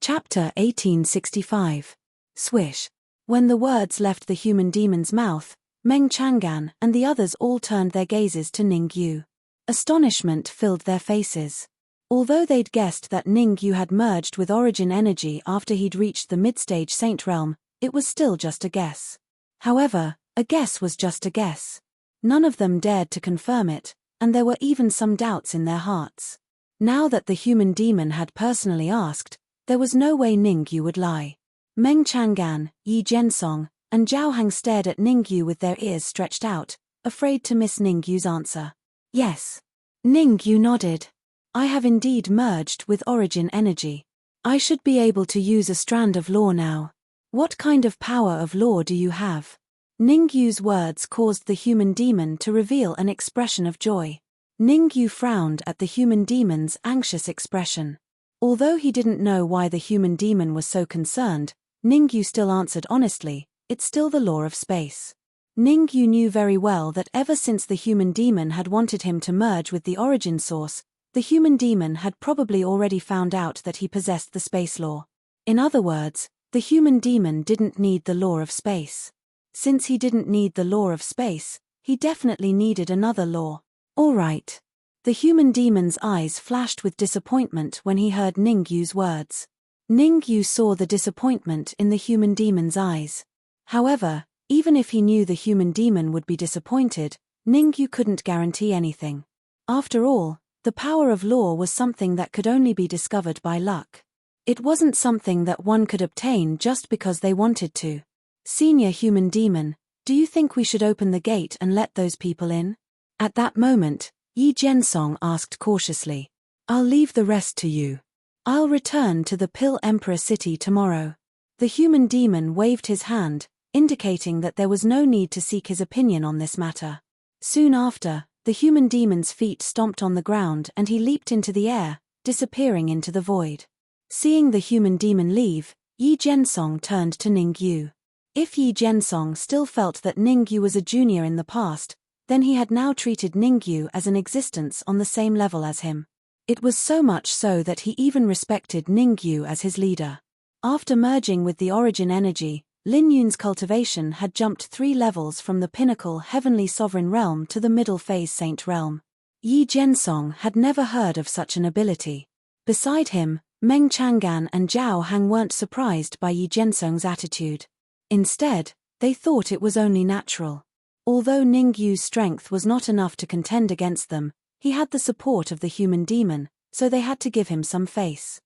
Chapter 1865. Swish. When the words left the human demon's mouth, Meng Chang'an and the others all turned their gazes to Ning Yu. Astonishment filled their faces. Although they'd guessed that Ning Yu had merged with origin energy after he'd reached the mid-stage saint realm, it was still just a guess. However, a guess was just a guess. None of them dared to confirm it, and there were even some doubts in their hearts. Now that the human demon had personally asked, there was no way Ning Yu would lie. Meng Chang'an, Yi Jiansong, and Zhao Hang stared at Ning Yu with their ears stretched out, afraid to miss Ning Yu's answer. Yes. Ning Yu nodded. I have indeed merged with origin energy. I should be able to use a strand of law now. What kind of power of law do you have? Ning Yu's words caused the human demon to reveal an expression of joy. Ning Yu frowned at the human demon's anxious expression. Although he didn't know why the human demon was so concerned, Ning Yu still answered honestly, it's still the law of space. Ning Yu knew very well that ever since the human demon had wanted him to merge with the origin source, the human demon had probably already found out that he possessed the space law. In other words, the human demon didn't need the law of space. Since he didn't need the law of space, he definitely needed another law. All right. The human demon's eyes flashed with disappointment when he heard Ning Yu's words. Ning Yu saw the disappointment in the human demon's eyes. However, even if he knew the human demon would be disappointed, Ning Yu couldn't guarantee anything. After all, the power of law was something that could only be discovered by luck. It wasn't something that one could obtain just because they wanted to. Senior human demon, do you think we should open the gate and let those people in? At that moment, Yi Jiansong asked cautiously. I'll leave the rest to you. I'll return to the Pill Emperor city tomorrow. The human demon waved his hand, indicating that there was no need to seek his opinion on this matter. Soon after, the human demon's feet stomped on the ground and he leaped into the air, disappearing into the void. Seeing the human demon leave, Yi Jiansong turned to Ning Yu. If Yi Jiansong still felt that Ning Yu was a junior in the past, then he had now treated Ning Yu as an existence on the same level as him. It was so much so that he even respected Ning Yu as his leader. After merging with the origin energy, Lin Yun's cultivation had jumped 3 levels from the pinnacle heavenly sovereign realm to the middle phase saint realm. Yi Jiansong had never heard of such an ability. Beside him, Meng Chang'an and Zhao Hang weren't surprised by Yi Jiansong's attitude. Instead, they thought it was only natural. Although Ning Yu's strength was not enough to contend against them, he had the support of the human demon, so they had to give him some face.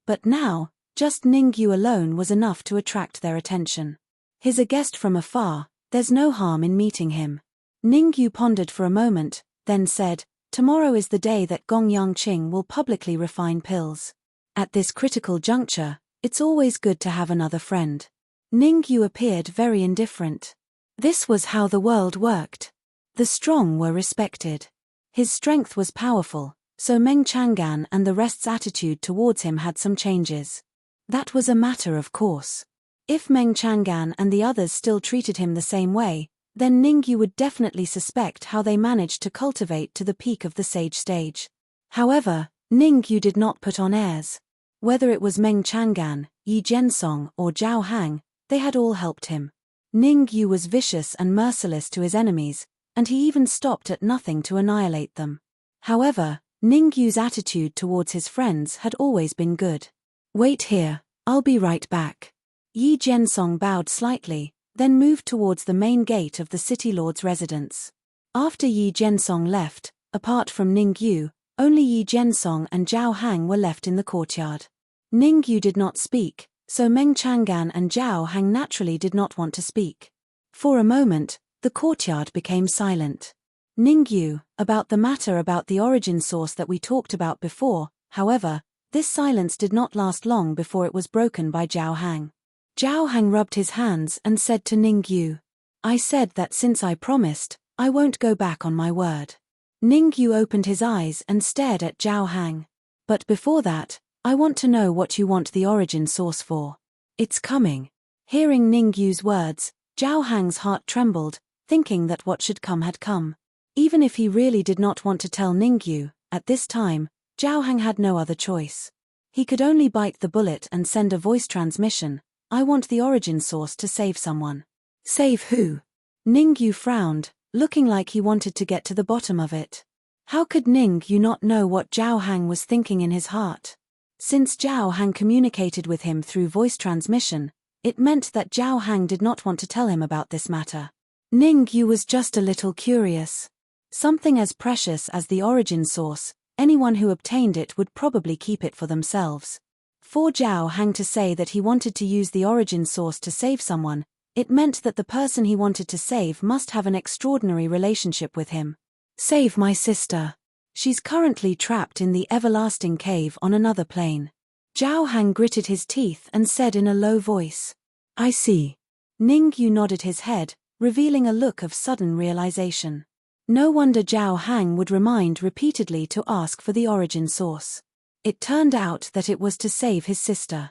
But now, just Ning Yu alone was enough to attract their attention. He's a guest from afar, there's no harm in meeting him. Ning Yu pondered for a moment, then said, tomorrow is the day that Gong Yangqing will publicly refine pills. At this critical juncture, it's always good to have another friend. Ning Yu appeared very indifferent. This was how the world worked. The strong were respected. His strength was powerful, so Meng Chang'an and the rest's attitude towards him had some changes. That was a matter of course. If Meng Chang'an and the others still treated him the same way, then Ning Yu would definitely suspect how they managed to cultivate to the peak of the sage stage. However, Ning Yu did not put on airs. Whether it was Meng Chang'an, Yi Jiansong or Zhao Hang, they had all helped him. Ning Yu was vicious and merciless to his enemies, and he even stopped at nothing to annihilate them. However, Ning Yu's attitude towards his friends had always been good. Wait here, I'll be right back. Yi Jiansong bowed slightly, then moved towards the main gate of the city lord's residence. After Yi Jiansong left, apart from Ning Yu, only Yi Jiansong and Zhao Hang were left in the courtyard. Ning Yu did not speak, so Meng Chang'an and Zhao Hang naturally did not want to speak. For a moment, the courtyard became silent. Ning Yu, about the matter about the origin source that we talked about before, however, this silence did not last long before it was broken by Zhao Hang. Zhao Hang rubbed his hands and said to Ning Yu, I said that since I promised, I won't go back on my word. Ning Yu opened his eyes and stared at Zhao Hang. But before that, I want to know what you want the origin source for. It's coming. Hearing Ning Yu's words, Zhao Hang's heart trembled, thinking that what should come had come. Even if he really did not want to tell Ning Yu, at this time, Zhao Hang had no other choice. He could only bite the bullet and send a voice transmission. I want the origin source to save someone. Save who? Ningyu frowned, looking like he wanted to get to the bottom of it. How could Ningyu not know what Zhao Hang was thinking in his heart? Since Zhao Hang communicated with him through voice transmission, it meant that Zhao Hang did not want to tell him about this matter. Ningyu was just a little curious. Something as precious as the origin source, anyone who obtained it would probably keep it for themselves. For Zhao Hang to say that he wanted to use the origin source to save someone, it meant that the person he wanted to save must have an extraordinary relationship with him. Save my sister. She's currently trapped in the everlasting cave on another plane. Zhao Hang gritted his teeth and said in a low voice. I see. Ningyu nodded his head, revealing a look of sudden realization. No wonder Zhao Hang would remind repeatedly to ask for the origin source. It turned out that it was to save his sister.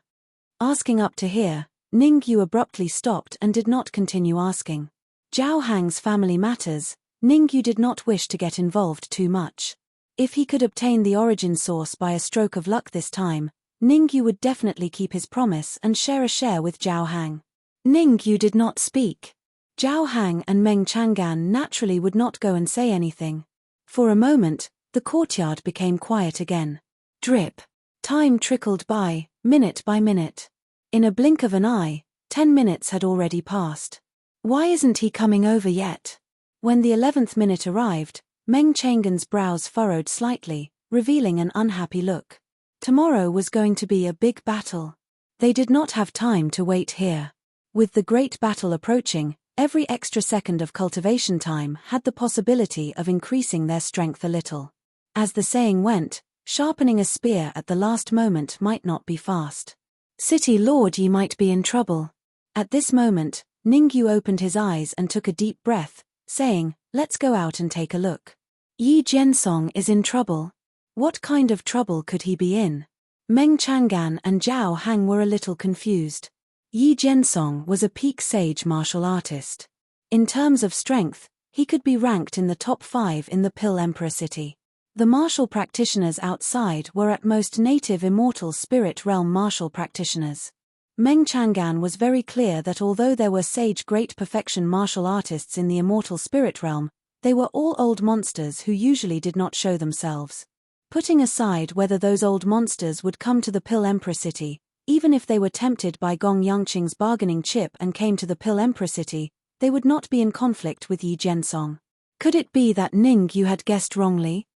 Asking up to here, Ningyu abruptly stopped and did not continue asking. Zhao Hang's family matters, Ningyu did not wish to get involved too much. If he could obtain the origin source by a stroke of luck this time, Ningyu would definitely keep his promise and share a share with Zhao Hang. Ningyu did not speak. Zhao Hang and Meng Chang'an naturally would not go and say anything. For a moment, the courtyard became quiet again. Drip. Time trickled by, minute by minute. In a blink of an eye, 10 minutes had already passed. Why isn't he coming over yet? When the 11th minute arrived, Meng Chang'an's brows furrowed slightly, revealing an unhappy look. Tomorrow was going to be a big battle. They did not have time to wait here. With the great battle approaching, every extra second of cultivation time had the possibility of increasing their strength a little. As the saying went, sharpening a spear at the last moment might not be fast. City Lord Yi might be in trouble. At this moment, Ningyu opened his eyes and took a deep breath, saying, let's go out and take a look. Yi Jiansong is in trouble. What kind of trouble could he be in? Meng Chang'an and Zhao Hang were a little confused. Yi Jiansong was a peak sage martial artist. In terms of strength, he could be ranked in the top 5 in the Pill Emperor city. The martial practitioners outside were at most native immortal spirit realm martial practitioners. Meng Chang'an was very clear that although there were sage great perfection martial artists in the immortal spirit realm, they were all old monsters who usually did not show themselves. Putting aside whether those old monsters would come to the Pill Emperor city, even if they were tempted by Gong Yangqing's bargaining chip and came to the Pill Emperor city, they would not be in conflict with Yi Jiansong. Could it be that Ningyu had guessed wrongly?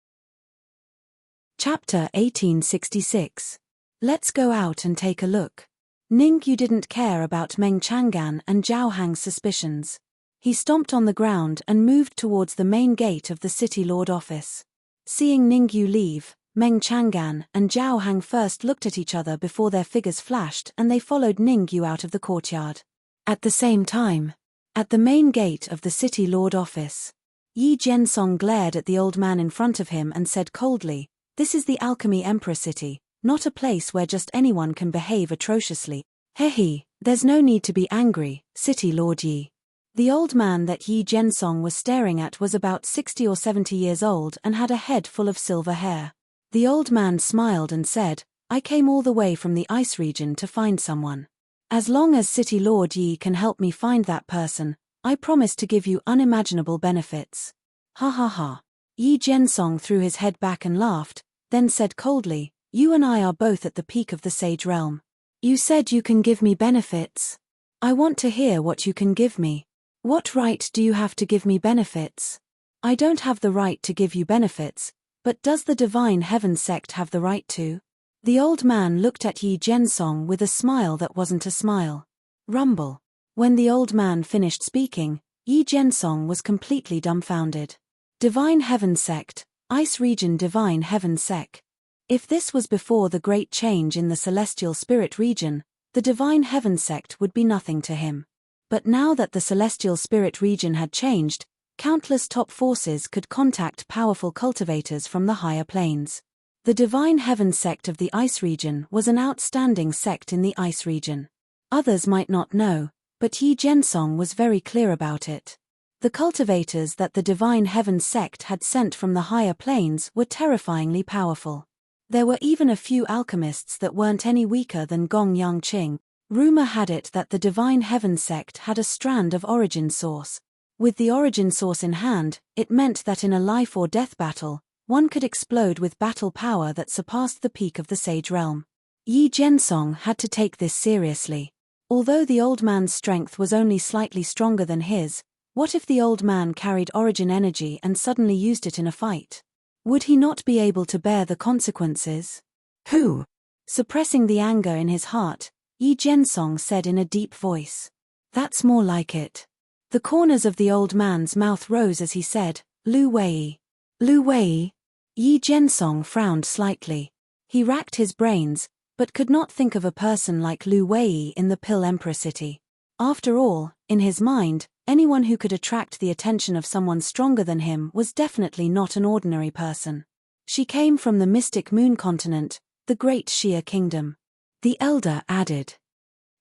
Chapter 1866. Let's go out and take a look. Ningyu didn't care about Meng Chang'an and Zhao Hang's suspicions. He stomped on the ground and moved towards the main gate of the City Lord office. Seeing Ningyu leave, Meng Chang'an and Zhao Hang first looked at each other before their figures flashed and they followed Ningyu out of the courtyard. At the same time, at the main gate of the City Lord office, Yi Jiansong glared at the old man in front of him and said coldly, "This is the Alchemy Emperor city, not a place where just anyone can behave atrociously. Hehe, there's no need to be angry, City Lord Yi." The old man that Yi Jiansong was staring at was about 60 or 70 years old and had a head full of silver hair. The old man smiled and said, "I came all the way from the ice region to find someone. As long as City Lord Yi can help me find that person, I promise to give you unimaginable benefits." Ha ha ha. Yi Jiansong threw his head back and laughed, then said coldly, "You and I are both at the peak of the sage realm. You said you can give me benefits. I want to hear what you can give me. What right do you have to give me benefits?" "I don't have the right to give you benefits, but does the Divine Heaven sect have the right to?" The old man looked at Yi Jiansong with a smile that wasn't a smile. Rumble. When the old man finished speaking, Yi Jiansong was completely dumbfounded. Divine Heaven sect, Ice Region Divine Heaven sect. If this was before the great change in the Celestial Spirit region, the Divine Heaven sect would be nothing to him. But now that the Celestial Spirit region had changed, countless top forces could contact powerful cultivators from the higher planes. The Divine Heaven sect of the Ice region was an outstanding sect in the Ice region. Others might not know, but Yi Jiansong was very clear about it. The cultivators that the Divine Heaven sect had sent from the higher planes were terrifyingly powerful. There were even a few alchemists that weren't any weaker than Gong Yang Qing. Rumor had it that the Divine Heaven sect had a strand of origin source. With the origin source in hand, it meant that in a life or death battle, one could explode with battle power that surpassed the peak of the Sage Realm. Yi Jiansong had to take this seriously. Although the old man's strength was only slightly stronger than his, what if the old man carried origin energy and suddenly used it in a fight? Would he not be able to bear the consequences? Who? Suppressing the anger in his heart, Yi Jiansong said in a deep voice. That's more like it. The corners of the old man's mouth rose as he said, Lu Wei. Lu Wei? Yi Jiansong frowned slightly. He racked his brains, but could not think of a person like Lu Wei in the Pill Emperor city. After all, in his mind, anyone who could attract the attention of someone stronger than him was definitely not an ordinary person. She came from the mystic moon continent, the great Xia kingdom. The elder added.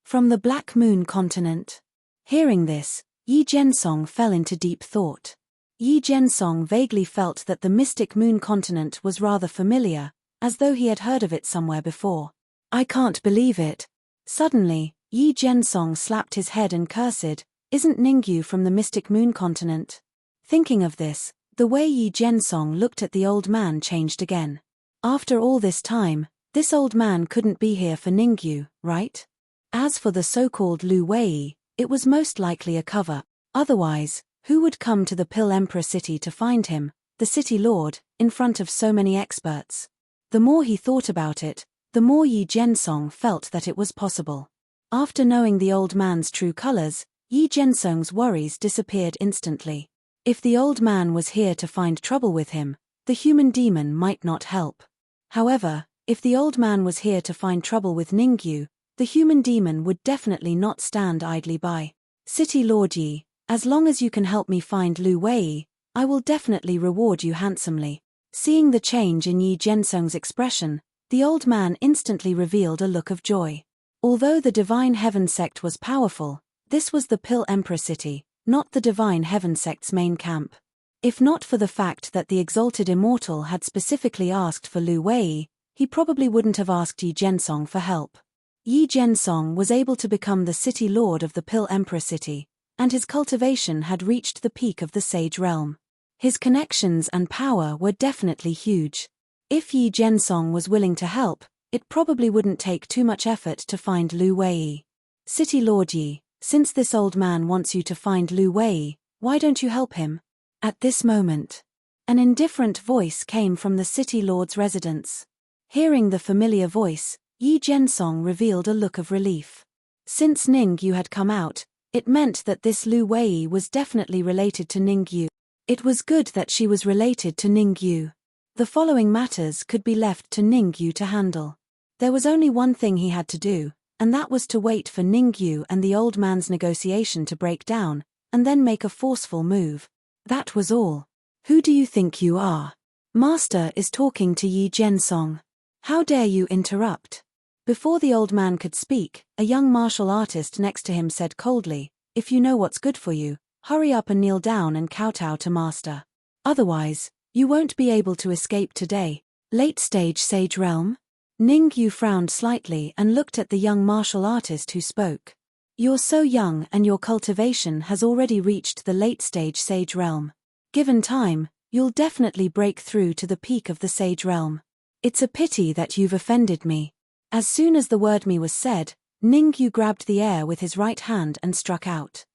From the Black Moon continent. Hearing this, Yi Jiansong fell into deep thought. Yi Jiansong vaguely felt that the mystic moon continent was rather familiar, as though he had heard of it somewhere before. I can't believe it. Suddenly, Yi Jiansong slapped his head and cursed, isn't Ningyu from the mystic moon continent? Thinking of this, the way Yi Jiansong looked at the old man changed again. After all this time, this old man couldn't be here for Ningyu, right? As for the so-called Lu Wei, it was most likely a cover. Otherwise, who would come to the Pill Emperor city to find him, the city lord, in front of so many experts? The more he thought about it, the more Yi Jiansong felt that it was possible. After knowing the old man's true colors, Yi Jiansong's worries disappeared instantly. If the old man was here to find trouble with him, the human demon might not help. However, if the old man was here to find trouble with Ningyu, the human demon would definitely not stand idly by. City Lord Yi, as long as you can help me find Lu Wei, I will definitely reward you handsomely. Seeing the change in Yi Jiansong's expression, the old man instantly revealed a look of joy. Although the Divine Heaven sect was powerful, this was the Pill Emperor city, not the Divine Heaven sect's main camp. If not for the fact that the Exalted Immortal had specifically asked for Lu Wei, he probably wouldn't have asked Yi Jiansong for help. Yi Jiansong was able to become the city lord of the Pill Emperor city, and his cultivation had reached the peak of the Sage Realm. His connections and power were definitely huge. If Yi Jiansong was willing to help, it probably wouldn't take too much effort to find Lu Wei. City Lord Yi, since this old man wants you to find Lu Wei, why don't you help him? At this moment, an indifferent voice came from the city lord's residence. Hearing the familiar voice, Yi Jiansong revealed a look of relief. Since Ningyu had come out, it meant that this Lu Wei was definitely related to Ningyu. It was good that she was related to Ningyu. The following matters could be left to Ningyu to handle. There was only one thing he had to do, and that was to wait for Ningyu and the old man's negotiation to break down, and then make a forceful move. That was all. Who do you think you are? Master is talking to Yi Jiansong. How dare you interrupt? Before the old man could speak, a young martial artist next to him said coldly, if you know what's good for you, hurry up and kneel down and kowtow to Master. Otherwise, you won't be able to escape today. Late stage Sage Realm? Ningyu frowned slightly and looked at the young martial artist who spoke. You're so young and your cultivation has already reached the late stage Sage Realm. Given time, you'll definitely break through to the peak of the Sage Realm. It's a pity that you've offended me. As soon as the word me was said, Ningyu grabbed the air with his right hand and struck out.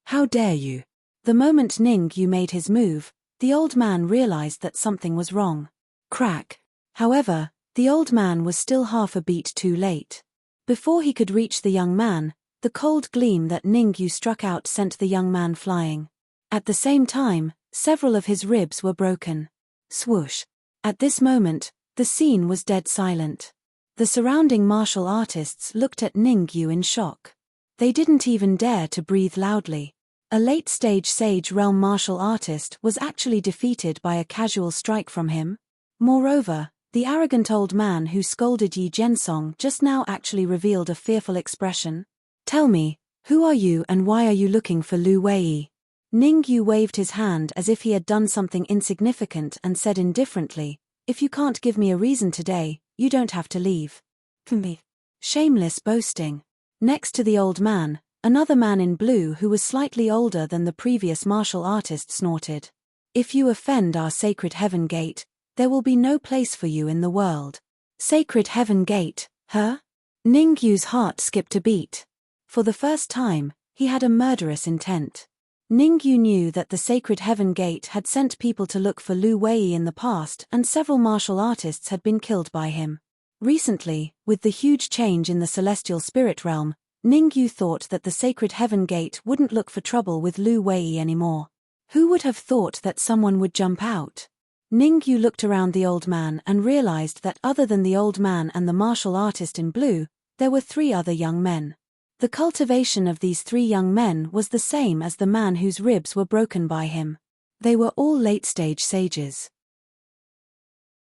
How dare you? The moment Ningyu made his move, the old man realized that something was wrong. Crack. However, the old man was still half a beat too late. Before he could reach the young man, the cold gleam that Ningyu struck out sent the young man flying. At the same time, several of his ribs were broken. Swoosh. At this moment, the scene was dead silent. The surrounding martial artists looked at Ningyu in shock. They didn't even dare to breathe loudly. A late-stage Sage Realm martial artist was actually defeated by a casual strike from him. Moreover, the arrogant old man who scolded Yi Jiansong just now actually revealed a fearful expression. Tell me, who are you and why are you looking for Lu Wei? Ningyu waved his hand as if he had done something insignificant and said indifferently, If you can't give me a reason today, you don't have to leave. Me. Shameless boasting. Next to the old man, another man in blue who was slightly older than the previous martial artist snorted. If you offend our sacred heaven gate, there will be no place for you in the world. Sacred heaven gate, huh? Ningyu's heart skipped a beat. For the first time, he had a murderous intent. Ningyu knew that the sacred heaven gate had sent people to look for Lu Wei in the past, and several martial artists had been killed by him. Recently, with the huge change in the celestial spirit realm, Ningyu thought that the sacred heaven gate wouldn't look for trouble with Lu Wei anymore. Who would have thought that someone would jump out? Ningyu looked around the old man and realized that other than the old man and the martial artist in blue, there were 3 other young men. The cultivation of these 3 young men was the same as the man whose ribs were broken by him. They were all late-stage sages.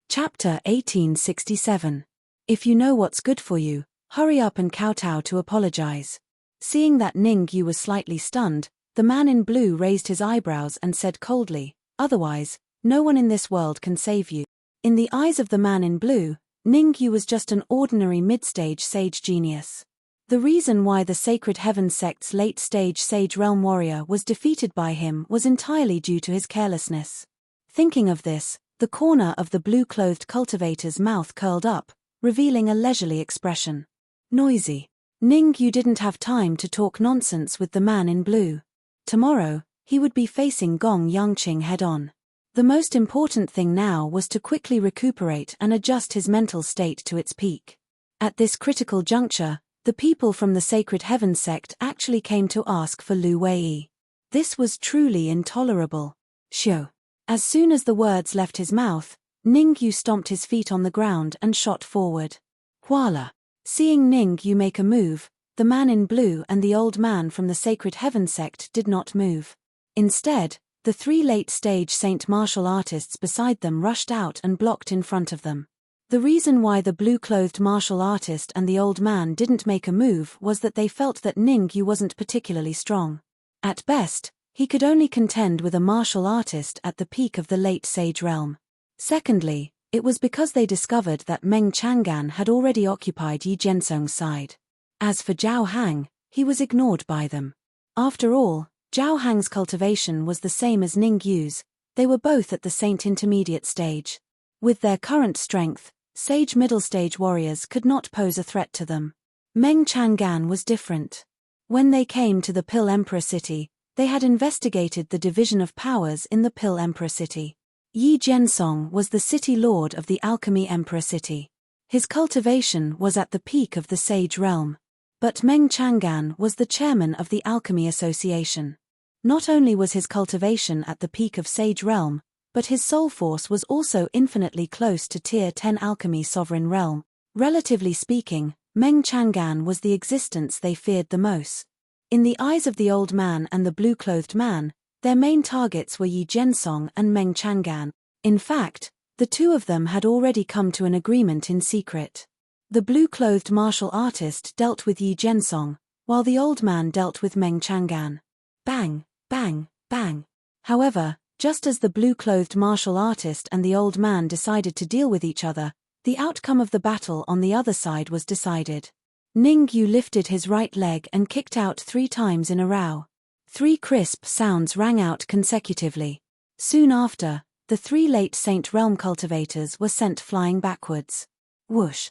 Chapter 1867. If you know what's good for you, hurry up and kowtow to apologize. Seeing that Ningyu was slightly stunned, the man in blue raised his eyebrows and said coldly, "Otherwise, no one in this world can save you." In the eyes of the man in blue, Ningyu was just an ordinary mid-stage sage genius. The reason why the Sacred Heaven sect's late-stage sage realm warrior was defeated by him was entirely due to his carelessness. Thinking of this, the corner of the blue-clothed cultivator's mouth curled up, revealing a leisurely expression. Noisy. Ningyu didn't have time to talk nonsense with the man in blue. Tomorrow, he would be facing Gong Yangqing head-on. The most important thing now was to quickly recuperate and adjust his mental state to its peak. At this critical juncture, the people from the Sacred Heaven sect actually came to ask for Lu Wei. This was truly intolerable. Shio. As soon as the words left his mouth, Ningyu stomped his feet on the ground and shot forward. Huala. Seeing Ningyu make a move, the man in blue and the old man from the Sacred Heaven sect did not move. Instead, the 3 late-stage Saint martial artists beside them rushed out and blocked in front of them. The reason why the blue-clothed martial artist and the old man didn't make a move was that they felt that Ningyu wasn't particularly strong. At best, he could only contend with a martial artist at the peak of the late sage realm. Secondly, it was because they discovered that Meng Chang'an had already occupied Yi Jiansong's side. As for Zhao Hang, he was ignored by them. After all, Zhao Hang's cultivation was the same as Ningyu's. They were both at the Saint intermediate stage. With their current strength, sage middle stage warriors could not pose a threat to them. Meng Chang'an was different. When they came to the Pill Emperor City, they had investigated the division of powers in the Pill Emperor City. Yi Jiansong was the city lord of the Alchemy Emperor City. His cultivation was at the peak of the sage realm. But Meng Chang'an was the chairman of the Alchemy Association. Not only was his cultivation at the peak of sage realm, but his soul force was also infinitely close to Tier 10 Alchemy Sovereign Realm. Relatively speaking, Meng Chang'an was the existence they feared the most. In the eyes of the old man and the blue-clothed man, their main targets were Yi Jiansong and Meng Chang'an. In fact, the 2 of them had already come to an agreement in secret. The blue-clothed martial artist dealt with Yi Jiansong, while the old man dealt with Meng Chang'an. Bang, bang, bang. However, just as the blue-clothed martial artist and the old man decided to deal with each other, the outcome of the battle on the other side was decided. Ningyu lifted his right leg and kicked out 3 times in a row. 3 crisp sounds rang out consecutively. Soon after, the 3 late Saint Realm cultivators were sent flying backwards. Whoosh.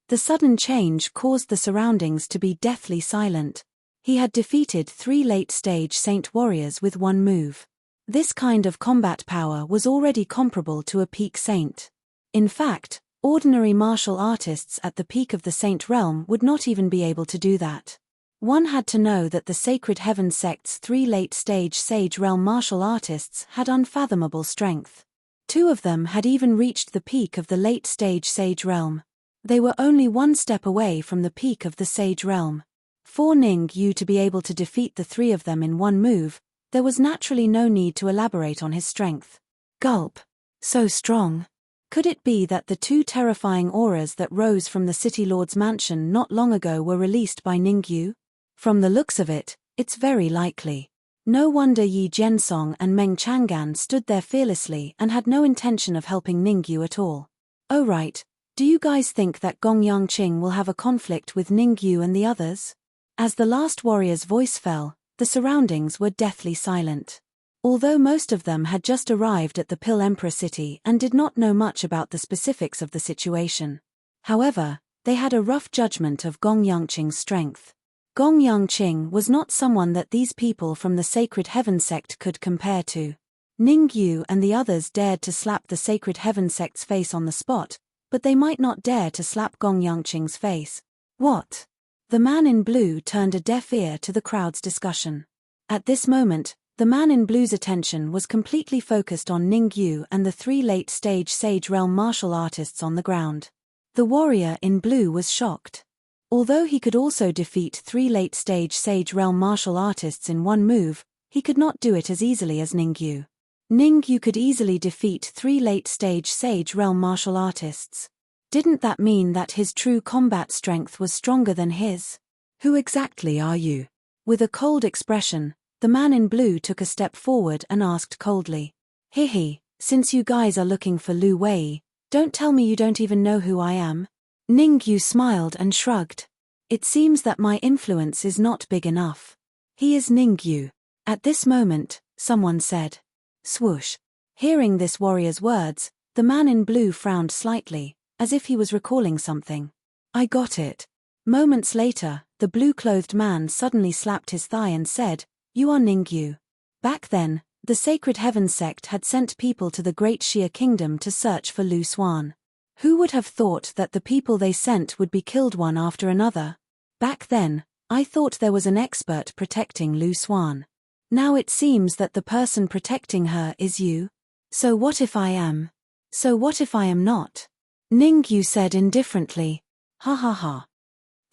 The sudden change caused the surroundings to be deathly silent. He had defeated 3 late-stage Saint warriors with 1 move. This kind of combat power was already comparable to a peak Saint. In fact, ordinary martial artists at the peak of the Saint realm would not even be able to do that. One had to know that the Sacred Heaven sect's 3 late-stage sage realm martial artists had unfathomable strength. 2 of them had even reached the peak of the late-stage sage realm. They were only 1 step away from the peak of the sage realm. For Ningyu to be able to defeat the 3 of them in 1 move, there was naturally no need to elaborate on his strength. Gulp. So strong. Could it be that the 2 terrifying auras that rose from the City Lord's mansion not long ago were released by Ningyu? From the looks of it, it's very likely. No wonder Yi Jiansong and Meng Chang'an stood there fearlessly and had no intention of helping Ningyu at all. Oh right, do you guys think that Gong Yangqing will have a conflict with Ningyu and the others? As the last warrior's voice fell, the surroundings were deathly silent. Although most of them had just arrived at the Pill Emperor city and did not know much about the specifics of the situation. However, they had a rough judgment of Gong Yangqing's strength. Gong Yangqing was not someone that these people from the Sacred Heaven sect could compare to. Ningyu and the others dared to slap the Sacred Heaven sect's face on the spot, but they might not dare to slap Gong Yangqing's face. What? The man in blue turned a deaf ear to the crowd's discussion. At this moment, the man in blue's attention was completely focused on Ningyu and the 3 late-stage Sage Realm martial artists on the ground. The warrior in blue was shocked. Although he could also defeat 3 late-stage Sage Realm martial artists in one move, he could not do it as easily as Ningyu. Ningyu could easily defeat 3 late-stage Sage Realm martial artists. Didn't that mean that his true combat strength was stronger than his? Who exactly are you? With a cold expression, the man in blue took a step forward and asked coldly. Hehe, since you guys are looking for Lu Wei, don't tell me you don't even know who I am? Ningyu smiled and shrugged. It seems that my influence is not big enough. He is Ningyu. At this moment, someone said. Swoosh. Hearing this warrior's words, the man in blue frowned slightly, as if he was recalling something. I got it. Moments later, the blue-clothed man suddenly slapped his thigh and said, You are Ningyu. Back then, the Sacred Heaven sect had sent people to the Great Xia Kingdom to search for Lu Xuan. Who would have thought that the people they sent would be killed one after another? Back then, I thought there was an expert protecting Lu Xuan. Now it seems that the person protecting her is you. So what if I am? So what if I am not? Ningyu said indifferently. Ha ha ha.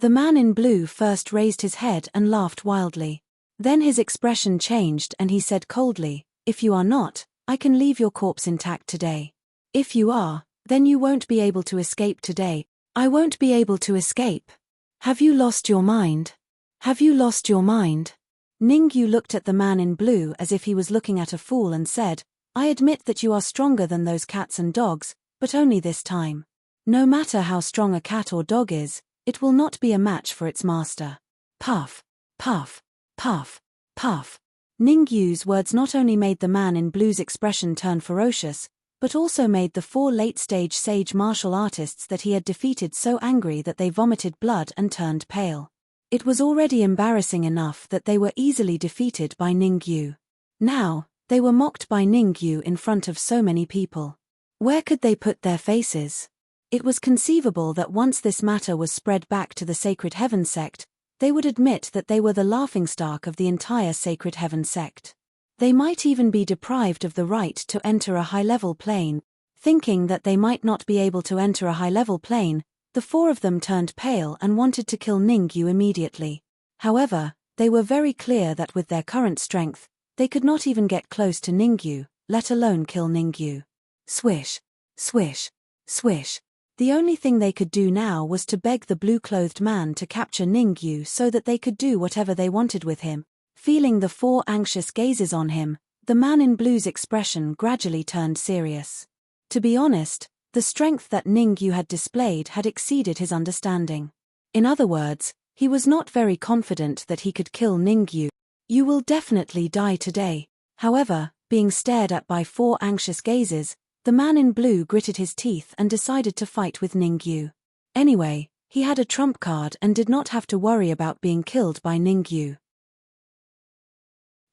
The man in blue first raised his head and laughed wildly. Then his expression changed and he said coldly, If you are not, I can leave your corpse intact today. If you are, then you won't be able to escape today. I won't be able to escape. Have you lost your mind? Have you lost your mind? Ningyu looked at the man in blue as if he was looking at a fool and said, I admit that you are stronger than those cats and dogs, but only this time. No matter how strong a cat or dog is, it will not be a match for its master. Puff, puff, puff, puff. Ningyu's words not only made the man in blue's expression turn ferocious, but also made the 4 late-stage sage martial artists that he had defeated so angry that they vomited blood and turned pale. It was already embarrassing enough that they were easily defeated by Ningyu. Now, they were mocked by Ningyu in front of so many people. Where could they put their faces? It was conceivable that once this matter was spread back to the Sacred Heaven sect, they would admit that they were the laughingstock of the entire Sacred Heaven sect. They might even be deprived of the right to enter a high-level plane. Thinking that they might not be able to enter a high-level plane, the 4 of them turned pale and wanted to kill Ningyu immediately. However, they were very clear that with their current strength, they could not even get close to Ningyu, let alone kill Ningyu. Swish, swish, swish. The only thing they could do now was to beg the blue-clothed man to capture Ningyu so that they could do whatever they wanted with him. Feeling the 4 anxious gazes on him, the man in blue's expression gradually turned serious. To be honest, the strength that Ningyu had displayed had exceeded his understanding. In other words, he was not very confident that he could kill Ningyu. You will definitely die today. However, being stared at by 4 anxious gazes, the man in blue gritted his teeth and decided to fight with Ningyu. Anyway, he had a trump card and did not have to worry about being killed by Ningyu.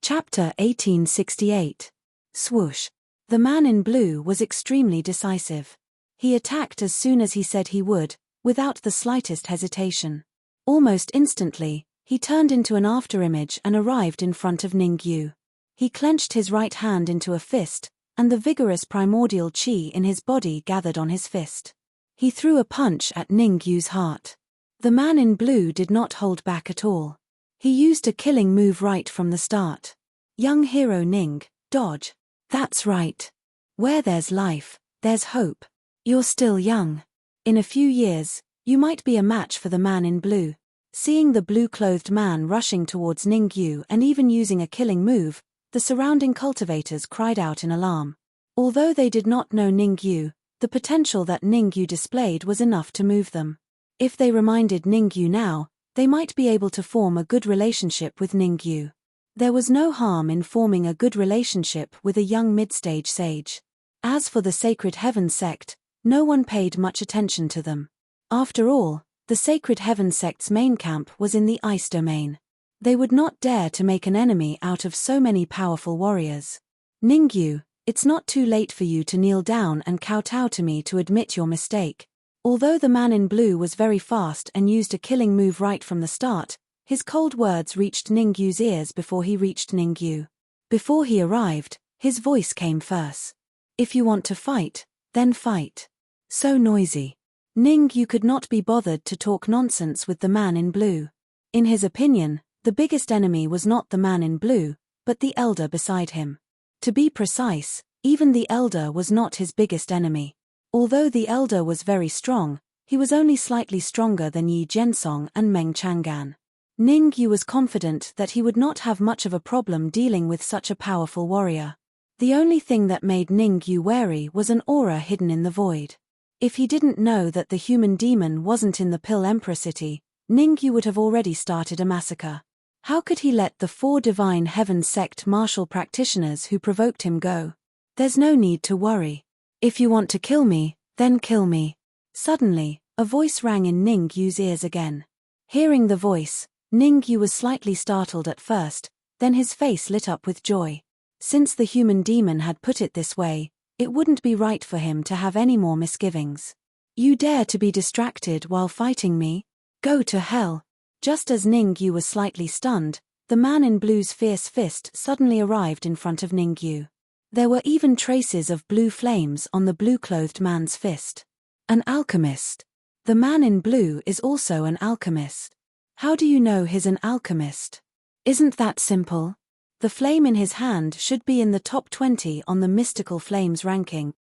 Chapter 1868. Swoosh. The man in blue was extremely decisive. He attacked as soon as he said he would, without the slightest hesitation. Almost instantly, he turned into an afterimage and arrived in front of Ningyu. He clenched his right hand into a fist, and the vigorous primordial chi in his body gathered on his fist. He threw a punch at Ningyu's heart. The man in blue did not hold back at all. He used a killing move right from the start. Young hero Ning, dodge. That's right. Where there's life, there's hope. You're still young. In a few years, you might be a match for the man in blue. Seeing the blue-clothed man rushing towards Ningyu and even using a killing move, the surrounding cultivators cried out in alarm. Although they did not know Ningyu, the potential that Ningyu displayed was enough to move them. If they reminded Ningyu now, they might be able to form a good relationship with Ningyu. There was no harm in forming a good relationship with a young mid-stage sage. As for the Sacred Heaven sect, no one paid much attention to them. After all, the Sacred Heaven sect's main camp was in the ice domain. They would not dare to make an enemy out of so many powerful warriors. Ningyu, it's not too late for you to kneel down and kowtow to me to admit your mistake. Although the man in blue was very fast and used a killing move right from the start, his cold words reached Ningyu's ears before he reached Ningyu. Before he arrived, his voice came first. If you want to fight, then fight. So noisy. Ningyu could not be bothered to talk nonsense with the man in blue. In his opinion, the biggest enemy was not the man in blue, but the elder beside him. To be precise, even the elder was not his biggest enemy. Although the elder was very strong, he was only slightly stronger than Yi Jiansong and Meng Chang'an. Ningyu was confident that he would not have much of a problem dealing with such a powerful warrior. The only thing that made Ningyu wary was an aura hidden in the void. If he didn't know that the human demon wasn't in the Pill Emperor city, Ningyu would have already started a massacre. How could he let the 4 Divine Heaven sect martial practitioners who provoked him go? There's no need to worry. If you want to kill me, then kill me. Suddenly, a voice rang in Ningyu's ears again. Hearing the voice, Ningyu was slightly startled at first, then his face lit up with joy. Since the human demon had put it this way, it wouldn't be right for him to have any more misgivings. You dare to be distracted while fighting me? Go to hell. Just as Ningyu was slightly stunned, the man in blue's fierce fist suddenly arrived in front of Ningyu. There were even traces of blue flames on the blue-clothed man's fist. An alchemist. The man in blue is also an alchemist. How do you know he's an alchemist? Isn't that simple? The flame in his hand should be in the top 20 on the mystical flames ranking.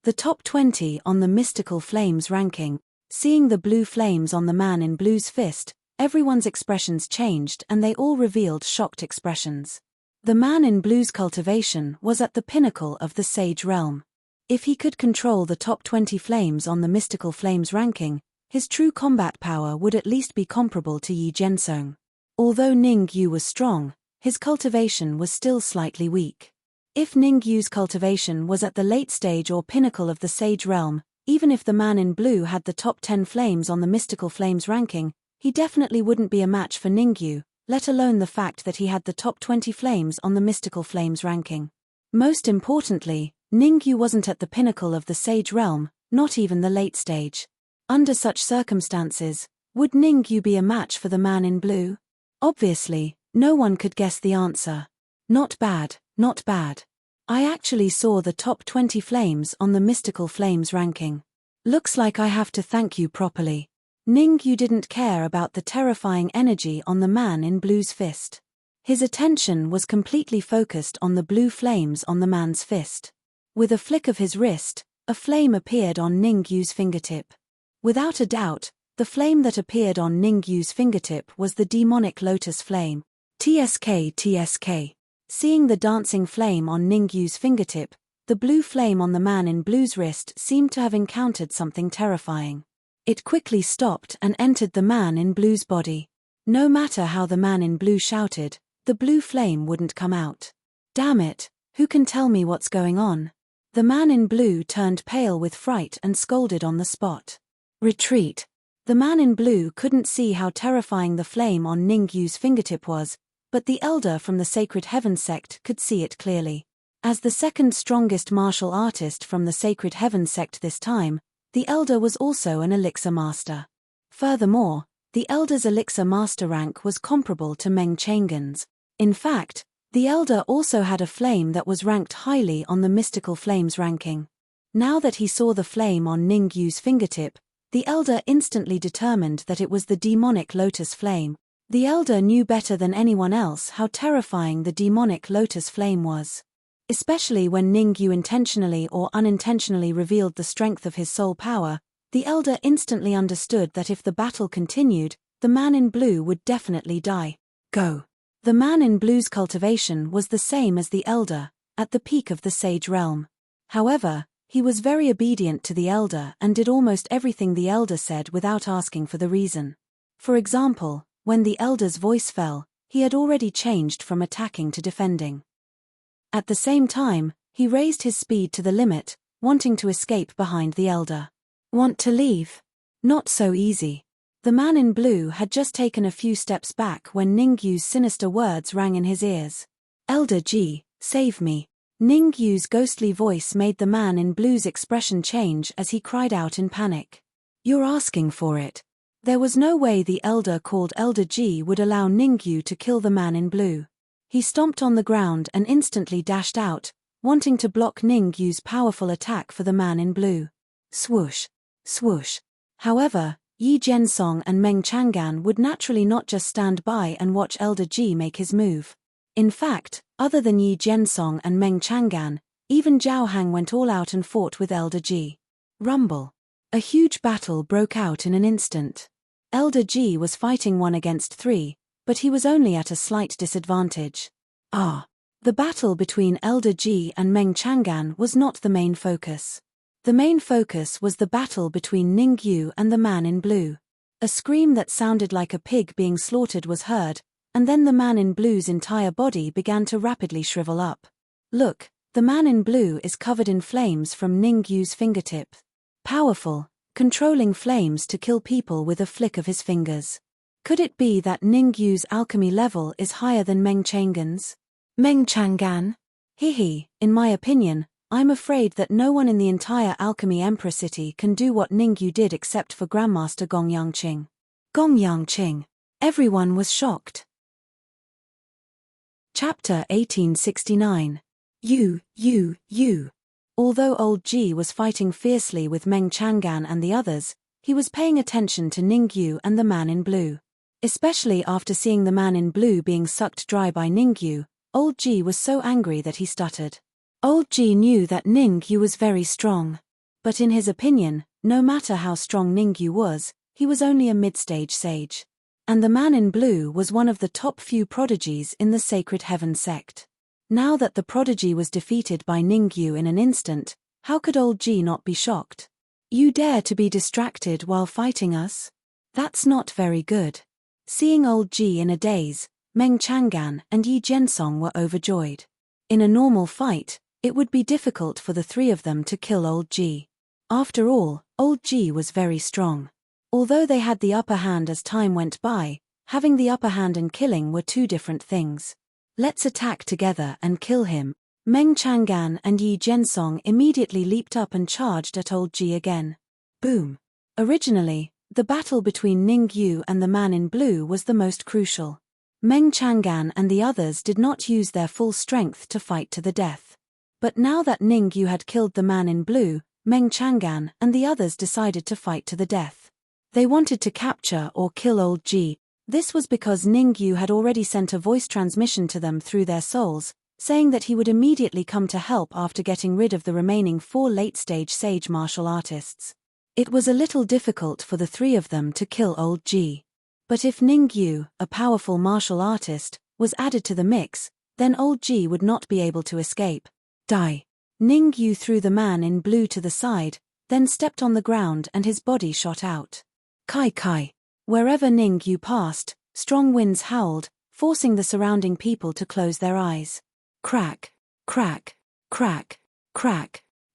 The top 20 on the mystical flames ranking. Seeing the blue flames on the man in blue's fist, everyone's expressions changed and they all revealed shocked expressions. The man in blue's cultivation was at the pinnacle of the sage realm. If he could control the top 20 flames on the mystical flames ranking, his true combat power would at least be comparable to Yi Jiansong. Although Ningyu was strong, his cultivation was still slightly weak. If Ningyu's cultivation was at the late stage or pinnacle of the sage realm, even if the man in blue had the top 10 flames on the mystical flames ranking, he definitely wouldn't be a match for Ningyu, let alone the fact that he had the top 20 flames on the mystical flames ranking. Most importantly, Ningyu wasn't at the pinnacle of the sage realm, not even the late stage. Under such circumstances, would Ningyu be a match for the man in blue? Obviously, no one could guess the answer. Not bad, not bad. I actually saw the top 20 flames on the mystical flames ranking. Looks like I have to thank you properly. Ningyu didn't care about the terrifying energy on the man in blue's fist. His attention was completely focused on the blue flames on the man's fist. With a flick of his wrist, a flame appeared on Ningyu's fingertip. Without a doubt, the flame that appeared on Ningyu's fingertip was the demonic lotus flame. TSK TSK. Seeing the dancing flame on Ningyu's fingertip, the blue flame on the man in blue's wrist seemed to have encountered something terrifying. It quickly stopped and entered the man in blue's body. No matter how the man in blue shouted, the blue flame wouldn't come out. Damn it, who can tell me what's going on? The man in blue turned pale with fright and scolded on the spot. Retreat. The man in blue couldn't see how terrifying the flame on Ningyu's fingertip was, but the elder from the Sacred Heaven sect could see it clearly. As the second strongest martial artist from the Sacred Heaven sect this time, the elder was also an elixir master. Furthermore, the elder's elixir master rank was comparable to Meng Chang'an's. In fact, the elder also had a flame that was ranked highly on the mystical flames ranking. Now that he saw the flame on Ningyu's fingertip, the elder instantly determined that it was the demonic lotus flame. The elder knew better than anyone else how terrifying the demonic lotus flame was. Especially when Ningyu intentionally or unintentionally revealed the strength of his soul power, the elder instantly understood that if the battle continued, the the man in blue would definitely die. Go. The man in blue's cultivation was the same as the elder, at the peak of the sage realm. However, he was very obedient to the elder and did almost everything the elder said without asking for the reason. For example, when the elder's voice fell, he had already changed from attacking to defending. At the same time, he raised his speed to the limit, wanting to escape behind the elder. Want to leave? Not so easy. The man in blue had just taken a few steps back when Ningyu's sinister words rang in his ears. Elder Ji, save me. Ningyu's ghostly voice made the man in blue's expression change as he cried out in panic. You're asking for it. There was no way the elder called Elder Ji would allow Ningyu to kill the man in blue. He stomped on the ground and instantly dashed out, wanting to block Ningyu's powerful attack for the man in blue. Swoosh. Swoosh. However, Yi Jiansong and Meng Chang'an would naturally not just stand by and watch Elder Ji make his move. In fact, other than Yi Jiansong and Meng Chang'an, even Zhao Hang went all out and fought with Elder Ji. Rumble. A huge battle broke out in an instant. Elder Ji was fighting 1 against 3, but he was only at a slight disadvantage. The battle between Elder Ji and Meng Chang'an was not the main focus. The main focus was the battle between Ningyu and the man in blue. A scream that sounded like a pig being slaughtered was heard, and then the man in blue's entire body began to rapidly shrivel up. Look, the man in blue is covered in flames from Ningyu's fingertip. Powerful, controlling flames to kill people with a flick of his fingers. Could it be that Ningyu's alchemy level is higher than Meng Chang'an's? Meng Chang'an? In my opinion, I'm afraid that no one in the entire Alchemy Emperor City can do what Ningyu did except for Grandmaster Gong Yangqing. Gong Yangqing. Everyone was shocked. Chapter 1869. You. Although Old Ji was fighting fiercely with Meng Chang'an and the others, he was paying attention to Ningyu and the man in blue. Especially after seeing the man in blue being sucked dry by Ningyu, Old Ji was so angry that he stuttered. Old Ji knew that Ningyu was very strong. But in his opinion, no matter how strong Ningyu was, he was only a mid-stage sage. And the man in blue was one of the top few prodigies in the Sacred Heaven sect. Now that the prodigy was defeated by Ningyu in an instant, how could Old Ji not be shocked? You dare to be distracted while fighting us? That's not very good. Seeing Old Ji in a daze, Meng Chang'an and Yi Jiansong were overjoyed. In a normal fight, it would be difficult for the 3 of them to kill Old Ji. After all, Old Ji was very strong. Although they had the upper hand as time went by, having the upper hand and killing were 2 different things. Let's attack together and kill him. Meng Chang'an and Yi Jiansong immediately leaped up and charged at Old Ji again. Boom. Originally, the battle between Ningyu and the man in blue was the most crucial. Meng Chang'an and the others did not use their full strength to fight to the death. But now that Ningyu had killed the man in blue, Meng Chang'an and the others decided to fight to the death. They wanted to capture or kill Old Ji. This was because Ningyu had already sent a voice transmission to them through their souls, saying that he would immediately come to help after getting rid of the remaining 4 late-stage sage martial artists. It was a little difficult for the 3 of them to kill Old Ji. But if Ningyu, a powerful martial artist, was added to the mix, then Old Ji would not be able to escape. Die. Ningyu threw the man in blue to the side, then stepped on the ground and his body shot out. Kai. Wherever Ningyu passed, strong winds howled, forcing the surrounding people to close their eyes. Crack.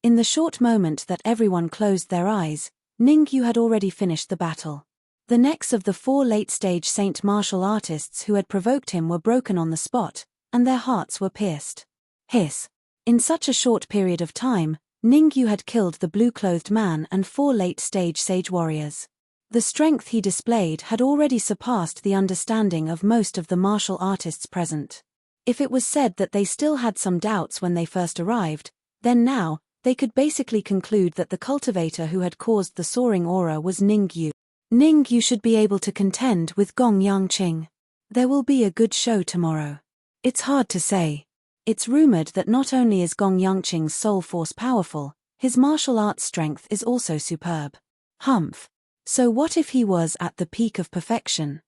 In the short moment that everyone closed their eyes, Ningyu had already finished the battle. The necks of the 4 late-stage saint martial artists who had provoked him were broken on the spot, and their hearts were pierced. Hiss. In such a short period of time, Ningyu had killed the blue-clothed man and 4 late-stage sage warriors. The strength he displayed had already surpassed the understanding of most of the martial artists present. If it was said that they still had some doubts when they first arrived, then now, they could basically conclude that the cultivator who had caused the soaring aura was Ningyu. Ningyu should be able to contend with Gong Yangqing. There will be a good show tomorrow. It's hard to say. It's rumored that not only is Gong Yangqing's soul force powerful, his martial arts strength is also superb. Humph. So what if he was at the peak of perfection?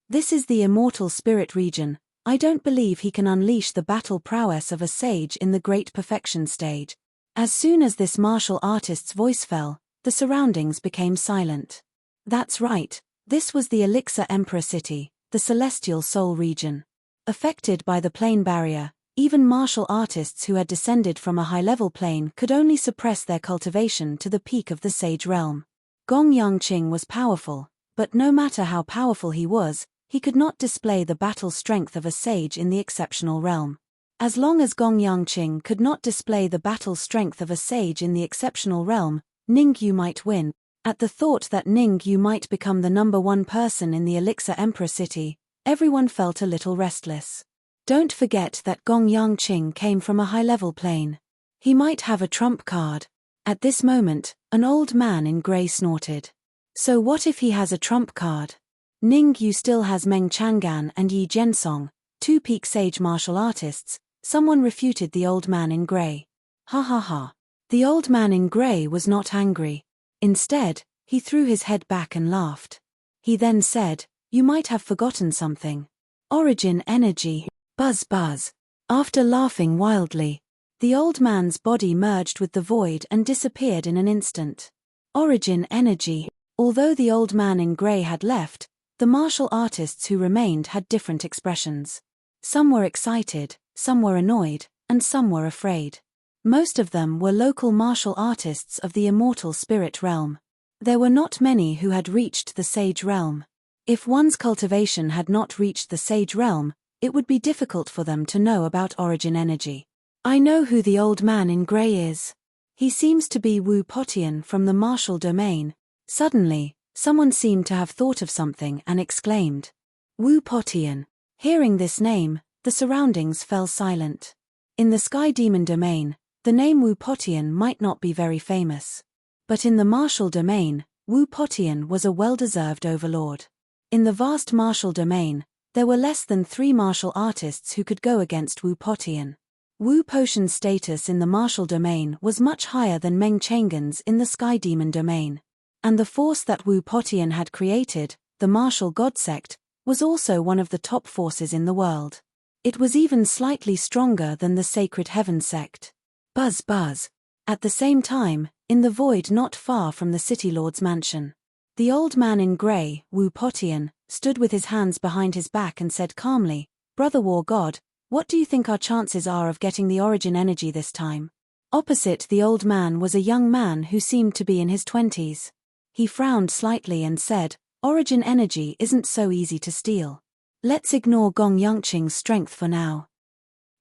This is the immortal spirit region. I don't believe he can unleash the battle prowess of a sage in the great perfection stage. As soon as this martial artist's voice fell, the surroundings became silent. That's right, this was the Elixir Emperor City, the celestial soul region. Affected by the plane barrier, even martial artists who had descended from a high-level plane could only suppress their cultivation to the peak of the sage realm. Gong Yangqing was powerful, but no matter how powerful he could not display the battle strength of a sage in the exceptional realm. As long as Gong Yangqing could not display the battle strength of a sage in the exceptional realm, Ningyu might win. At the thought that Ningyu might become the #1 person in the Elixir Emperor City, everyone felt a little restless. Don't forget that Gong Yangqing came from a high-level plane. He might have a trump card. At this moment, an old man in grey snorted. So what if he has a trump card? Ningyu still has Meng Chang'an and Yi Jiansong, 2 peak sage martial artists. Someone refuted the old man in grey. Ha ha ha. The old man in grey was not angry. Instead, he threw his head back and laughed. He then said, "You might have forgotten something. Origin energy." Buzz buzz. After laughing wildly, the old man's body merged with the void and disappeared in an instant. Origin energy. Although the old man in grey had left, the martial artists who remained had different expressions. Some were excited, some were annoyed, and some were afraid. Most of them were local martial artists of the immortal spirit realm. There were not many who had reached the sage realm. If one's cultivation had not reached the sage realm, it would be difficult for them to know about origin energy. I know who the old man in grey is. He seems to be Wu Potian from the martial domain. Suddenly, someone seemed to have thought of something and exclaimed, "Wu Potian." Hearing this name, the surroundings fell silent. In the sky demon domain, the name Wu Potian might not be very famous. But in the martial domain, Wu Potian was a well-deserved overlord. In the vast martial domain, there were less than 3 martial artists who could go against Wu Potian. Wu Potian's status in the martial domain was much higher than Meng Chang'an's in the sky demon domain. And the force that Wu Potian had created, the martial god sect, was also one of the top forces in the world. It was even slightly stronger than the Sacred Heaven sect. Buzz buzz. At the same time, in the void not far from the City Lord's mansion, the old man in grey, Wu Potian, stood with his hands behind his back and said calmly, "Brother War God, what do you think our chances are of getting the origin energy this time?" Opposite the old man was a young man who seemed to be in his 20s. He frowned slightly and said, "Origin energy isn't so easy to steal. Let's ignore Gong Yangqing's strength for now.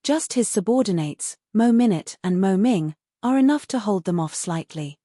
Just his subordinates, Mo Minute and Mo Ming, are enough to hold them off slightly.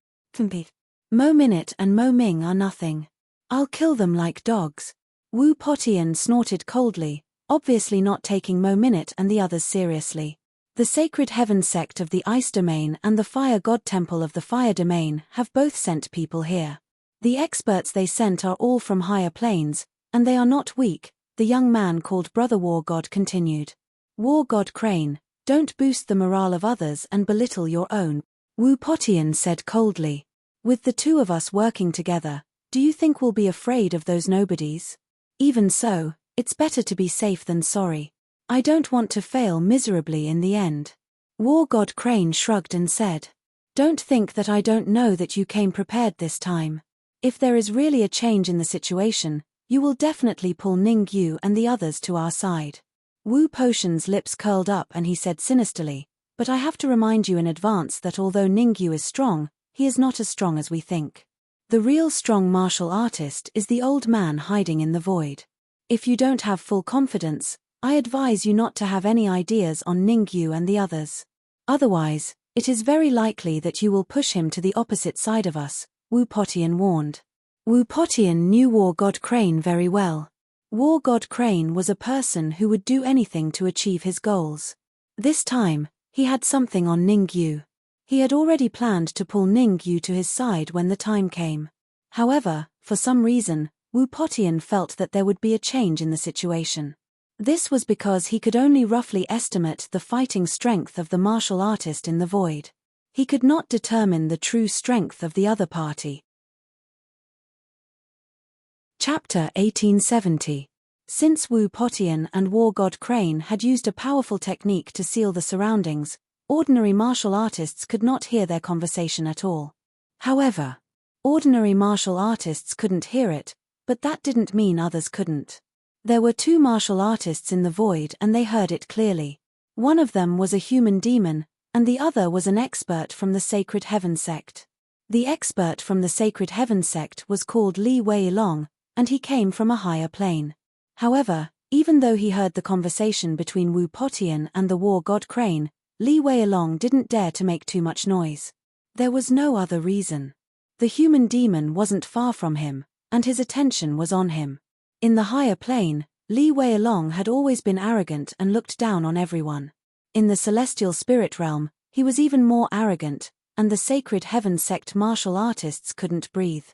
Mo Minute and Mo Ming are nothing. I'll kill them like dogs." Wu Potian snorted coldly, obviously not taking Mo Minute and the others seriously. The Sacred Heaven sect of the Ice Domain and the Fire God Temple of the Fire Domain have both sent people here. The experts they sent are all from higher planes, and they are not weak, the young man called Brother War God continued. "War God Crane, don't boost the morale of others and belittle your own," Wu Potian said coldly. "With the 2 of us working together, do you think we'll be afraid of those nobodies? Even so, it's better to be safe than sorry. I don't want to fail miserably in the end." War God Crane shrugged and said, "Don't think that I don't know that you came prepared this time. If there is really a change in the situation, you will definitely pull Ningyu and the others to our side." Wu Potian's lips curled up and he said sinisterly, "But I have to remind you in advance that although Ningyu is strong, he is not as strong as we think. The real strong martial artist is the old man hiding in the void. If you don't have full confidence, I advise you not to have any ideas on Ningyu and the others. Otherwise, it is very likely that you will push him to the opposite side of us," Wu Potian warned. Wu Potian knew War God Crane very well. War God Crane was a person who would do anything to achieve his goals. This time, he had something on Ningyu. He had already planned to pull Ningyu to his side when the time came. However, for some reason, Wu Potian felt that there would be a change in the situation. This was because he could only roughly estimate the fighting strength of the martial artist in the void. He could not determine the true strength of the other party. Chapter 1870. Since Wu Potian and War God Crane had used a powerful technique to seal the surroundings, ordinary martial artists could not hear their conversation at all. However, ordinary martial artists couldn't hear it, but that didn't mean others couldn't. There were two martial artists in the void and they heard it clearly. One of them was a human demon, and the other was an expert from the Sacred Heaven sect. The expert from the Sacred Heaven sect was called Li Weilong, and he came from a higher plane. However, even though he heard the conversation between Wu Potian and the War God Crane, Li Weilong didn't dare to make too much noise. There was no other reason. The human demon wasn't far from him, and his attention was on him. In the higher plane, Li Weilong had always been arrogant and looked down on everyone. In the celestial spirit realm, he was even more arrogant, and the Sacred Heaven sect martial artists couldn't breathe.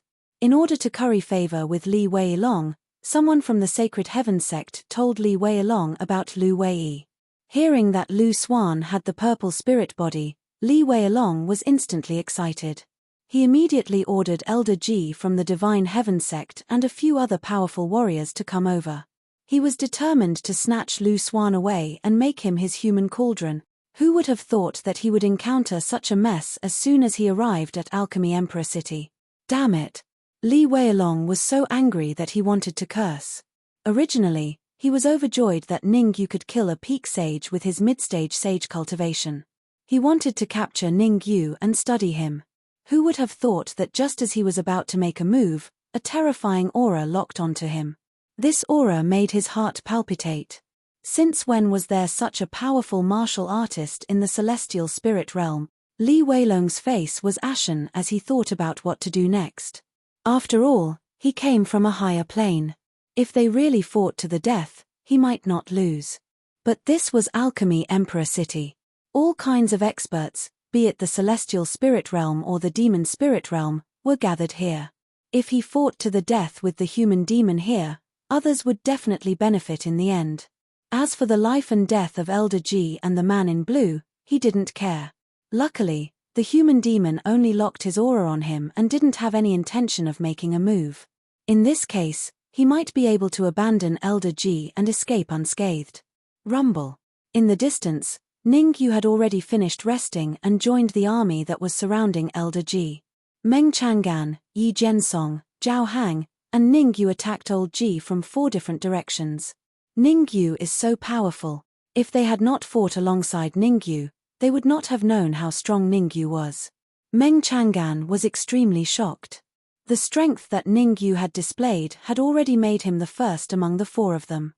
In order to curry favor with Li Weilong, someone from the Sacred Heaven sect told Li Weilong about Lu Wei. Hearing that Lu Xuan had the purple spirit body, Li Weilong was instantly excited. He immediately ordered Elder Ji from the Divine Heaven sect and a few other powerful warriors to come over. He was determined to snatch Lu Xuan away and make him his human cauldron. Who would have thought that he would encounter such a mess as soon as he arrived at Alchemy Emperor City? Damn it! Li Weilong was so angry that he wanted to curse. Originally, he was overjoyed that Ningyu could kill a peak sage with his mid-stage sage cultivation. He wanted to capture Ningyu and study him. Who would have thought that just as he was about to make a move, a terrifying aura locked onto him? This aura made his heart palpitate. Since when was there such a powerful martial artist in the celestial spirit realm? Li Weilong's face was ashen as he thought about what to do next. After all, he came from a higher plane. If they really fought to the death, he might not lose. But this was Alchemy Emperor City. All kinds of experts, be it the celestial spirit realm or the demon spirit realm, were gathered here. If he fought to the death with the human demon here, others would definitely benefit in the end. As for the life and death of Elder Ji and the man in blue, he didn't care. Luckily, the human demon only locked his aura on him and didn't have any intention of making a move. In this case, he might be able to abandon Elder Ji and escape unscathed. Rumble. In the distance, Ningyu had already finished resting and joined the army that was surrounding Elder Ji. Meng Chang'an, Yi Jiansong, Zhao Hang, and Ningyu attacked Old Ji from 4 different directions. Ningyu is so powerful. If they had not fought alongside Ningyu, they would not have known how strong Ningyu was. Meng Chang'an was extremely shocked. The strength that Ningyu had displayed had already made him the first among the 4 of them.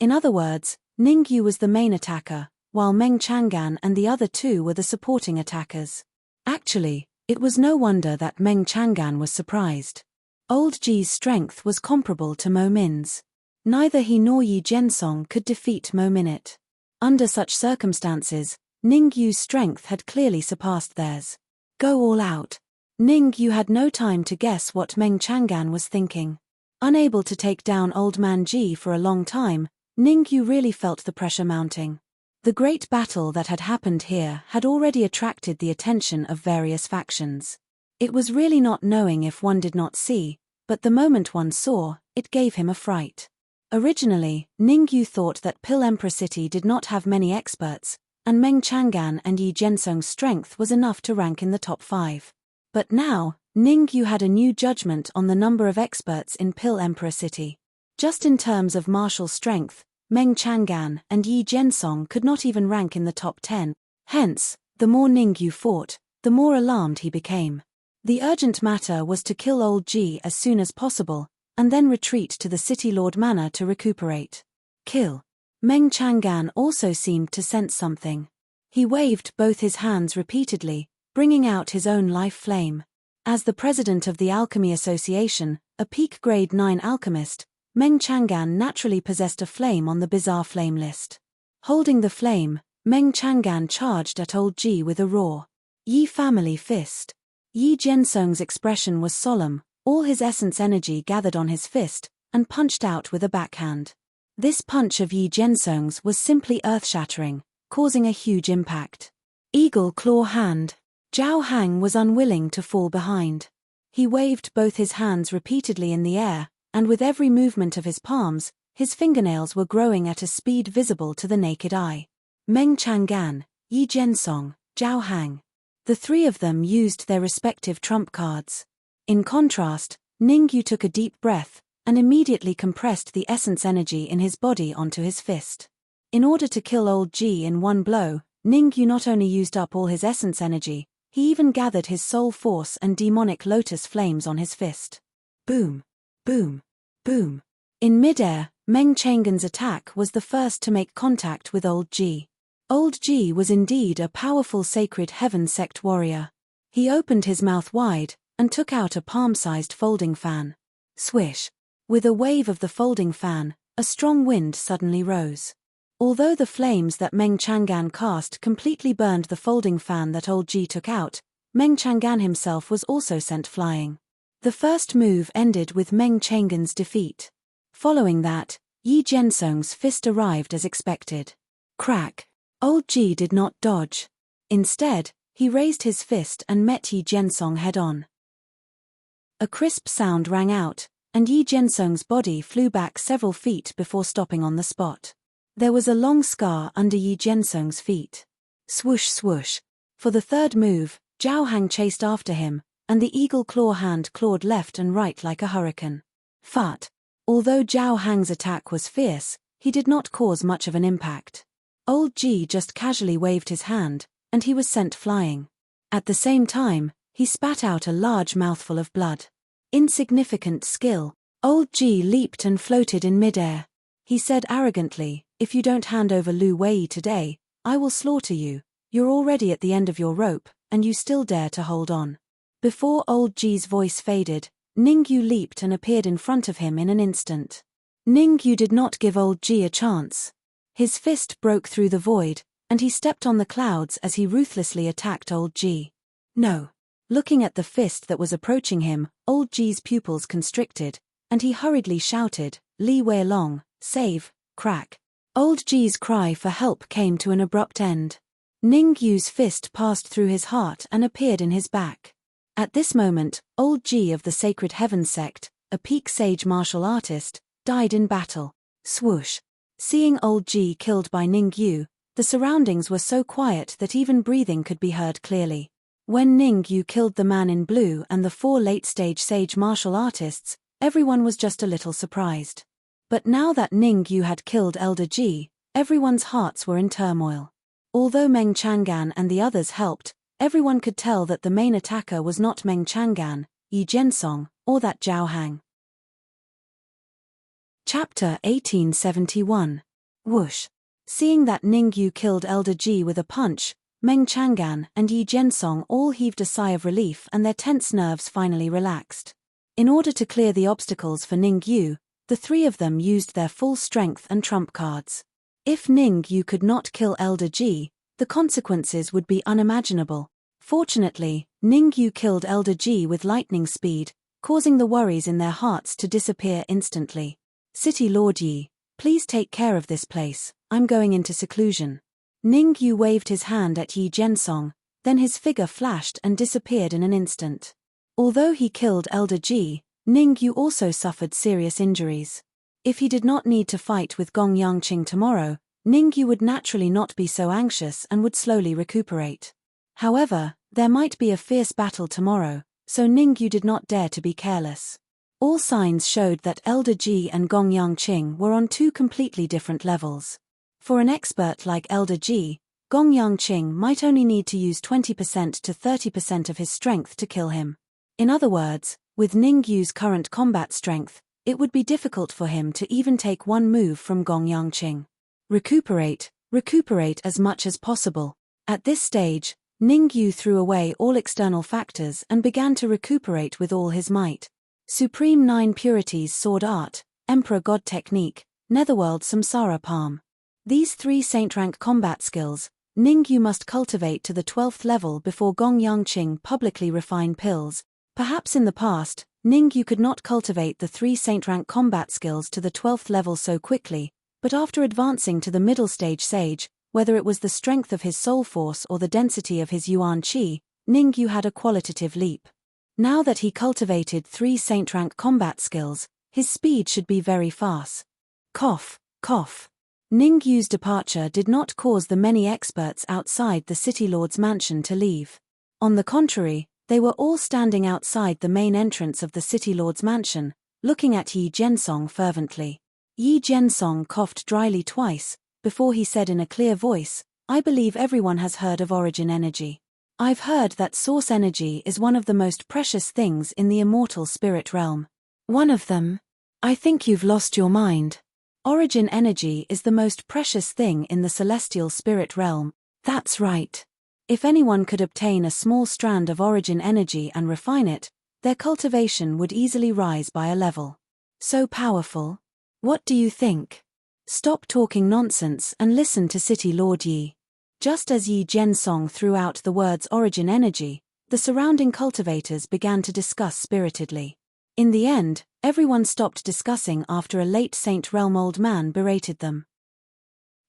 In other words, Ningyu was the main attacker, while Meng Chang'an and the other 2 were the supporting attackers. Actually, it was no wonder that Meng Chang'an was surprised. Old Ji's strength was comparable to Mo Min's. Neither he nor Yi Jiansong could defeat Mo Minute. Under such circumstances, Ningyu's strength had clearly surpassed theirs. Go all out. Ningyu had no time to guess what Meng Chang'an was thinking. Unable to take down Old Man Ji for a long time, Ningyu really felt the pressure mounting. The great battle that had happened here had already attracted the attention of various factions. It was really not knowing if one did not see, but the moment one saw, it gave him a fright. Originally, Ningyu thought that Pil Emperor City did not have many experts, and Meng Chang'an and Yi Jiansong's strength was enough to rank in the top 5. But now, Ningyu had a new judgment on the number of experts in Pil Emperor City. Just in terms of martial strength, Meng Chang'an and Yi Jiansong could not even rank in the top 10. Hence, the more Ningyu fought, the more alarmed he became. The urgent matter was to kill Old Ji as soon as possible, and then retreat to the City Lord Manor to recuperate. Kill. Meng Chang'an also seemed to sense something. He waved both his hands repeatedly, bringing out his own life flame. As the president of the Alchemy Association, a peak grade 9 alchemist, Meng Chang'an naturally possessed a flame on the bizarre flame list. Holding the flame, Meng Chang'an charged at Old Ji with a roar. Yi family fist. Yi Jiansong's expression was solemn, all his essence energy gathered on his fist, and punched out with a backhand. This punch of Yi Jiansong's was simply earth-shattering, causing a huge impact. Eagle claw hand. Zhao Hang was unwilling to fall behind. He waved both his hands repeatedly in the air, and with every movement of his palms, his fingernails were growing at a speed visible to the naked eye. Meng Chang'an, Yi Jiansong, Zhao Hang. The three of them used their respective trump cards. In contrast, Ningyu took a deep breath, and immediately compressed the essence energy in his body onto his fist. In order to kill old Ji in one blow, Ningyu not only used up all his essence energy, he even gathered his soul force and demonic lotus flames on his fist. Boom! Boom! Boom! In midair, Meng Chang'an's attack was the first to make contact with old Ji. Old Ji was indeed a powerful sacred heaven sect warrior. He opened his mouth wide, and took out a palm-sized folding fan. Swish! With a wave of the folding fan, a strong wind suddenly rose. Although the flames that Meng Chang'an cast completely burned the folding fan that old Ji took out, Meng Chang'an himself was also sent flying. The first move ended with Meng Chang'an's defeat. Following that, Yi Jiansong's fist arrived as expected. Crack! Old Ji did not dodge. Instead, he raised his fist and met Yi Jiansong head-on. A crisp sound rang out, and Yi Jiansong's body flew back several feet before stopping on the spot. There was a long scar under Yi Jiansong's feet. Swoosh swoosh. For the third move, Zhao Hang chased after him, and the eagle claw hand clawed left and right like a hurricane. Fut! Although Zhao Hang's attack was fierce, he did not cause much of an impact. Old Ji just casually waved his hand, and he was sent flying. At the same time, he spat out a large mouthful of blood. Insignificant skill. Old Ji leaped and floated in midair. He said arrogantly, "If you don't hand over Lu Wei today, I will slaughter you. You're already at the end of your rope, and you still dare to hold on." Before old Ji's voice faded, Ningyu leaped and appeared in front of him in an instant. Ningyu did not give old Ji a chance. His fist broke through the void, and he stepped on the clouds as he ruthlessly attacked old Ji. No! Looking at the fist that was approaching him, old Ji's pupils constricted, and he hurriedly shouted, "Li Wei Long, save!" Crack! Old Ji's cry for help came to an abrupt end. Ningyu's fist passed through his heart and appeared in his back. At this moment, old Ji of the Sacred Heaven sect, a peak sage martial artist, died in battle. Swoosh! Seeing old Ji killed by Ningyu, the surroundings were so quiet that even breathing could be heard clearly. When Ningyu killed the man in blue and the 4 late-stage sage martial artists, everyone was just a little surprised. But now that Ningyu had killed Elder Ji, everyone's hearts were in turmoil. Although Meng Chang'an and the others helped, everyone could tell that the main attacker was not Meng Chang'an, Yi Jiansong, or that Zhao Hang. Chapter 1871. Whoosh! Seeing that Ningyu killed Elder Ji with a punch, Meng Chang'an and Yi Jiansong all heaved a sigh of relief and their tense nerves finally relaxed. In order to clear the obstacles for Ningyu, the three of them used their full strength and trump cards. If Ningyu could not kill Elder Ji, the consequences would be unimaginable. Fortunately, Ningyu killed Elder Ji with lightning speed, causing the worries in their hearts to disappear instantly. "City Lord Yi, please take care of this place, I'm going into seclusion." Ningyu waved his hand at Yi Jiansong, then his figure flashed and disappeared in an instant. Although he killed Elder Ji, Ningyu also suffered serious injuries. If he did not need to fight with Gong Yangqing tomorrow, Ningyu would naturally not be so anxious and would slowly recuperate. However, there might be a fierce battle tomorrow, so Ningyu did not dare to be careless. All signs showed that Elder Ji and Gong Yangqing were on 2 completely different levels. For an expert like Elder Ji, Gong Yangqing might only need to use 20% to 30% of his strength to kill him. In other words, with Ningyu's current combat strength, it would be difficult for him to even take one move from Gong Yangqing. Recuperate as much as possible. At this stage, Ningyu threw away all external factors and began to recuperate with all his might. Supreme 9 Purities Sword Art, Emperor God Technique, Netherworld Samsara Palm. These 3 saint-rank combat skills, Ningyu must cultivate to the 12th level before Gong Yangqing publicly refine pills. Perhaps in the past, Ningyu could not cultivate the 3 saint-rank combat skills to the 12th level so quickly, but after advancing to the middle stage sage, whether it was the strength of his soul force or the density of his yuan qi, Ningyu had a qualitative leap. Now that he cultivated 3 saint rank combat skills, his speed should be very fast. Cough, cough. Ning Yu's departure did not cause the many experts outside the City Lord's mansion to leave. On the contrary, they were all standing outside the main entrance of the City Lord's mansion, looking at Yi Jiansong fervently. Yi Jiansong coughed dryly twice, before he said in a clear voice, "I believe everyone has heard of origin energy. I've heard that source energy is one of the most precious things in the immortal spirit realm. One of them? I think you've lost your mind. Origin energy is the most precious thing in the celestial spirit realm." That's right. If anyone could obtain a small strand of origin energy and refine it, their cultivation would easily rise by a level. So powerful. What do you think? Stop talking nonsense and listen to City Lord Yi. Just as Yi Jiansong threw out the words origin energy, the surrounding cultivators began to discuss spiritedly. In the end, everyone stopped discussing after a late Saint Realm old man berated them.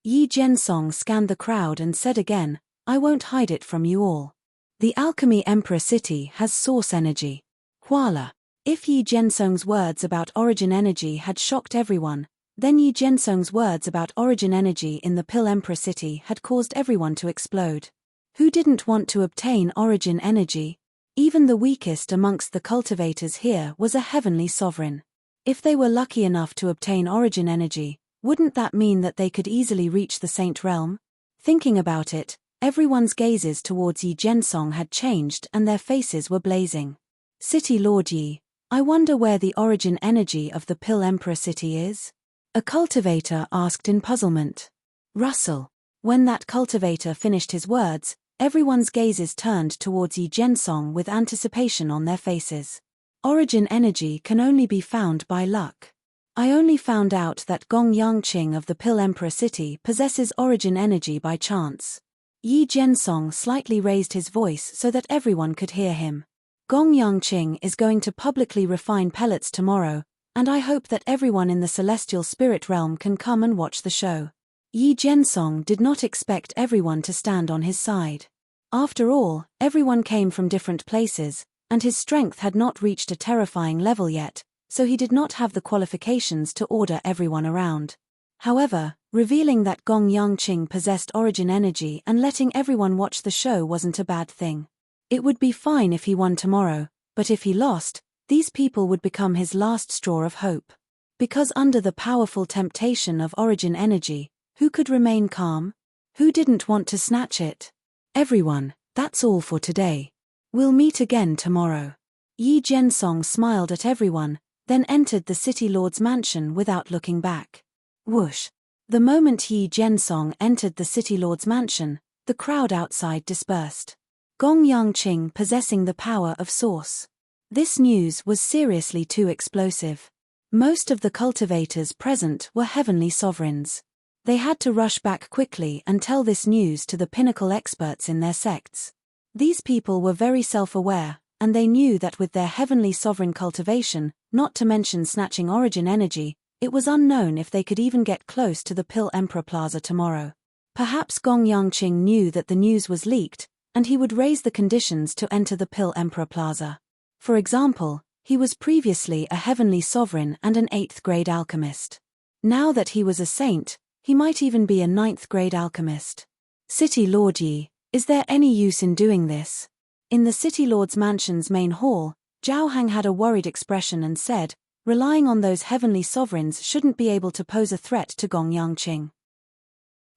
Yi Jiansong scanned the crowd and said again, "I won't hide it from you all. The Alchemy Emperor City has source energy. Voila." If Yi Jiansong's words about origin energy had shocked everyone, then Yi Jiansong's words about origin energy in the Pill Emperor City had caused everyone to explode. Who didn't want to obtain origin energy? Even the weakest amongst the cultivators here was a heavenly sovereign. If they were lucky enough to obtain origin energy, wouldn't that mean that they could easily reach the Saint Realm? Thinking about it, everyone's gazes towards Yi Jiansong had changed and their faces were blazing. "City Lord Yi, I wonder where the origin energy of the Pill Emperor City is?" a cultivator asked in puzzlement. Russell. When that cultivator finished his words, everyone's gazes turned towards Yi Jiansong with anticipation on their faces. Origin energy can only be found by luck. I only found out that Gong Yangqing of the Pill Emperor City possesses origin energy by chance. Yi Jiansong slightly raised his voice so that everyone could hear him. Gong Yangqing is going to publicly refine pellets tomorrow, and I hope that everyone in the celestial spirit realm can come and watch the show. Yi Jiansong did not expect everyone to stand on his side. After all, everyone came from different places, and his strength had not reached a terrifying level yet, so he did not have the qualifications to order everyone around. However, revealing that Gong Yangqing possessed origin energy and letting everyone watch the show wasn't a bad thing. It would be fine if he won tomorrow, but if he lost, these people would become his last straw of hope. Because under the powerful temptation of origin energy, who could remain calm? Who didn't want to snatch it? Everyone, that's all for today. We'll meet again tomorrow. Yi Jiansong smiled at everyone, then entered the City Lord's mansion without looking back. Whoosh. The moment Yi Jiansong entered the City Lord's mansion, the crowd outside dispersed. Gong Yangqing possessing the power of source. This news was seriously too explosive. Most of the cultivators present were heavenly sovereigns. They had to rush back quickly and tell this news to the pinnacle experts in their sects. These people were very self-aware, and they knew that with their heavenly sovereign cultivation, not to mention snatching origin energy, it was unknown if they could even get close to the Pill Emperor Plaza tomorrow. Perhaps Gong Yangqing knew that the news was leaked, and he would raise the conditions to enter the Pill Emperor Plaza. For example, he was previously a heavenly sovereign and an 8th grade alchemist. Now that he was a saint, he might even be a 9th grade alchemist. City Lord Yi, is there any use in doing this? In the City Lord's mansion's main hall, Zhao Hang had a worried expression and said, relying on those heavenly sovereigns shouldn't be able to pose a threat to Gong Yangqing.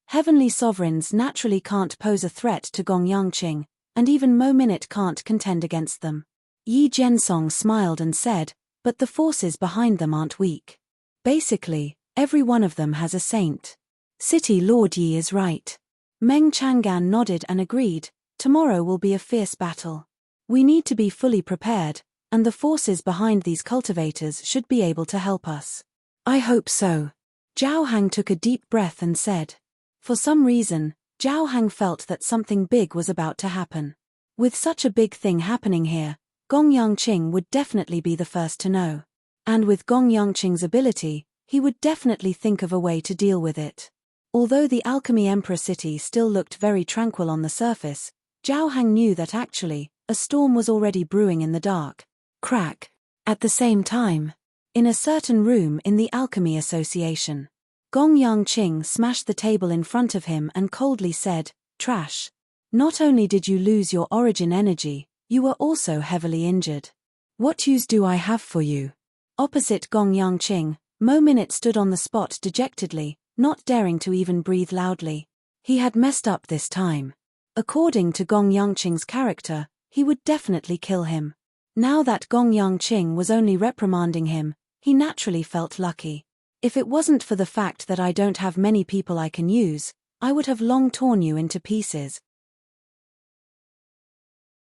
Heavenly sovereigns naturally can't pose a threat to Gong Yangqing, and even Mo Minute can't contend against them. Yi Jiansong smiled and said, but the forces behind them aren't weak. Basically, every one of them has a saint. City Lord Yi is right. Meng Chang'an nodded and agreed, tomorrow will be a fierce battle. We need to be fully prepared, and the forces behind these cultivators should be able to help us. I hope so. Zhao Hang took a deep breath and said. For some reason, Zhao Hang felt that something big was about to happen. With such a big thing happening here, Gong Yangqing would definitely be the first to know. And with Gong Yangqing's ability, he would definitely think of a way to deal with it. Although the Alchemy Emperor City still looked very tranquil on the surface, Zhao Hang knew that actually, A storm was already brewing in the dark. Crack. At the same time, in a certain room in the Alchemy Association, Gong Yang smashed the table in front of him and coldly said, "Trash. Not only did you lose your origin energy, you were also heavily injured. What use do I have for you?" Opposite Gong Yang, Mo Minute stood on the spot dejectedly, not daring to even breathe loudly. He had messed up this time. According to Gong Yangqing's character, he would definitely kill him. Now that Gong Yangqing was only reprimanding him, he naturally felt lucky. "If it wasn't for the fact that I don't have many people I can use, I would have long torn you into pieces."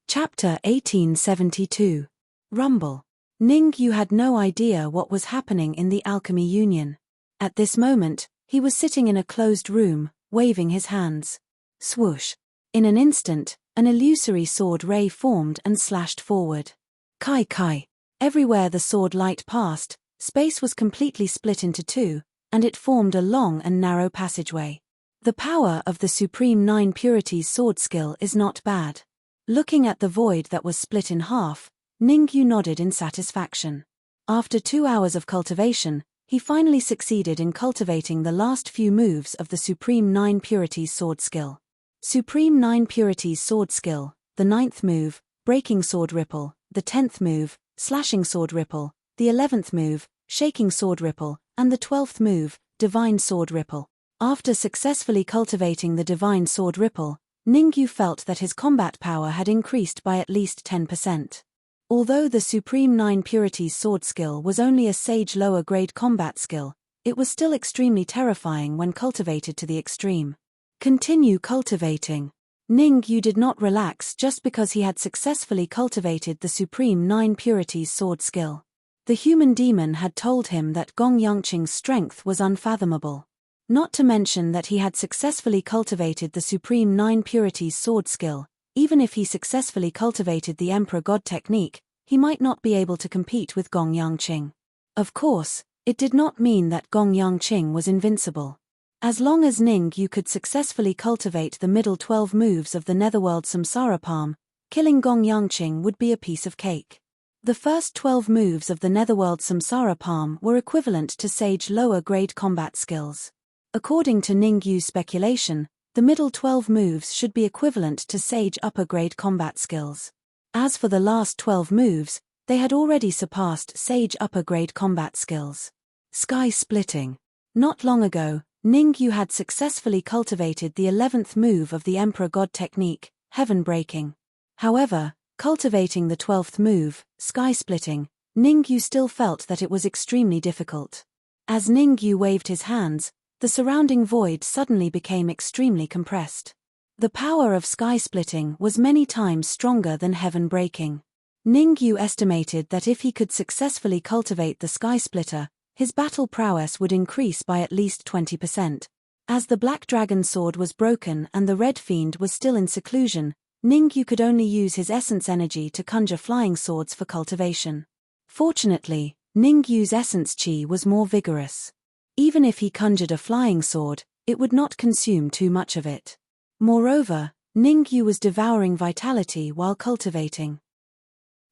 Chapter 1872. Rumble. Ning Yu had no idea what was happening in the Alchemy Union. At this moment, he was sitting in a closed room, waving his hands. Swoosh. In an instant, an illusory sword ray formed and slashed forward. Kai kai. Everywhere the sword light passed, space was completely split into two, and it formed a long and narrow passageway. The power of the Supreme Nine Purities sword skill is not bad. Looking at the void that was split in half, Ning Yu nodded in satisfaction. After 2 hours of cultivation, he finally succeeded in cultivating the last few moves of the Supreme Nine Purities sword skill. Supreme Nine Purities sword skill, the 9th move, Breaking Sword Ripple, the 10th move, Slashing Sword Ripple, the 11th move, Shaking Sword Ripple, and the 12th move, Divine Sword Ripple. After successfully cultivating the Divine Sword Ripple, Ning Yu felt that his combat power had increased by at least 10%. Although the Supreme Nine Purities sword skill was only a sage lower grade combat skill, it was still extremely terrifying when cultivated to the extreme. Continue cultivating. Ning Yu did not relax just because he had successfully cultivated the Supreme Nine Purities sword skill. The human demon had told him that Gong Yangqing's strength was unfathomable. Not to mention that he had successfully cultivated the Supreme Nine Purities sword skill. Even if he successfully cultivated the Emperor God technique, he might not be able to compete with Gong Yangqing. Of course, it did not mean that Gong Yangqing was invincible. As long as Ning Yu could successfully cultivate the middle 12 moves of the Netherworld Samsara Palm, killing Gong Yangqing would be a piece of cake. The first 12 moves of the Netherworld Samsara Palm were equivalent to Sage lower grade combat skills. According to Ning Yu's speculation, the middle 12 moves should be equivalent to Sage upper grade combat skills. As for the last 12 moves, they had already surpassed Sage upper grade combat skills. Sky splitting. Not long ago, Ning Yu had successfully cultivated the 11th move of the Emperor God technique, heaven breaking. However, cultivating the 12th move, sky splitting, Ning Yu still felt that it was extremely difficult. As Ning Yu waved his hands, the surrounding void suddenly became extremely compressed. The power of sky splitting was many times stronger than heaven breaking. Ning Yu estimated that if he could successfully cultivate the sky splitter, his battle prowess would increase by at least 20%. As the Black Dragon sword was broken and the Red Fiend was still in seclusion, Ning Yu could only use his essence energy to conjure flying swords for cultivation. Fortunately, Ning Yu's essence chi was more vigorous. Even if he conjured a flying sword, it would not consume too much of it. Moreover, Ning Yu was devouring vitality while cultivating.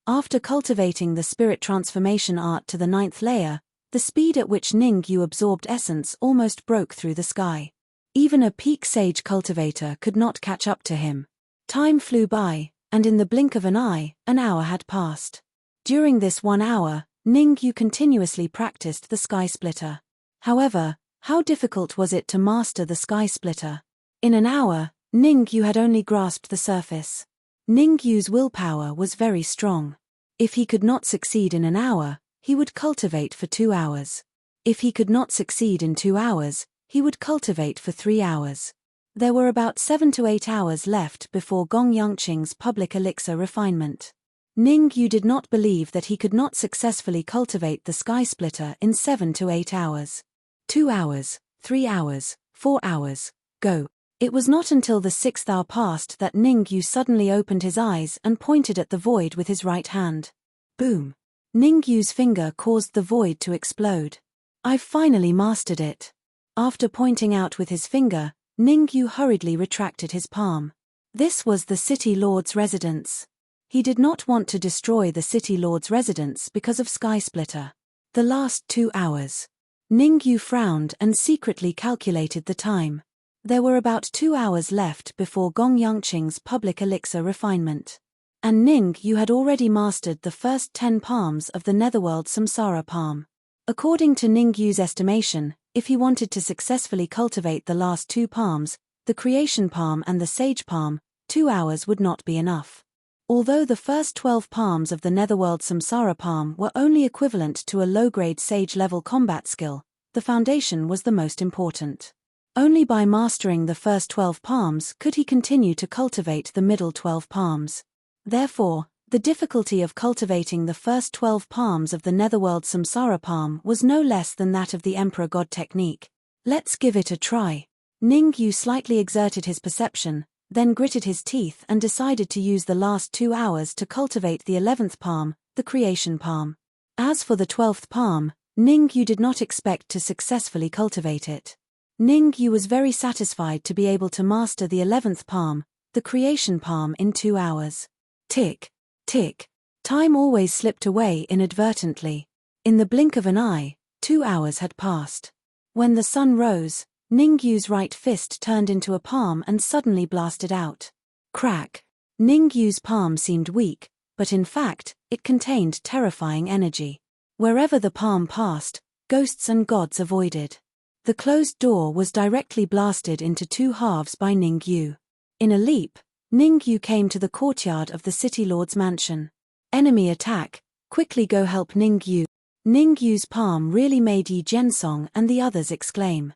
After cultivating the spirit transformation art to the 9th layer, the speed at which Ning Yu absorbed essence almost broke through the sky. Even a peak sage cultivator could not catch up to him. Time flew by, and in the blink of an eye, an hour had passed. During this 1 hour, Ning Yu continuously practiced the sky splitter. However, how difficult was it to master the sky splitter? In an hour, Ning Yu had only grasped the surface. Ning Yu's willpower was very strong. If he could not succeed in an hour, he would cultivate for 2 hours. If he could not succeed in 2 hours, he would cultivate for 3 hours. There were about 7 to 8 hours left before Gong Yangqing's public elixir refinement. Ning Yu did not believe that he could not successfully cultivate the sky splitter in 7 to 8 hours. 2 hours, 3 hours, 4 hours, go. It was not until the 6th hour passed that Ning Yu suddenly opened his eyes and pointed at the void with his right hand. Boom. Ning Yu's finger caused the void to explode. I've finally mastered it. After pointing out with his finger, Ning Yu hurriedly retracted his palm. This was the city lord's residence. He did not want to destroy the city lord's residence because of Sky Splitter. The last 2 hours. Ningyu frowned and secretly calculated the time. There were about 2 hours left before Gong Yangqing's public elixir refinement. And Ningyu had already mastered the first 10 palms of the Netherworld Samsara palm. According to Ningyu's estimation, if he wanted to successfully cultivate the last 2 palms, the creation palm and the sage palm, 2 hours would not be enough. Although the first 12 palms of the Netherworld Samsara palm were only equivalent to a low-grade sage-level combat skill, the foundation was the most important. Only by mastering the first 12 palms could he continue to cultivate the middle 12 palms. Therefore, the difficulty of cultivating the first 12 palms of the Netherworld Samsara palm was no less than that of the Emperor God technique. Let's give it a try. Ningyu slightly exerted his perception, then gritted his teeth and decided to use the last 2 hours to cultivate the 11th palm, the creation palm. As for the 12th palm, Ningyu did not expect to successfully cultivate it. Ningyu was very satisfied to be able to master the 11th palm, the creation palm, in 2 hours. Tick, tick. Time always slipped away inadvertently. In the blink of an eye, 2 hours had passed. When the sun rose, Ningyu's right fist turned into a palm and suddenly blasted out. Crack. Ningyu's palm seemed weak, but in fact, it contained terrifying energy. Wherever the palm passed, ghosts and gods avoided. The closed door was directly blasted into 2 halves by Ningyu. In a leap, Ningyu came to the courtyard of the city lord's mansion. Enemy attack, quickly go help Ningyu. Ningyu's palm really made Yi Jiansong and the others exclaim.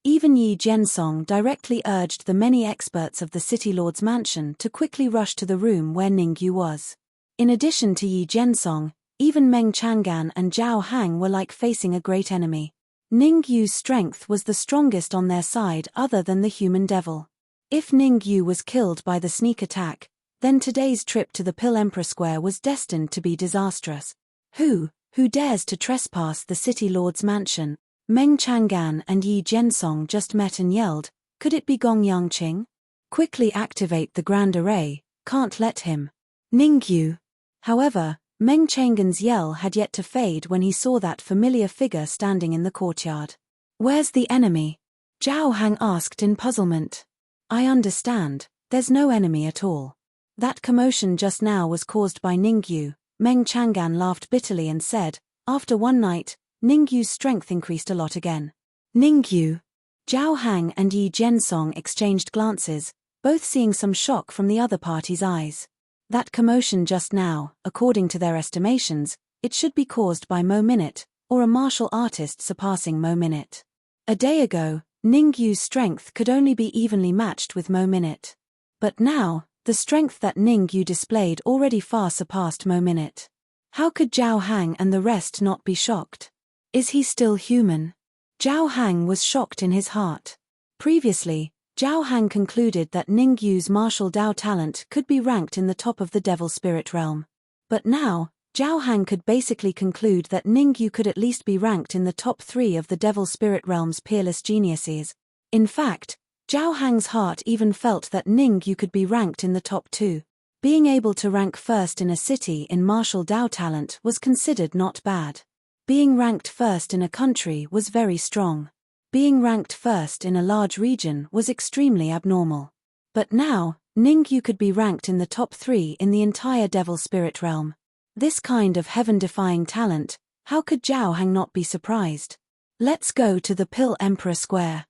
Even Yi Jiansong directly urged the many experts of the city lord's mansion to quickly rush to the room where Ningyu was. In addition to Yi Jiansong, even Meng Chang'an and Zhao Hang were like facing a great enemy. Ningyu's strength was the strongest on their side other than the human devil. If Ningyu was killed by the sneak attack, then today's trip to the Pill Emperor Square was destined to be disastrous. Who dares to trespass the city lord's mansion? Meng Chang'an and Yi Jiansong just met and yelled, could it be Gong Yangqing? Quickly activate the grand array, can't let him. Ningyu. However, Meng Chang'an's yell had yet to fade when he saw that familiar figure standing in the courtyard. Where's the enemy? Zhao Hang asked in puzzlement. I understand, there's no enemy at all. That commotion just now was caused by Ningyu. Meng Chang'an laughed bitterly and said, after one night, Ningyu's strength increased a lot again. Ningyu. Zhao Hang and Yi Jiansong exchanged glances, both seeing some shock from the other party's eyes. That commotion just now, according to their estimations, it should be caused by Mo Minute, or a martial artist surpassing Mo Minute. A day ago, Ningyu's strength could only be evenly matched with Mo Minute. But now, the strength that Ningyu displayed already far surpassed Mo Minute. How could Zhao Hang and the rest not be shocked? Is he still human? Zhao Hang was shocked in his heart. Previously, Zhao Hang concluded that Ningyu's martial Dao talent could be ranked in the top of the Devil Spirit realm. But now, Zhao Hang could basically conclude that Ningyu could at least be ranked in the top 3 of the Devil Spirit realm's peerless geniuses. In fact, Zhao Hang's heart even felt that Ningyu could be ranked in the top 2. Being able to rank first in a city in martial Dao talent was considered not bad. Being ranked first in a country was very strong. Being ranked first in a large region was extremely abnormal. But now, Ningyu could be ranked in the top 3 in the entire Devil Spirit realm. This kind of heaven-defying talent, how could Zhao Hang not be surprised? Let's go to the Pill Emperor Square.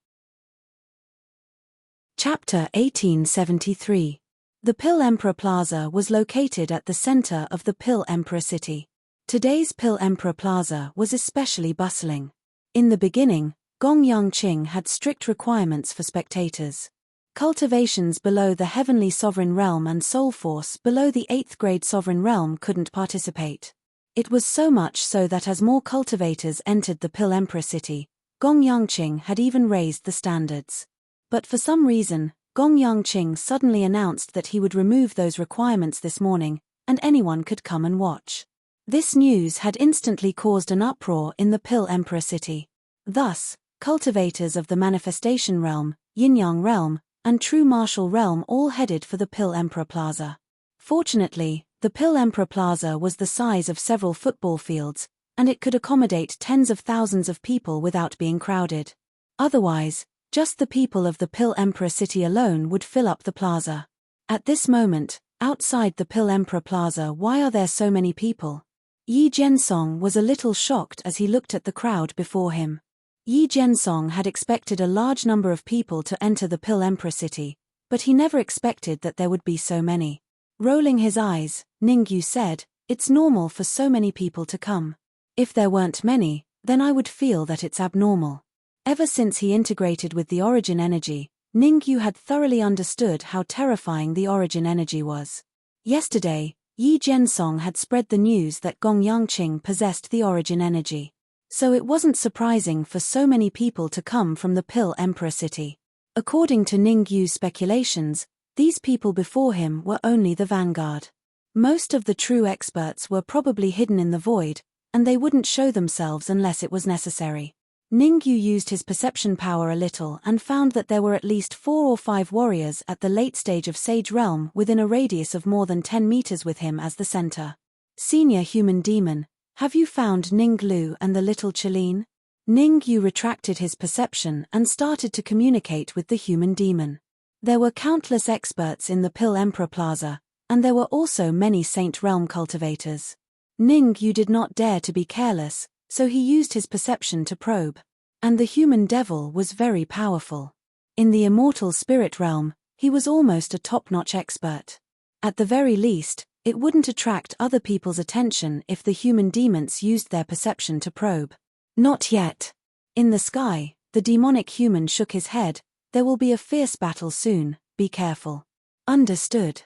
Chapter 1873. The Pill Emperor Plaza was located at the center of the Pill Emperor City. Today's Pill Emperor Plaza was especially bustling. In the beginning, Gong Yangqing had strict requirements for spectators. Cultivations below the Heavenly Sovereign Realm and Soul Force below the 8th grade Sovereign Realm couldn't participate. It was so much so that as more cultivators entered the Pill Emperor City, Gong Yangqing had even raised the standards. But for some reason, Gong Yangqing suddenly announced that he would remove those requirements this morning, and anyone could come and watch. This news had instantly caused an uproar in the Pill Emperor City. Thus, cultivators of the Manifestation Realm, Yin-Yang Realm, and True Martial Realm all headed for the Pill Emperor Plaza. Fortunately, the Pill Emperor Plaza was the size of several football fields, and it could accommodate tens of thousands of people without being crowded. Otherwise, just the people of the Pill Emperor city alone would fill up the plaza. At this moment, outside the Pill Emperor Plaza, why are there so many people? Yi Jiansong was a little shocked as he looked at the crowd before him. Yi Jiansong had expected a large number of people to enter the Pill Emperor city, but he never expected that there would be so many. Rolling his eyes, Ningyu said, "It's normal for so many people to come. If there weren't many, then I would feel that it's abnormal." Ever since he integrated with the origin energy, Ningyu had thoroughly understood how terrifying the origin energy was. Yesterday, Yi Jiansong had spread the news that Gong Yangqing possessed the origin energy. So it wasn't surprising for so many people to come from the Pill Emperor city. According to Ningyu's speculations, these people before him were only the vanguard. Most of the true experts were probably hidden in the void, and they wouldn't show themselves unless it was necessary. Ningyu used his perception power a little and found that there were at least 4 or 5 warriors at the late stage of Sage Realm within a radius of more than 10 meters with him as the center. "Senior human demon, have you found Ning Lu and the little Chelin?" Ningyu retracted his perception and started to communicate with the human demon. There were countless experts in the Pill Emperor Plaza, and there were also many Saint Realm cultivators. Ningyu did not dare to be careless, so he used his perception to probe. And the human devil was very powerful. In the immortal spirit realm, he was almost a top-notch expert. At the very least, it wouldn't attract other people's attention if the human demons used their perception to probe. "Not yet." In the sky, the demonic human shook his head. "There will be a fierce battle soon, be careful." "Understood."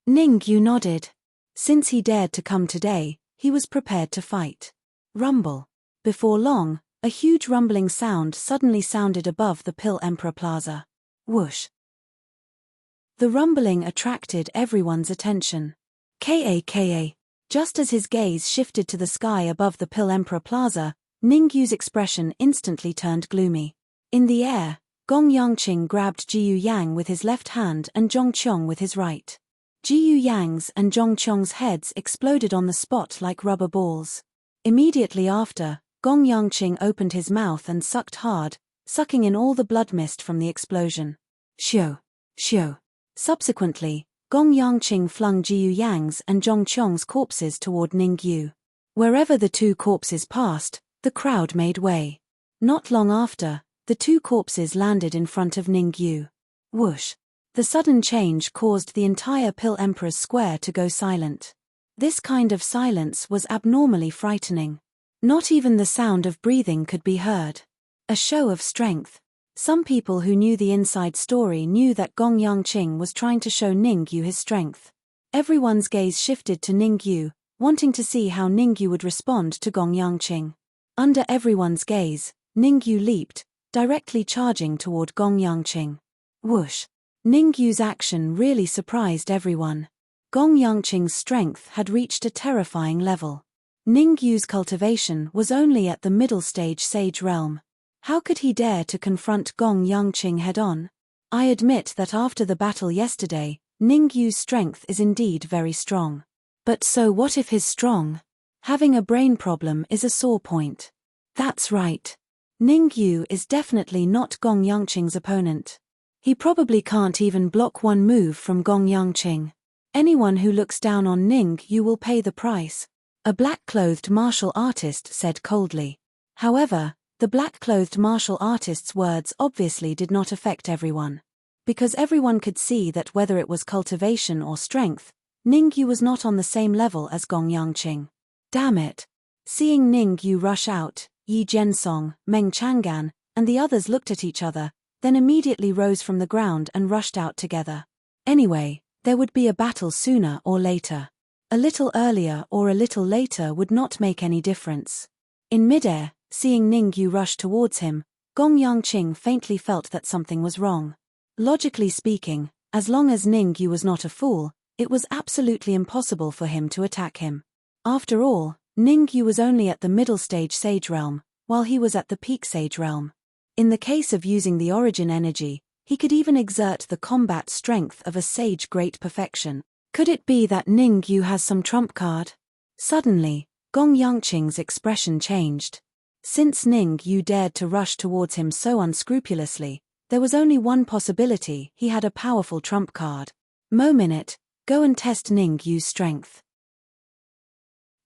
Ningyu nodded. Since he dared to come today, he was prepared to fight. Rumble. Before long, a huge rumbling sound suddenly sounded above the Pill Emperor Plaza. Whoosh. The rumbling attracted everyone's attention. Ka. Just as his gaze shifted to the sky above the Pill Emperor Plaza, Ningyu's expression instantly turned gloomy. In the air, Gong Yangqing grabbed Jiyu Yang with his left hand and Zhongqiong with his right. Jiyu Yang's and Zhongqiong's heads exploded on the spot like rubber balls. Immediately after, Gong Yangqing opened his mouth and sucked hard, sucking in all the blood mist from the explosion. Xiu. Xiu. Subsequently, Gong Yangqing flung Jiyu Yang's and Zhongqiong's corpses toward Ningyu. Wherever the two corpses passed, the crowd made way. Not long after, the two corpses landed in front of Ningyu. Whoosh. The sudden change caused the entire Pill Emperor's square to go silent. This kind of silence was abnormally frightening. Not even the sound of breathing could be heard. A show of strength. Some people who knew the inside story knew that Gong Yangqing was trying to show Ningyu his strength. Everyone's gaze shifted to Ningyu, wanting to see how Ningyu would respond to Gong Yangqing. Under everyone's gaze, Ningyu leaped, directly charging toward Gong Yangqing. Whoosh. Ningyu's action really surprised everyone. Gong Yangqing's strength had reached a terrifying level. Ningyu's cultivation was only at the middle stage Sage Realm. How could he dare to confront Gong Yangqing head-on? I admit that after the battle yesterday, Ningyu's strength is indeed very strong. But so what if he's strong? Having a brain problem is a sore point. That's right. Ningyu is definitely not Gong Yangqing's opponent. He probably can't even block one move from Gong Yangqing. Anyone who looks down on Ningyu will pay the price. A black-clothed martial artist said coldly. However, the black-clothed martial artist's words obviously did not affect everyone. Because everyone could see that whether it was cultivation or strength, Ningyu was not on the same level as Gong Yangqing. Damn it. Seeing Ningyu rush out, Yi Jiansong, Meng Chang'an, and the others looked at each other, then immediately rose from the ground and rushed out together. Anyway, there would be a battle sooner or later. A little earlier or a little later would not make any difference. In midair, seeing Ningyu rush towards him, Gong Yangqing faintly felt that something was wrong. Logically speaking, as long as Ningyu was not a fool, it was absolutely impossible for him to attack him. After all, Ningyu was only at the middle stage Sage Realm, while he was at the peak Sage Realm. In the case of using the origin energy, he could even exert the combat strength of a sage great perfection. Could it be that Ning Yu has some trump card? Suddenly, Gong Yangqing's expression changed. Since Ning Yu dared to rush towards him so unscrupulously, there was only one possibility: he had a powerful trump card. Mo-minute, go and test Ning Yu's strength.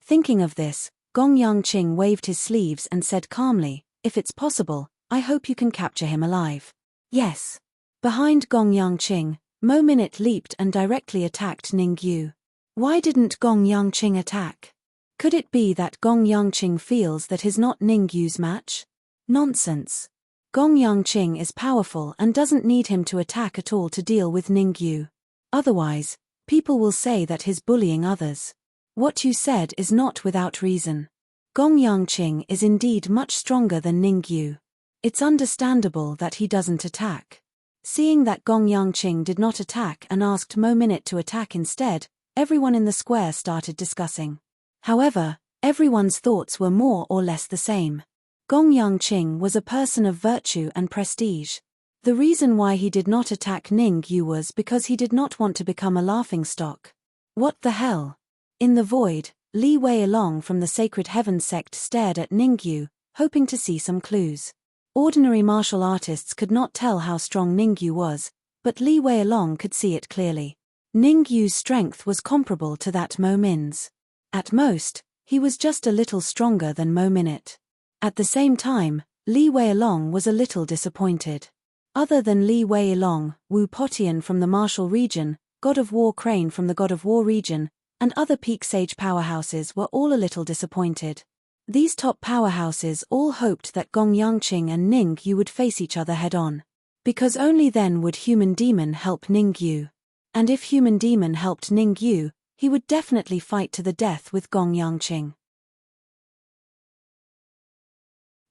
Thinking of this, Gong Yangqing waved his sleeves and said calmly, if it's possible, I hope you can capture him alive. Yes. Behind Gong Yangqing, Mo-minute leaped and directly attacked Ning Yu. Why didn't Gong Yangqing attack? Could it be that Gong Yangqing feels that he's not Ning Yu's match? Nonsense. Gong Yangqing is powerful and doesn't need him to attack at all to deal with Ning Yu. Otherwise, people will say that he's bullying others. What you said is not without reason. Gong Yangqing is indeed much stronger than Ning Yu. It's understandable that he doesn't attack. Seeing that Gong Yangqing did not attack and asked Mo-minute to attack instead, everyone in the square started discussing. However, everyone's thoughts were more or less the same. Gong Yangqing was a person of virtue and prestige. The reason why he did not attack Ning Yu was because he did not want to become a laughingstock. What the hell? In the void, Li Wei-along from the Sacred Heaven sect stared at Ning Yu, hoping to see some clues. Ordinary martial artists could not tell how strong Ning Yu was, but Li Wei-along could see it clearly. Ning Yu's strength was comparable to that Mo-min's. At most, he was just a little stronger than Mo-minute. At the same time, Li Wei-along was a little disappointed. Other than Li Wei-along, Wu Potian from the Martial region, God of War Crane from the God of War region, and other peak sage powerhouses were all a little disappointed. These top powerhouses all hoped that Gong Yangqing and Ning Yu would face each other head-on. Because only then would Human Demon help Ning Yu. And if Human Demon helped Ning Yu, he would definitely fight to the death with Gong Yangqing.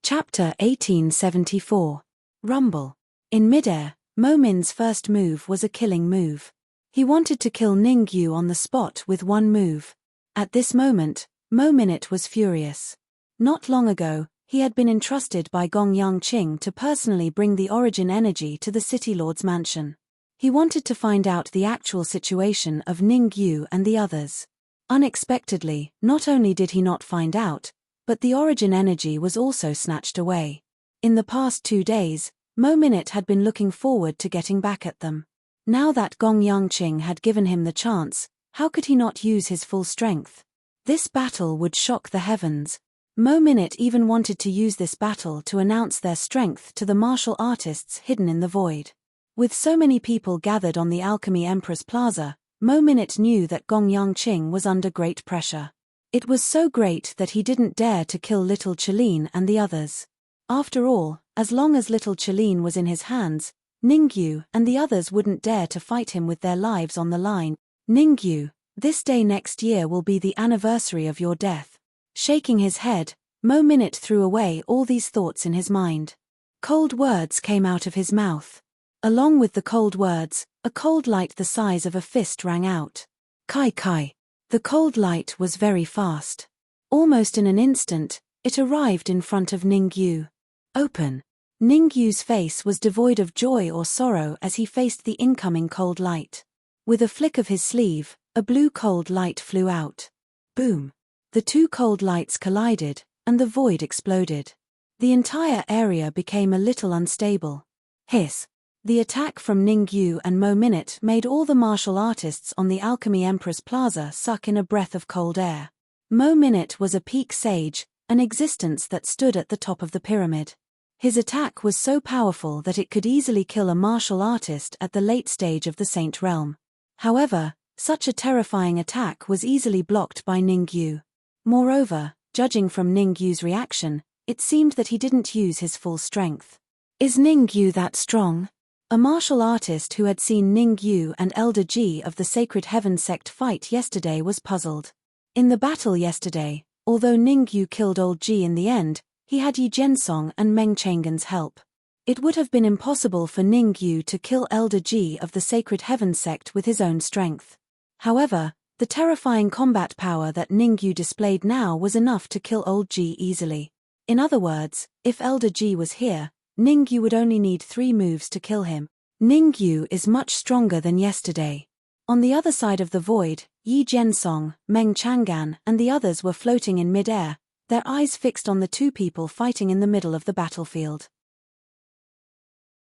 Chapter 1874. Rumble. In midair, Mo-min's first move was a killing move. He wanted to kill Ning Yu on the spot with one move. At this moment, Mo-minute was furious. Not long ago, he had been entrusted by Gong Yangqing to personally bring the origin energy to the City Lord's mansion. He wanted to find out the actual situation of Ning Yu and the others. Unexpectedly, not only did he not find out, but the origin energy was also snatched away. In the past 2 days, Mo-minute had been looking forward to getting back at them. Now that Gong Yangqing had given him the chance, how could he not use his full strength? This battle would shock the heavens. Mo-minute even wanted to use this battle to announce their strength to the martial artists hidden in the void. With so many people gathered on the Alchemy Empress Plaza, Mo-minute knew that Gong Yangqing was under great pressure. It was so great that he didn't dare to kill little Chelin and the others. After all, as long as little Chelin was in his hands, Ning Yu and the others wouldn't dare to fight him with their lives on the line. Ning Yu, this day next year will be the anniversary of your death. Shaking his head, Mo-minute threw away all these thoughts in his mind. Cold words came out of his mouth. Along with the cold words, a cold light the size of a fist rang out. Kai Kai. The cold light was very fast. Almost in an instant, it arrived in front of Ning Yu. Open. Ning Yu's face was devoid of joy or sorrow as he faced the incoming cold light. With a flick of his sleeve, a blue cold light flew out. Boom. The two cold lights collided, and the void exploded. The entire area became a little unstable. Hiss. The attack from Ning Yu and Mo-minute made all the martial artists on the Alchemy Empress Plaza suck in a breath of cold air. Mo-minute was a peak sage, an existence that stood at the top of the pyramid. His attack was so powerful that it could easily kill a martial artist at the late stage of the Saint Realm. However, such a terrifying attack was easily blocked by Ning Yu. Moreover, judging from Ning Yu's reaction, it seemed that he didn't use his full strength. Is Ning Yu that strong? A martial artist who had seen Ning Yu and Elder Ji of the Sacred Heaven sect fight yesterday was puzzled. In the battle yesterday, although Ning Yu killed Old Ji in the end, he had Yi Jinsong and Meng Chang'an's help. It would have been impossible for Ning Yu to kill Elder Ji of the Sacred Heaven sect with his own strength. However, the terrifying combat power that Ning Yu displayed now was enough to kill Old Ji easily. In other words, if Elder Ji was here, Ning Yu would only need 3 moves to kill him. Ning Yu is much stronger than yesterday. On the other side of the void, Yi Jiansong, Meng Chang'an, and the others were floating in mid-air, their eyes fixed on the two people fighting in the middle of the battlefield.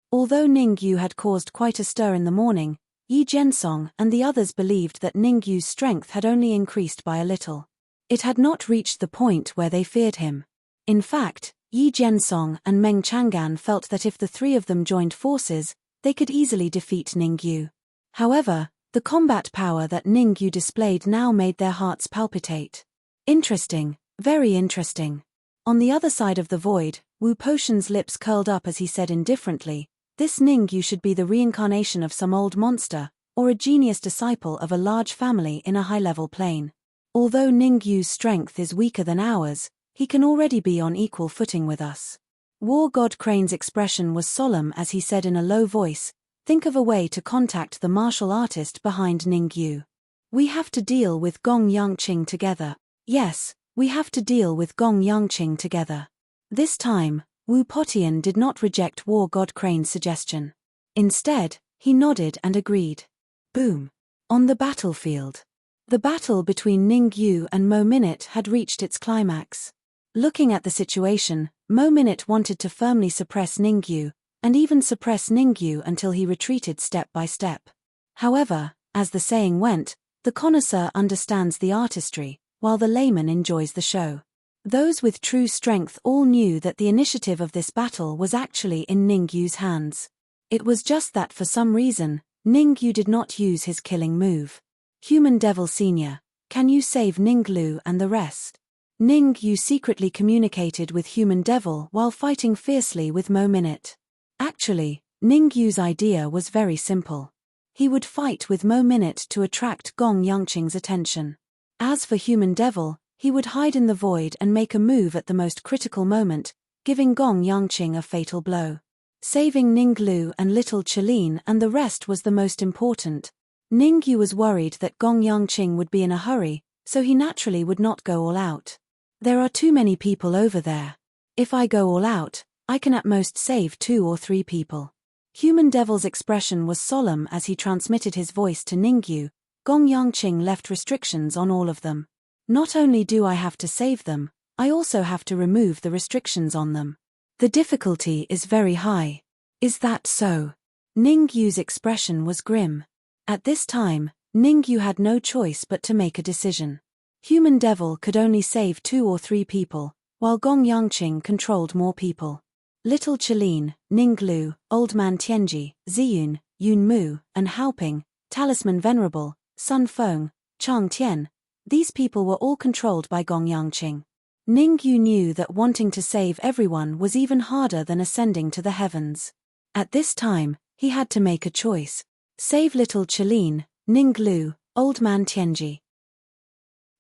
Although Ning Yu had caused quite a stir in the morning, Yi Jiansong and the others believed that Ning Yu's strength had only increased by a little. It had not reached the point where they feared him. In fact, Yi Jiansong and Meng Chang'an felt that if the three of them joined forces, they could easily defeat Ning Yu. However, the combat power that Ning Yu displayed now made their hearts palpitate. Interesting, very interesting. On the other side of the void, Wu Potion's lips curled up as he said indifferently, "This Ning Yu should be the reincarnation of some old monster, or a genius disciple of a large family in a high-level plane. Although Ning Yu's strength is weaker than ours, he can already be on equal footing with us." War God Crane's expression was solemn as he said in a low voice, "Think of a way to contact the martial artist behind Ning Yu. We have to deal with Gong Yangqing together. Yes, we have to deal with Gong Yangqing together." This time, Wu Potian did not reject War God Crane's suggestion. Instead, he nodded and agreed. Boom. On the battlefield. The battle between Ning Yu and Mo Minute had reached its climax. Looking at the situation, Mo Minute wanted to firmly suppress Ning Yu, and even suppress Ning Yu until he retreated step by step. However, as the saying went, the connoisseur understands the artistry, while the layman enjoys the show. Those with true strength all knew that the initiative of this battle was actually in Ning Yu's hands. It was just that for some reason, Ning Yu did not use his killing move. Human Devil Senior, can you save Ning Lu and the rest? Ning Yu secretly communicated with Human Devil while fighting fiercely with Mo Minute. Actually, Ning Yu's idea was very simple. He would fight with Mo Minute to attract Gong Yangqing's attention. As for Human Devil, he would hide in the void and make a move at the most critical moment, giving Gong Yangqing a fatal blow. Saving Ning Lu and little Chelin and the rest was the most important. Ning Yu was worried that Gong Yangqing would be in a hurry, so he naturally would not go all out. There are too many people over there. If I go all out, I can at most save 2 or 3 people. Human Devil's expression was solemn as he transmitted his voice to Ning Yu. Gong Yangqing left restrictions on all of them. Not only do I have to save them, I also have to remove the restrictions on them. The difficulty is very high. Is that so? Ning Yu's expression was grim. At this time, Ning Yu had no choice but to make a decision. Human Devil could only save 2 or 3 people, while Gong Yangqing controlled more people. Little Chelin, Ning Lu, Old Man Tianji, Ziyun, Yun Mu, and Haoping, Talisman Venerable, Sun Feng, Chang Tian, these people were all controlled by Gong Yangqing. Ning Yu knew that wanting to save everyone was even harder than ascending to the heavens. At this time, he had to make a choice. Save little Chelin, Ning Lu, Old Man Tianji.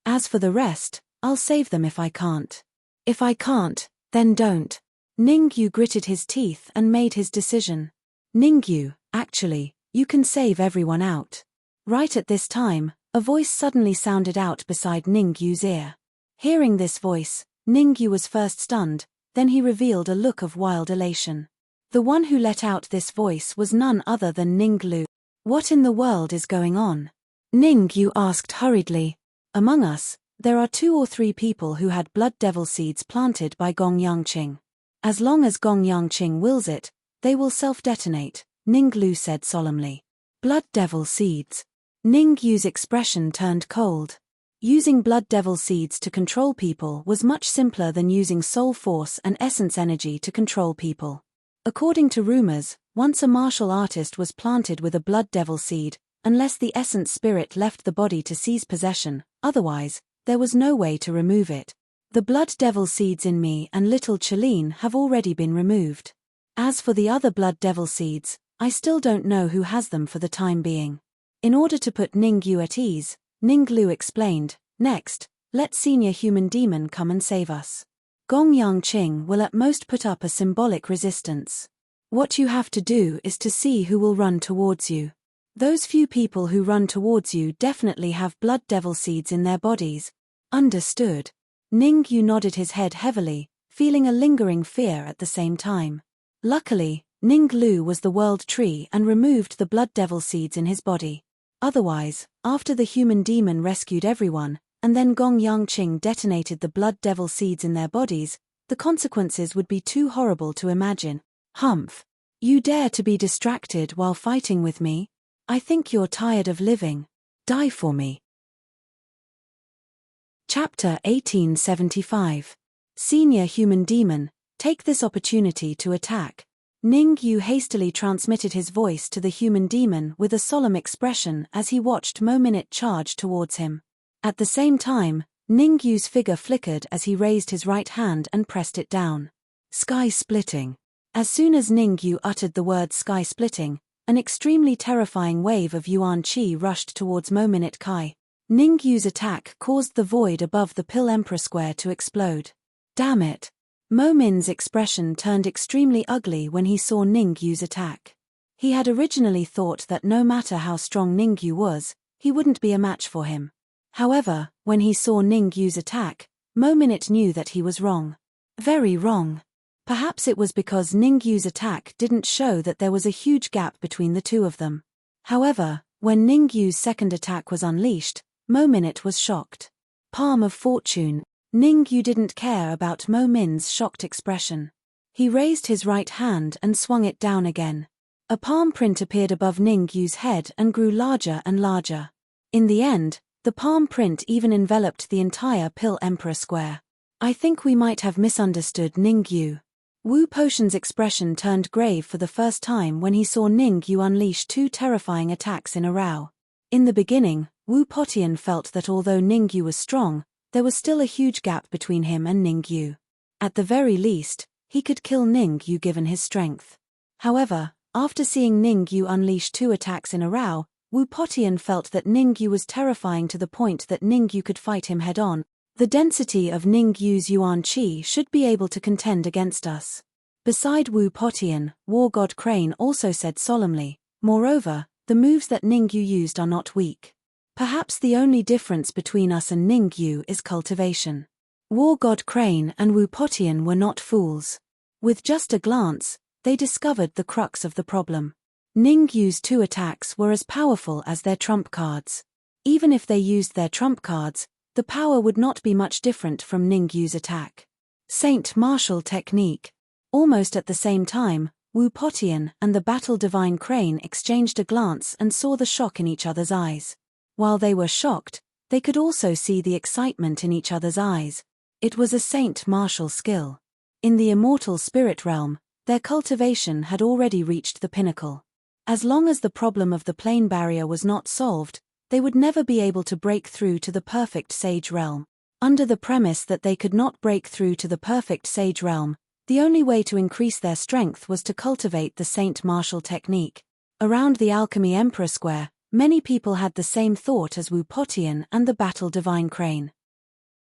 As for the rest, I'll save them if I can't. If I can't, then don't. Ning Yu gritted his teeth and made his decision. Ning Yu, actually, you can save everyone out. Right at this time, a voice suddenly sounded out beside Ning Yu's ear. Hearing this voice, Ning Yu was first stunned, then he revealed a look of wild elation. The one who let out this voice was none other than Ning Lu. What in the world is going on? Ning Yu asked hurriedly. Among us, there are 2 or 3 people who had blood devil seeds planted by Gong Yangqing. As long as Gong Yangqing wills it, they will self-detonate, Ning Lu said solemnly. Blood devil seeds. Ning Yu's expression turned cold. Using blood devil seeds to control people was much simpler than using soul force and essence energy to control people. According to rumors, once a martial artist was planted with a blood devil seed, unless the essence spirit left the body to seize possession, otherwise, there was no way to remove it. The blood devil seeds in me and little Chelin have already been removed. As for the other blood devil seeds, I still don't know who has them for the time being. In order to put Ning Yu at ease, Ning Lu explained, next, let Senior Human Demon come and save us. Gong Yangqing will at most put up a symbolic resistance. What you have to do is to see who will run towards you. Those few people who run towards you definitely have blood devil seeds in their bodies. Understood. Ning Yu nodded his head heavily, feeling a lingering fear at the same time. Luckily, Ning Lu was the world tree and removed the blood devil seeds in his body. Otherwise, after the human demon rescued everyone, and then Gong Yangqing detonated the blood devil seeds in their bodies, the consequences would be too horrible to imagine. Humph. You dare to be distracted while fighting with me? I think you're tired of living. Die for me. Chapter 1875. Senior Human Demon, take this opportunity to attack. Ning Yu hastily transmitted his voice to the human demon with a solemn expression as he watched Mo Minute charge towards him. At the same time, Ning Yu's figure flickered as he raised his right hand and pressed it down. Sky-splitting. As soon as Ning Yu uttered the word sky-splitting, an extremely terrifying wave of Yuan Qi rushed towards Mo Minute Kai. Ning Yu's attack caused the void above the Pill Emperor Square to explode. Damn it! Mo Min's expression turned extremely ugly when he saw Ning Yu's attack. He had originally thought that no matter how strong Ning Yu was, he wouldn't be a match for him. However, when he saw Ning Yu's attack, Mo Minute knew that he was wrong. Very wrong. Perhaps it was because Ning Yu's attack didn't show that there was a huge gap between the two of them. However, when Ning Yu's second attack was unleashed, Mo Minute was shocked. Palm of fortune. Ning Yu didn't care about Mo Min's shocked expression. He raised his right hand and swung it down again. A palm print appeared above Ning Yu's head and grew larger and larger. In the end, the palm print even enveloped the entire Pill Emperor Square. I think we might have misunderstood Ning Yu. Wu Potion's expression turned grave for the first time when he saw Ning Yu unleash two terrifying attacks in a row. In the beginning, Wu Potian felt that although Ning Yu was strong, there was still a huge gap between him and Ning Yu. At the very least, he could kill Ning Yu given his strength. However, after seeing Ning Yu unleash two attacks in a row, Wu Potian felt that Ning Yu was terrifying to the point that Ning Yu could fight him head-on. The density of Ning Yu's Yuan Qi should be able to contend against us. Beside Wu Potian, War God Crane also said solemnly, moreover, the moves that Ning Yu used are not weak. Perhaps the only difference between us and Ning Yu is cultivation. War God Crane and Wu Potian were not fools. With just a glance, they discovered the crux of the problem. Ning Yu's two attacks were as powerful as their trump cards. Even if they used their trump cards, the power would not be much different from Ning Yu's attack. Saint Martial Technique. Almost at the same time, Wu Potian and the Battle Divine Crane exchanged a glance and saw the shock in each other's eyes. While they were shocked, they could also see the excitement in each other's eyes. It was a Saint Martial skill. In the immortal spirit realm, their cultivation had already reached the pinnacle. As long as the problem of the plane barrier was not solved, they would never be able to break through to the perfect sage realm. Under the premise that they could not break through to the perfect sage realm, the only way to increase their strength was to cultivate the Saint Martial technique. Around the Alchemy Emperor Square, many people had the same thought as Wu Potian and the Battle Divine Crane.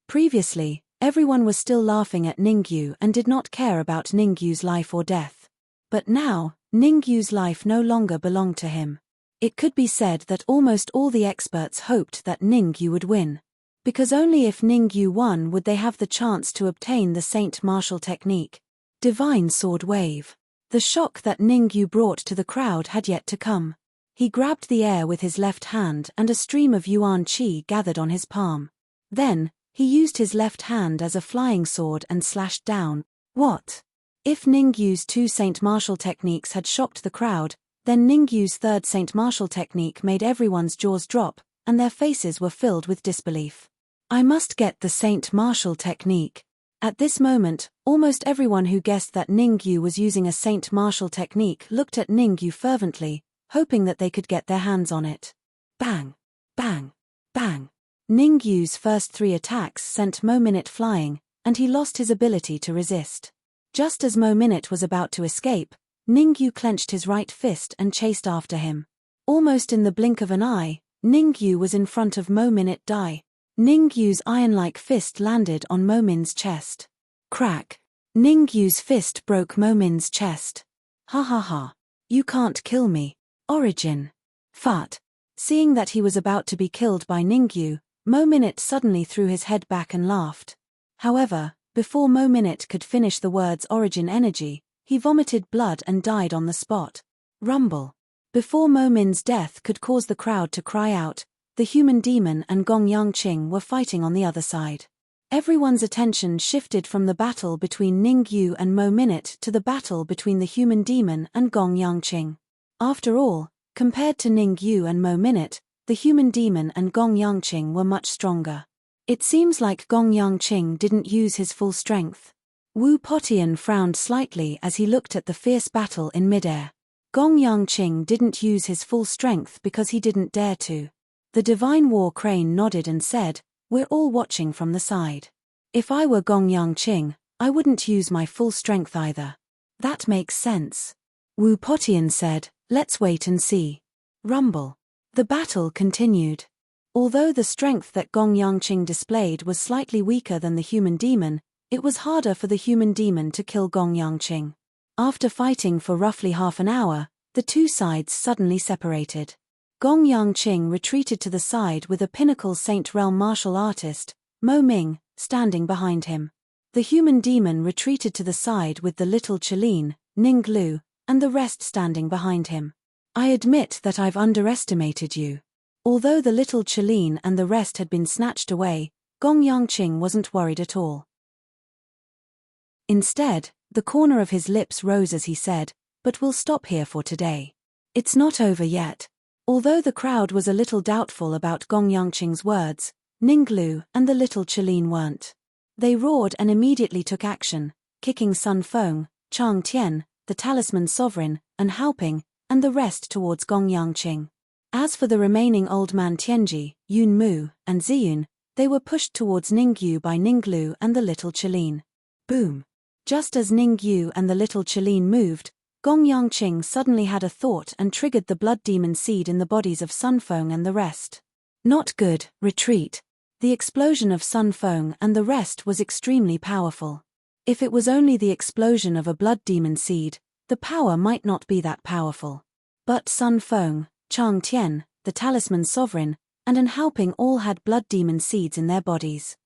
Previously, everyone was still laughing at Ning Yu and did not care about Ning Yu's life or death. But now, Ning Yu's life no longer belonged to him. It could be said that almost all the experts hoped that Ning Yu would win. Because only if Ning Yu won would they have the chance to obtain the Saint Martial technique. Divine Sword Wave. The shock that Ning Yu brought to the crowd had yet to come. He grabbed the air with his left hand and a stream of Yuan Qi gathered on his palm. Then, he used his left hand as a flying sword and slashed down. What? If Ning Yu's two Saint Martial techniques had shocked the crowd, then Ning Yu's third Saint Martial technique made everyone's jaws drop, and their faces were filled with disbelief. I must get the Saint Martial technique. At this moment, almost everyone who guessed that Ning Yu was using a Saint Martial technique looked at Ning Yu fervently, hoping that they could get their hands on it. Bang! Bang! Bang! Ning Yu's first three attacks sent Mo Minute flying, and he lost his ability to resist. Just as Mo Minute was about to escape, Ning Yu clenched his right fist and chased after him. Almost in the blink of an eye, Ning Yu was in front of Mo Minute Dai. Ning Yu's iron-like fist landed on Mo Min's chest. Crack! Ning Yu's fist broke Mo Min's chest. Ha ha ha. You can't kill me. Origin. Fart. Seeing that he was about to be killed by Ning Yu, Mo Minute suddenly threw his head back and laughed. However, before Mo Minute could finish the words origin energy, he vomited blood and died on the spot. Rumble. Before Mo Min's death could cause the crowd to cry out, the human demon and Gong Yangqing were fighting on the other side. Everyone's attention shifted from the battle between Ning Yu and Mo Minute to the battle between the human demon and Gong Yangqing. After all, compared to Ning Yu and Mo Minute, the human demon and Gong Yangqing were much stronger. It seems like Gong Yangqing didn't use his full strength. Wu Potian frowned slightly as he looked at the fierce battle in midair. Gong Yangqing didn't use his full strength because he didn't dare to. The Divine War Crane nodded and said, "We're all watching from the side. If I were Gong Yangqing, I wouldn't use my full strength either." "That makes sense." Wu Potian said, "Let's wait and see." Rumble. The battle continued. Although the strength that Gong Yangqing displayed was slightly weaker than the human demon, it was harder for the human demon to kill Gong Yangqing. After fighting for roughly half an hour, the two sides suddenly separated. Gong Yangqing retreated to the side with a pinnacle Saint Realm martial artist, Mo Ming, standing behind him. The human demon retreated to the side with the little Chelin, Ning Lu, and the rest standing behind him. "I admit that I've underestimated you." Although the little Chelin and the rest had been snatched away, Gong Yangqing wasn't worried at all. Instead, the corner of his lips rose as he said, "But we'll stop here for today. It's not over yet." Although the crowd was a little doubtful about Gong Yangqing's words, Ning Lu and the little Chelin weren't. They roared and immediately took action, kicking Sun Feng, Chang Tian, the Talisman Sovereign, and Haoping, and the rest towards Gong Yangqing. As for the remaining Old Man Tianji, Yun Mu, and Ziyun, they were pushed towards Ning Yu by Ning Lu and the little Chelin. Boom! Just as Ning Yu and the little Chelin moved, Gong Yangqing suddenly had a thought and triggered the blood demon seed in the bodies of Sun Feng and the rest. Not good, retreat. The explosion of Sun Feng and the rest was extremely powerful. If it was only the explosion of a blood demon seed, the power might not be that powerful. But Sun Feng, Chang Tian, the Talisman Sovereign, and An Haoping all had blood demon seeds in their bodies.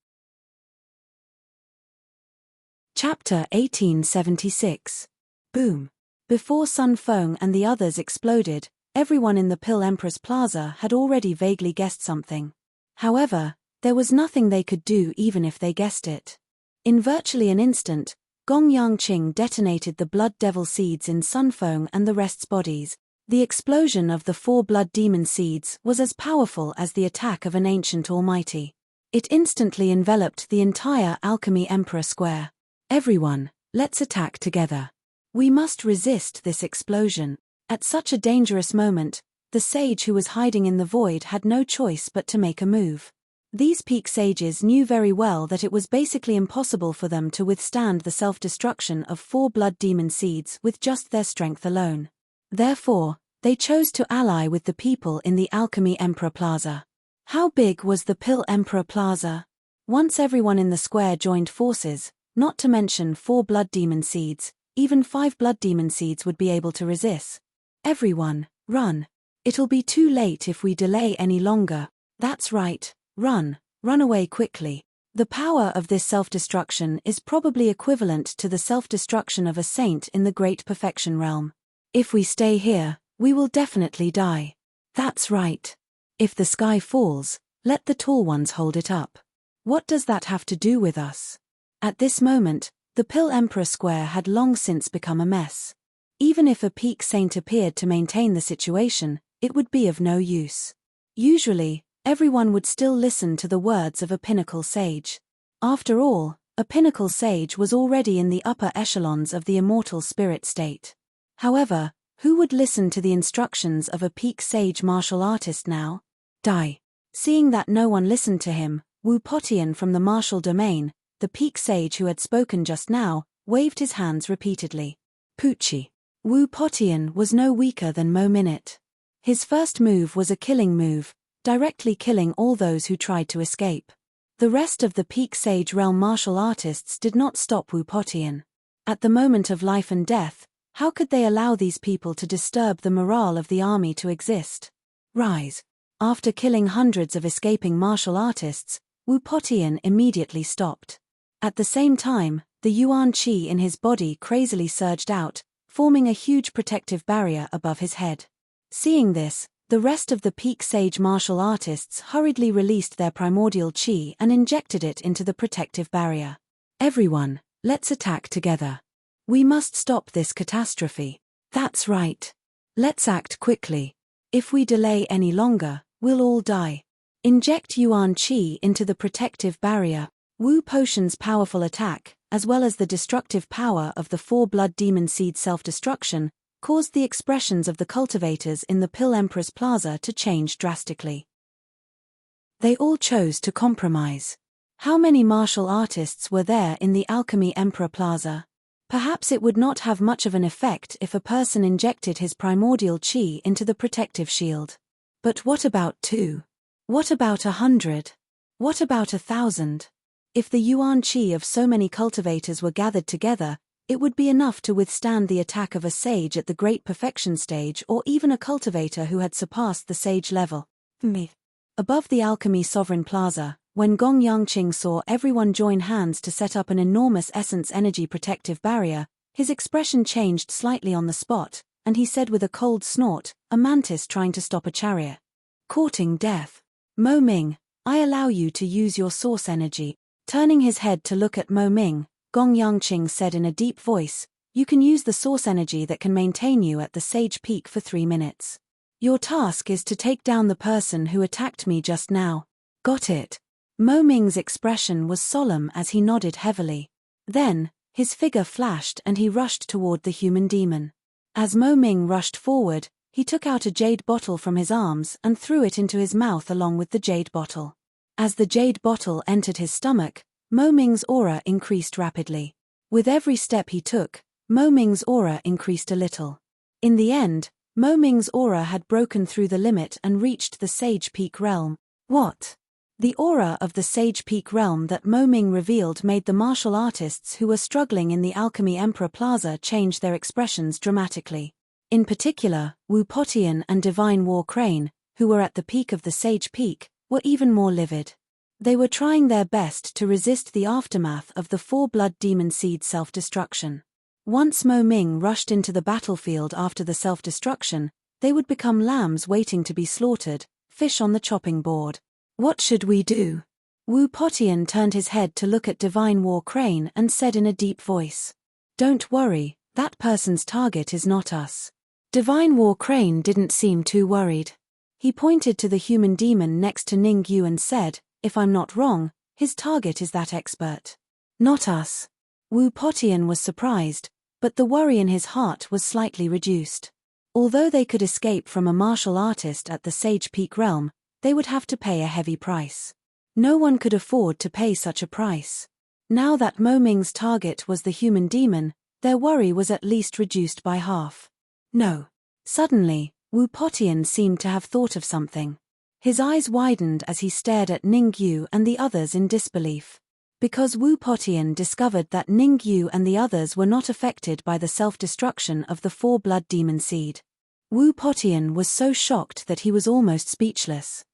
Chapter 1876. Boom. Before Sun Feng and the others exploded, everyone in the Pill Empress Plaza had already vaguely guessed something. However, there was nothing they could do even if they guessed it. In virtually an instant, Gong Yangqing detonated the blood devil seeds in Sun Feng and the rest's bodies. The explosion of the 4 blood demon seeds was as powerful as the attack of an ancient almighty. It instantly enveloped the entire Alchemy Emperor Square. "Everyone, let's attack together. We must resist this explosion." At such a dangerous moment, the sage who was hiding in the void had no choice but to make a move. These peak sages knew very well that it was basically impossible for them to withstand the self-destruction of 4 blood demon seeds with just their strength alone. Therefore, they chose to ally with the people in the Alchemy Emperor Plaza. How big was the Pill Emperor Plaza? Once everyone in the square joined forces, not to mention 4 blood demon seeds, even 5 blood demon seeds would be able to resist. "Everyone, run. It'll be too late if we delay any longer." That's right, run away quickly. The power of this self-destruction is probably equivalent to the self-destruction of a saint in the Great Perfection Realm. If we stay here, we will definitely die. That's right. If the sky falls, let the tall ones hold it up. What does that have to do with us? At this moment, the Pill Emperor Square had long since become a mess. Even if a peak saint appeared to maintain the situation, it would be of no use. Usually, everyone would still listen to the words of a pinnacle sage. After all, a pinnacle sage was already in the upper echelons of the immortal spirit state. However, who would listen to the instructions of a peak sage martial artist now? Die. Seeing that no one listened to him, Wu Potian from the martial domain, the peak sage who had spoken just now, waved his hands repeatedly. Poochie. Wu Potian was no weaker than Mo Minute. His first move was a killing move, directly killing all those who tried to escape. The rest of the peak sage realm martial artists did not stop Wu Potian. At the moment of life and death, how could they allow these people to disturb the morale of the army to exist? Rise. After killing hundreds of escaping martial artists, Wu Potian immediately stopped. At the same time, the Yuan Qi in his body crazily surged out, forming a huge protective barrier above his head. Seeing this, the rest of the peak sage martial artists hurriedly released their primordial chi and injected it into the protective barrier. Everyone, let's attack together. We must stop this catastrophe. That's right. Let's act quickly. If we delay any longer, we'll all die. Inject Yuan Qi into the protective barrier. Wu Potion's powerful attack, as well as the destructive power of the 4 blood demon seed self-destruction, caused the expressions of the cultivators in the Pill Empress Plaza to change drastically. They all chose to compromise. How many martial artists were there in the Alchemy Emperor Plaza? Perhaps it would not have much of an effect if a person injected his primordial chi into the protective shield. But what about 2? What about 100? What about 1,000? If the Yuan Qi of so many cultivators were gathered together, it would be enough to withstand the attack of a sage at the Great Perfection stage or even a cultivator who had surpassed the sage level. Above the Alchemy Sovereign Plaza, when Gong Yangqing saw everyone join hands to set up an enormous essence energy protective barrier, his expression changed slightly on the spot, and he said with a cold snort, a mantis trying to stop a chariot. Courting death. Mo Ming, I allow you to use your source energy. Turning his head to look at Mo Ming, Gong Yangqing said in a deep voice, you can use the source energy that can maintain you at the sage peak for 3 minutes. Your task is to take down the person who attacked me just now. Got it? Mo Ming's expression was solemn as he nodded heavily. Then, his figure flashed and he rushed toward the human demon. As Mo Ming rushed forward, he took out a jade bottle from his arms and threw it into his mouth along with the jade bottle. As the jade bottle entered his stomach, Mo Ming's aura increased rapidly. With every step he took, Mo Ming's aura increased a little. In the end, Mo Ming's aura had broken through the limit and reached the Sage Peak realm. What? The aura of the Sage Peak realm that Mo Ming revealed made the martial artists who were struggling in the Alchemy Emperor Plaza change their expressions dramatically. In particular, Wu Potian and Divine War Crane, who were at the peak of the Sage Peak, were even more livid. They were trying their best to resist the aftermath of the 4 blood demon seed self-destruction. Once Mo Ming rushed into the battlefield after the self-destruction, they would become lambs waiting to be slaughtered, fish on the chopping board. What should we do? Wu Potian turned his head to look at Divine War Crane and said in a deep voice. Don't worry, that person's target is not us. Divine War Crane didn't seem too worried. He pointed to the human demon next to Ning Yu and said, if I'm not wrong, his target is that expert. Not us. Wu Potian was surprised, but the worry in his heart was slightly reduced. Although they could escape from a martial artist at the Sage Peak realm, they would have to pay a heavy price. No one could afford to pay such a price. Now that Mo Ming's target was the human demon, their worry was at least reduced by half. No. Suddenly, Wu Potian seemed to have thought of something. His eyes widened as he stared at Ning Yu and the others in disbelief. Because Wu Potian discovered that Ning Yu and the others were not affected by the self-destruction of the 4 blood demon seed. Wu Potian was so shocked that he was almost speechless.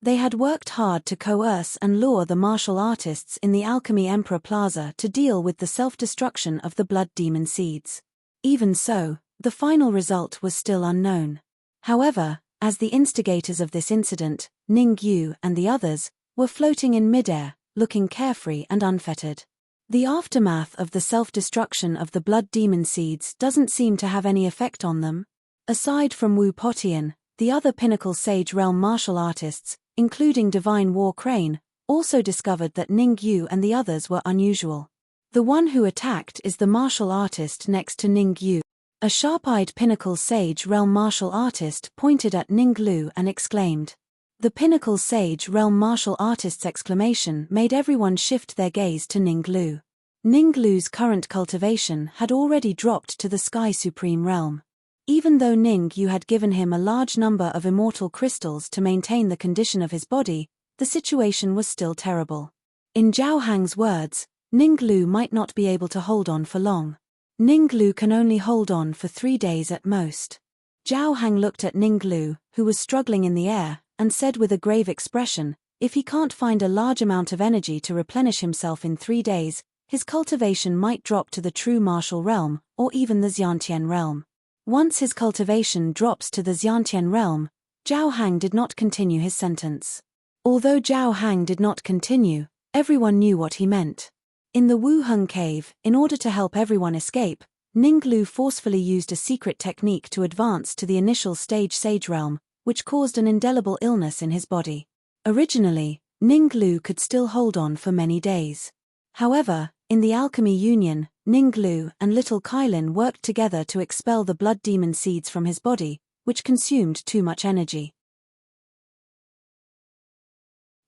They had worked hard to coerce and lure the martial artists in the Alchemy Emperor Plaza to deal with the self-destruction of the blood demon seeds. Even so, the final result was still unknown. However, as the instigators of this incident, Ning Yu and the others, were floating in midair, looking carefree and unfettered. The aftermath of the self-destruction of the blood demon seeds doesn't seem to have any effect on them. Aside from Wu Potian, the other Pinnacle Sage Realm martial artists, including Divine War Crane, also discovered that Ning Yu and the others were unusual. The one who attacked is the martial artist next to Ning Yu. A sharp-eyed Pinnacle Sage Realm martial artist pointed at Ning Lu and exclaimed. The Pinnacle Sage Realm martial artist's exclamation made everyone shift their gaze to Ning Lu. Ning Lu's current cultivation had already dropped to the Sky Supreme realm. Even though Ning Yu had given him a large number of immortal crystals to maintain the condition of his body, the situation was still terrible. In Zhao Hang's words, Ning Lu might not be able to hold on for long. Ning Lu can only hold on for 3 days at most. Zhao Hang looked at Ning Lu, who was struggling in the air, and said with a grave expression, if he can't find a large amount of energy to replenish himself in 3 days, his cultivation might drop to the true martial realm, or even the Xiantian realm. Once his cultivation drops to the Xiantian realm, Zhao Hang did not continue his sentence. Although Zhao Hang did not continue, everyone knew what he meant. In the Wuheng cave, in order to help everyone escape, Ninglu forcefully used a secret technique to advance to the initial stage sage realm, which caused an indelible illness in his body. Originally, Ninglu could still hold on for many days. However, in the alchemy union, Ninglu and little Kailin worked together to expel the blood demon seeds from his body, which consumed too much energy.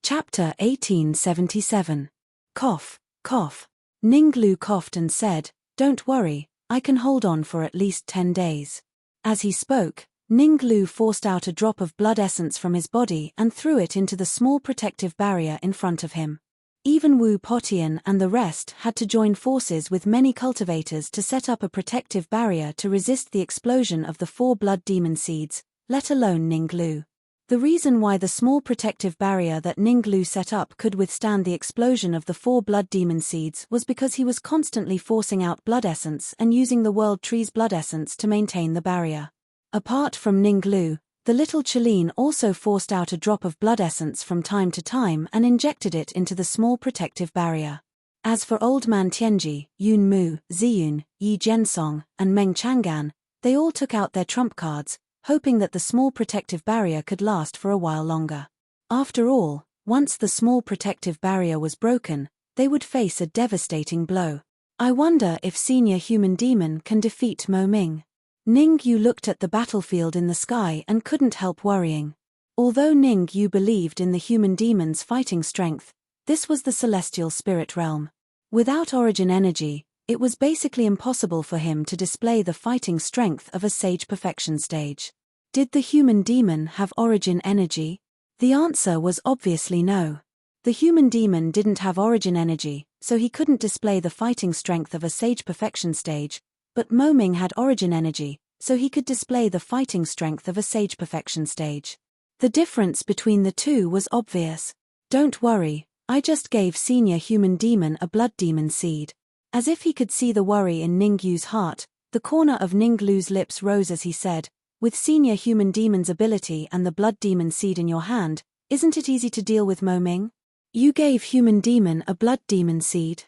Chapter 1877. Cough, cough. Ninglu coughed and said, "Don't worry, I can hold on for at least 10 days. As he spoke, Ninglu forced out a drop of blood essence from his body and threw it into the small protective barrier in front of him. Even Wu Potian and the rest had to join forces with many cultivators to set up a protective barrier to resist the explosion of the 4 blood demon seeds, let alone Ninglu. The reason why the small protective barrier that Ninglu set up could withstand the explosion of the 4 blood demon seeds was because he was constantly forcing out blood essence and using the world tree's blood essence to maintain the barrier. Apart from Ninglu, the little Qilin also forced out a drop of blood essence from time to time and injected it into the small protective barrier. As for Old Man Tianji, Yun Mu, Ziyun, Yi Jiansong, and Meng Chang'an, they all took out their trump cards, hoping that the small protective barrier could last for a while longer. After all, once the small protective barrier was broken, they would face a devastating blow. I wonder if Senior Human Demon can defeat Mo Ming. Ning Yu looked at the battlefield in the sky and couldn't help worrying. Although Ning Yu believed in the human demon's fighting strength, this was the celestial spirit realm. Without origin energy, it was basically impossible for him to display the fighting strength of a sage perfection stage. Did the human demon have origin energy? The answer was obviously no. The human demon didn't have origin energy, so he couldn't display the fighting strength of a sage perfection stage, but Mo Ming had origin energy, so he could display the fighting strength of a sage perfection stage. The difference between the two was obvious. Don't worry, I just gave Senior Human Demon a blood demon seed. As if he could see the worry in Ningyu's heart, the corner of Ninglu's lips rose as he said, "With Senior Human Demon's ability and the blood demon seed in your hand, isn't it easy to deal with Mo Ming? You gave Human Demon a blood demon seed."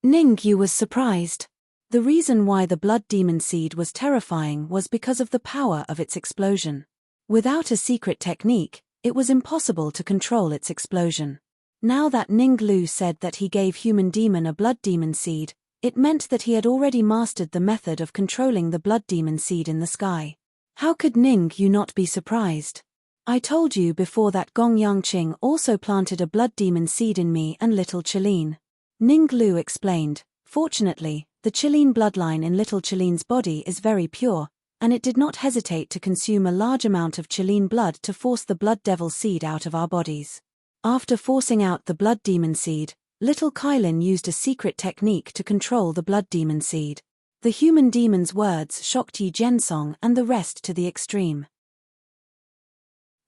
Ningyu was surprised. The reason why the blood demon seed was terrifying was because of the power of its explosion. Without a secret technique, it was impossible to control its explosion. Now that Ninglu said that he gave Human Demon a blood demon seed, it meant that he had already mastered the method of controlling the blood demon seed in the sky. How could Ningyu not be surprised? I told you before that Gong Yangqing also planted a blood demon seed in me and little Qilin. Ninglu explained. Fortunately, the Qilin bloodline in little Qilin's body is very pure, and it did not hesitate to consume a large amount of Qilin blood to force the blood devil seed out of our bodies. After forcing out the blood demon seed, little Kailin used a secret technique to control the blood demon seed. The human demon's words shocked Yi Jiansong and the rest to the extreme.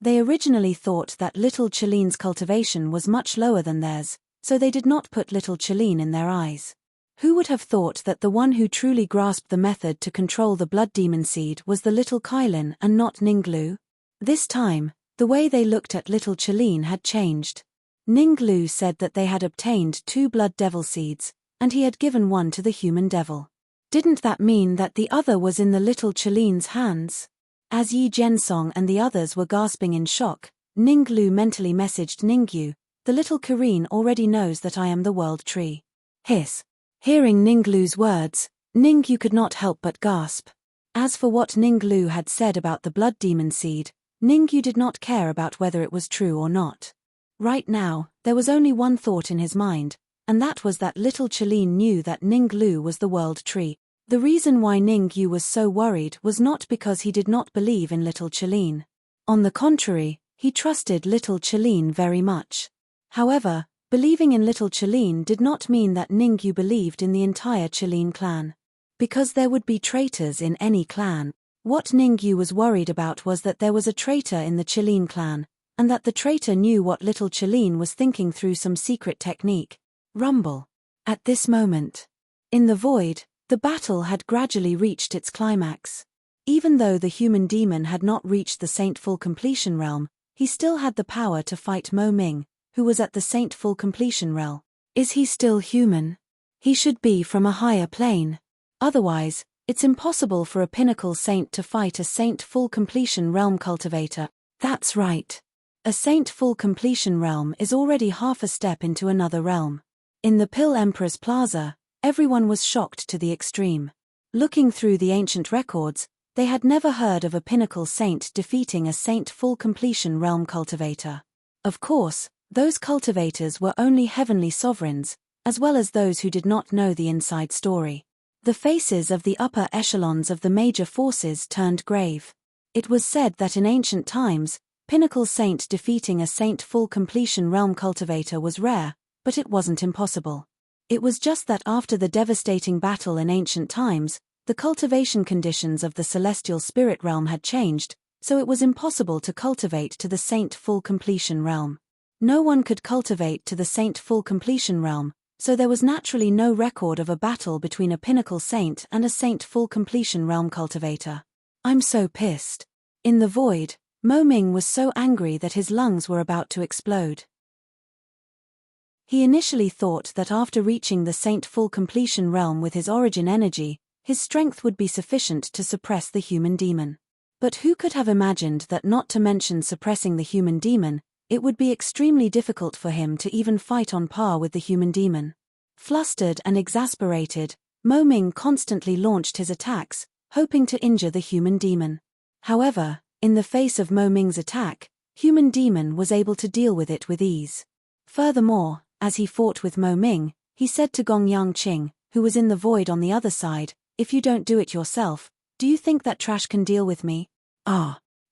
They originally thought that little Qilin's cultivation was much lower than theirs, so they did not put little Qilin in their eyes. Who would have thought that the one who truly grasped the method to control the blood demon seed was the little Kailin and not Ninglu? This time, the way they looked at little Qilin had changed. Ninglu said that they had obtained 2 blood devil seeds, and he had given one to the human devil. Didn't that mean that the other was in the little Qilin's hands? As Yi Jiansong and the others were gasping in shock, Ninglu mentally messaged Ningyu, "The little Kirin already knows that I am the world tree." Hiss. Hearing Ninglu's words, Ningyu could not help but gasp. As for what Ninglu had said about the blood demon seed, Ningyu did not care about whether it was true or not. Right now, there was only one thought in his mind, and that was that little Qilin knew that Ninglu was the world tree. The reason why Ningyu was so worried was not because he did not believe in little Qilin. On the contrary, he trusted little Qilin very much. However, believing in little Qilin did not mean that Ningyu believed in the entire Qilin clan. Because there would be traitors in any clan, what Ningyu was worried about was that there was a traitor in the Qilin clan, and that the traitor knew what little Qilin was thinking through some secret technique. Rumble. At this moment, in the void, the battle had gradually reached its climax. Even though the human demon had not reached the saintful completion realm, he still had the power to fight Mo Ming, who was at the saintful completion realm. Is he still human? He should be from a higher plane. Otherwise, it's impossible for a pinnacle saint to fight a saint-full completion realm cultivator. That's right. A saint-full completion realm is already half a step into another realm. In the Pill Emperor's Plaza, everyone was shocked to the extreme. Looking through the ancient records, they had never heard of a pinnacle saint defeating a saint-full completion realm cultivator. Of course, those cultivators were only heavenly sovereigns, as well as those who did not know the inside story. The faces of the upper echelons of the major forces turned grave. It was said that in ancient times, pinnacle saint defeating a saint-full completion realm cultivator was rare, but it wasn't impossible. It was just that after the devastating battle in ancient times, the cultivation conditions of the celestial spirit realm had changed, so it was impossible to cultivate to the saint-full completion realm. No one could cultivate to the saint-full completion realm, so there was naturally no record of a battle between a pinnacle saint and a saint-full completion realm cultivator. I'm so pissed. In the void, Mo Ming was so angry that his lungs were about to explode. He initially thought that after reaching the saint-full completion realm with his origin energy, his strength would be sufficient to suppress the human demon. But who could have imagined that, not to mention suppressing the human demon, it would be extremely difficult for him to even fight on par with the human demon. Flustered and exasperated, Mo Ming constantly launched his attacks, hoping to injure the human demon. However, in the face of Mo Ming's attack, human demon was able to deal with it with ease. Furthermore, as he fought with Mo Ming, he said to Gong Yangqing, who was in the void on the other side, "If you don't do it yourself, do you think that trash can deal with me?"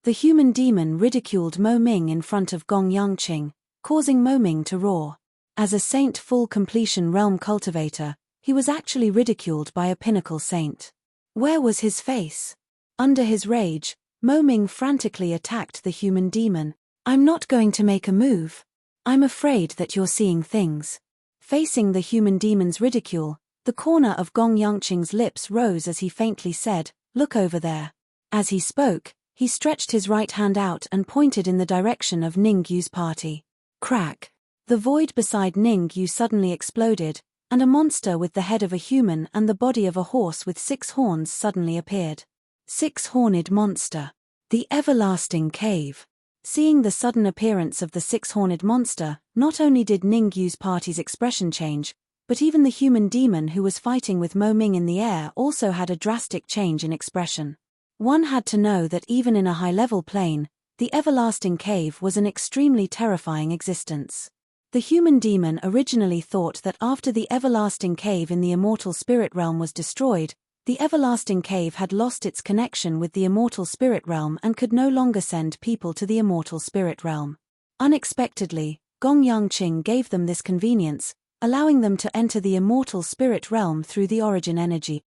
The human demon ridiculed Mo Ming in front of Gong Yangqing, causing Mo Ming to roar. As a saint-full completion realm cultivator, he was actually ridiculed by a pinnacle saint. Where was his face? Under his rage, Mo Ming frantically attacked the human demon. "I'm not going to make a move. I'm afraid that you're seeing things." Facing the human demon's ridicule, the corner of Gong Yangqing's lips rose as he faintly said, "Look over there." As he spoke, he stretched his right hand out and pointed in the direction of Ning Yu's party. Crack! The void beside Ning Yu suddenly exploded, and a monster with the head of a human and the body of a horse with 6 horns suddenly appeared. 6-horned monster. The everlasting cave. Seeing the sudden appearance of the 6-horned monster, not only did Ning Yu's party's expression change, but even the human demon who was fighting with Mo Ming in the air also had a drastic change in expression. One had to know that even in a high-level plane, the everlasting cave was an extremely terrifying existence. The human demon originally thought that after the everlasting cave in the immortal spirit realm was destroyed, the everlasting cave had lost its connection with the immortal spirit realm and could no longer send people to the immortal spirit realm. Unexpectedly, Gong Yangqing gave them this convenience, allowing them to enter the immortal spirit realm through the origin energy.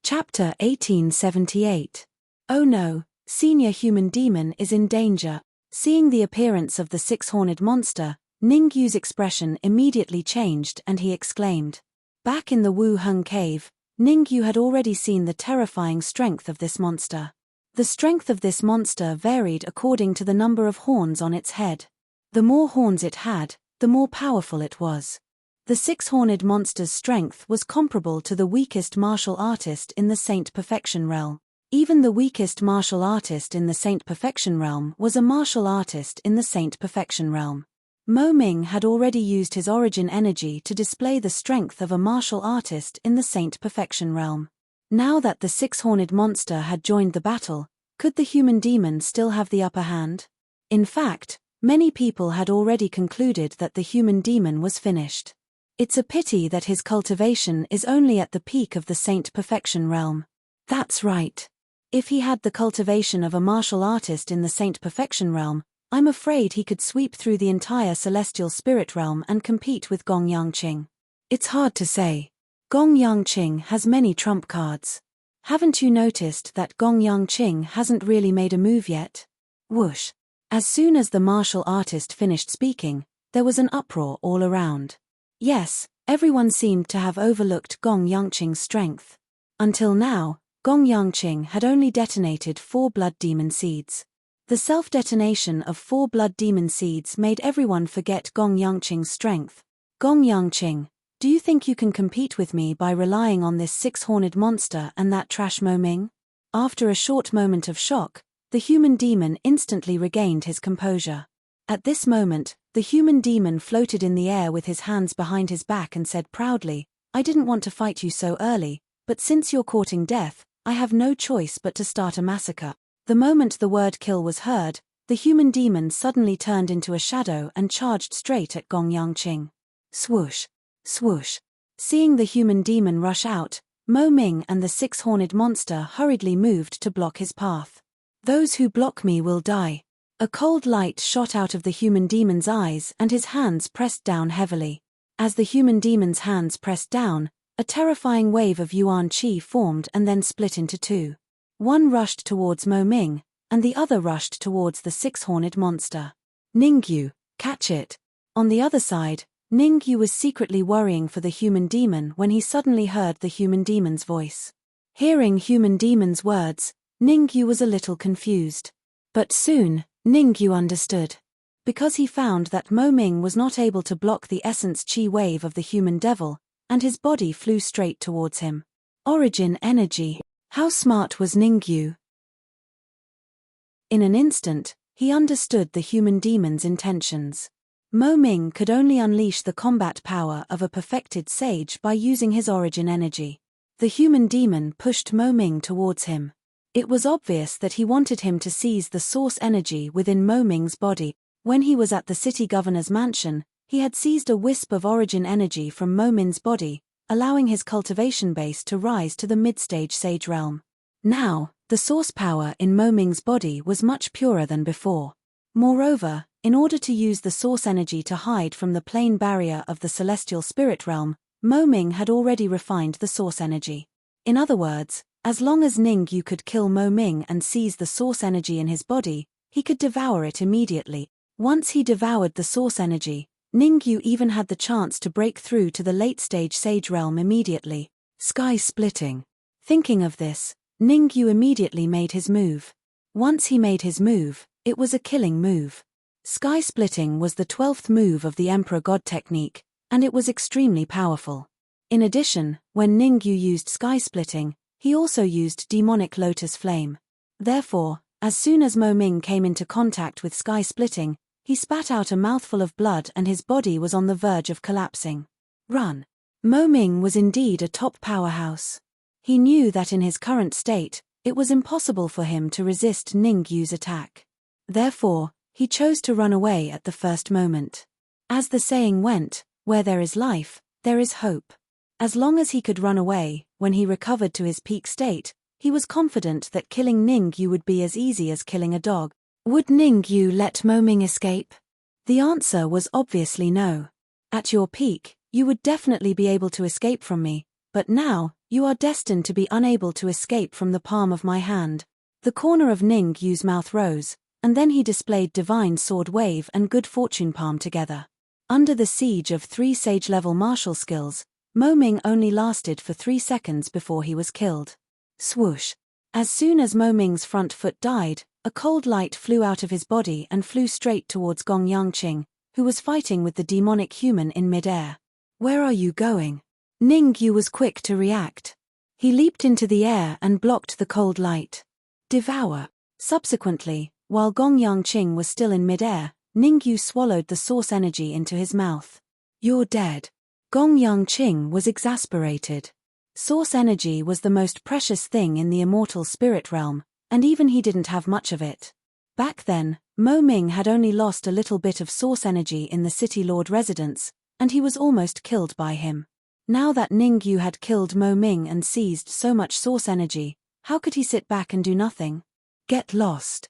Chapter 1878. Oh no, senior human demon is in danger. Seeing the appearance of the 6-horned monster, Ning Yu's expression immediately changed and he exclaimed. Back in the Wu Hung cave, Ning Yu had already seen the terrifying strength of this monster. The strength of this monster varied according to the number of horns on its head. The more horns it had, the more powerful it was. The 6-horned monster's strength was comparable to the weakest martial artist in the Saint Perfection realm. Even the weakest martial artist in the Saint Perfection realm was a martial artist in the Saint Perfection realm. Mo Ming had already used his origin energy to display the strength of a martial artist in the Saint Perfection realm. Now that the 6-horned monster had joined the battle, could the human demon still have the upper hand? In fact, many people had already concluded that the human demon was finished. It's a pity that his cultivation is only at the peak of the Saint Perfection realm. That's right. If he had the cultivation of a martial artist in the Saint Perfection realm, I'm afraid he could sweep through the entire celestial spirit realm and compete with Gong Yangqing. It's hard to say. Gong Yangqing has many trump cards. Haven't you noticed that Gong Yangqing hasn't really made a move yet? Whoosh. As soon as the martial artist finished speaking, there was an uproar all around. Yes, everyone seemed to have overlooked Gong Yangqing's strength. Until now, Gong Yangqing had only detonated 4 blood demon seeds. The self-detonation of 4 blood demon seeds made everyone forget Gong Yangqing's strength. Gong Yangqing, do you think you can compete with me by relying on this 6-horned monster and that trash Mo Ming? After a short moment of shock, the human demon instantly regained his composure. At this moment, the human demon floated in the air with his hands behind his back and said proudly, "I didn't want to fight you so early, but since you're courting death, I have no choice but to start a massacre." The moment the word kill was heard, the human demon suddenly turned into a shadow and charged straight at Gong Yangqing. Swoosh! Swoosh! Seeing the human demon rush out, Mo Ming and the 6-horned monster hurriedly moved to block his path. "Those who block me will die." A cold light shot out of the human demon's eyes and his hands pressed down heavily. As the human demon's hands pressed down, a terrifying wave of yuan qi formed and then split into 2. One rushed towards Mo Ming, and the other rushed towards the 6-horned monster. "Ningyu, catch it!" On the other side, Ningyu was secretly worrying for the human demon when he suddenly heard the human demon's voice. Hearing human demon's words, Ningyu was a little confused. But soon, Ningyu understood. Because he found that Mo Ming was not able to block the essence qi wave of the human devil, and his body flew straight towards him. Origin energy. How smart was Ningyu? In an instant, he understood the human demon's intentions. Mo Ming could only unleash the combat power of a perfected sage by using his origin energy. The human demon pushed Mo Ming towards him. It was obvious that he wanted him to seize the source energy within Mo Ming's body. When he was at the city governor's mansion, he had seized a wisp of origin energy from Mo Ming's body, allowing his cultivation base to rise to the mid-stage sage realm. Now, the source power in Mo Ming's body was much purer than before. Moreover, in order to use the source energy to hide from the plane barrier of the celestial spirit realm, Mo Ming had already refined the source energy. In other words, as long as Ningyu could kill Mo Ming and seize the source energy in his body, he could devour it immediately. Once he devoured the source energy, Ningyu even had the chance to break through to the late-stage sage realm immediately. Sky splitting. Thinking of this, Ningyu immediately made his move. Once he made his move, it was a killing move. Sky splitting was the 12th move of the Emperor God technique, and it was extremely powerful. In addition, when Ningyu used sky splitting, he also used demonic lotus flame. Therefore, as soon as Mo Ming came into contact with sky splitting, he spat out a mouthful of blood and his body was on the verge of collapsing. Run! Mo Ming was indeed a top powerhouse. He knew that in his current state, it was impossible for him to resist Ningyu's attack. Therefore, he chose to run away at the first moment. As the saying went, where there is life, there is hope. As long as he could run away, when he recovered to his peak state, he was confident that killing Ningyu would be as easy as killing a dog. Would Ningyu let Mo Ming escape? The answer was obviously no. At your peak, you would definitely be able to escape from me, but now, you are destined to be unable to escape from the palm of my hand. The corner of Ningyu's mouth rose, and then he displayed divine sword wave and good fortune palm together. Under the siege of 3 sage-level martial skills, Mo Ming only lasted for 3 seconds before he was killed. Swoosh! As soon as Mo Ming's front foot died, a cold light flew out of his body and flew straight towards Gong Yangqing, who was fighting with the demonic human in mid-air. Where are you going? Ningyu was quick to react. He leaped into the air and blocked the cold light. Devour! Subsequently, while Gong Yangqing was still in mid-air, Ningyu swallowed the source energy into his mouth. You're dead. Gong Yangqing was exasperated. Source energy was the most precious thing in the immortal spirit realm, and even he didn't have much of it. Back then, Mo Ming had only lost a little bit of source energy in the city lord residence, and he was almost killed by him. Now that Ningyu had killed Mo Ming and seized so much source energy, how could he sit back and do nothing? Get lost.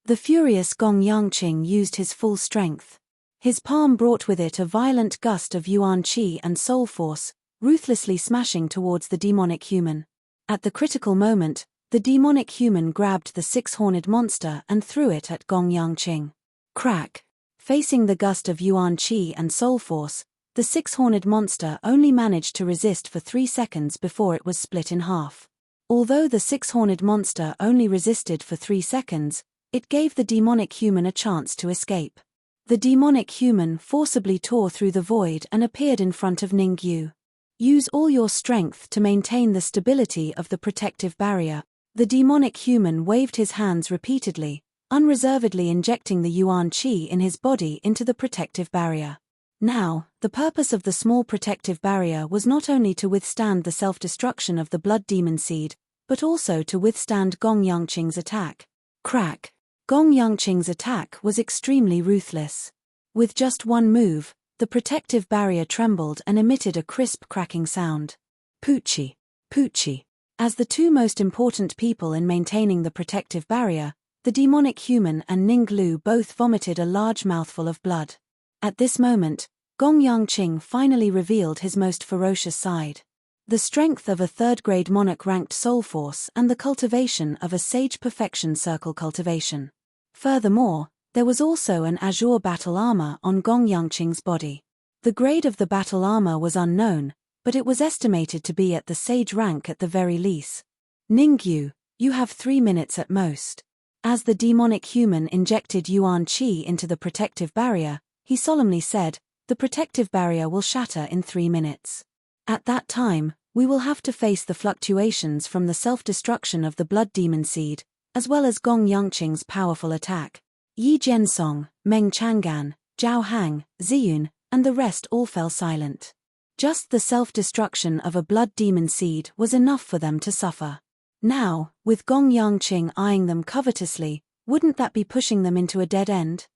The furious Gong Yangqing used his full strength. His palm brought with it a violent gust of yuan qi and soul force, ruthlessly smashing towards the demonic human. At the critical moment, the demonic human grabbed the 6-horned monster and threw it at Gong Yangqing. Crack! Facing the gust of yuan qi and soul force, the six-horned monster only managed to resist for 3 seconds before it was split in half. Although the six-horned monster only resisted for 3 seconds, it gave the demonic human a chance to escape. The demonic human forcibly tore through the void and appeared in front of Ningyu. Use all your strength to maintain the stability of the protective barrier. The demonic human waved his hands repeatedly, unreservedly injecting the yuan qi in his body into the protective barrier. Now, the purpose of the small protective barrier was not only to withstand the self-destruction of the blood demon seed, but also to withstand Gong Yangqing's attack. Crack! Gong Yangqing's attack was extremely ruthless. With just one move, the protective barrier trembled and emitted a crisp cracking sound. Poochie! Poochie! As the two most important people in maintaining the protective barrier, the demonic human and Ning Lu both vomited a large mouthful of blood. At this moment, Gong Yangqing finally revealed his most ferocious side. The strength of a third-grade monarch-ranked soul force and the cultivation of a sage perfection circle cultivation. Furthermore, there was also an azure battle armor on Gong Yangqing's body. The grade of the battle armor was unknown, but it was estimated to be at the sage rank at the very least. Ningyu, you have 3 minutes at most. As the demonic human injected yuan qi into the protective barrier, he solemnly said, the protective barrier will shatter in 3 minutes. At that time, we will have to face the fluctuations from the self-destruction of the blood demon seed, as well as Gong Yangqing's powerful attack. Yi Jiansong, Meng Chang'an, Zhao Hang, Ziyun, and the rest all fell silent. Just the self-destruction of a blood demon seed was enough for them to suffer. Now, with Gong Yangqing eyeing them covetously, wouldn't that be pushing them into a dead end?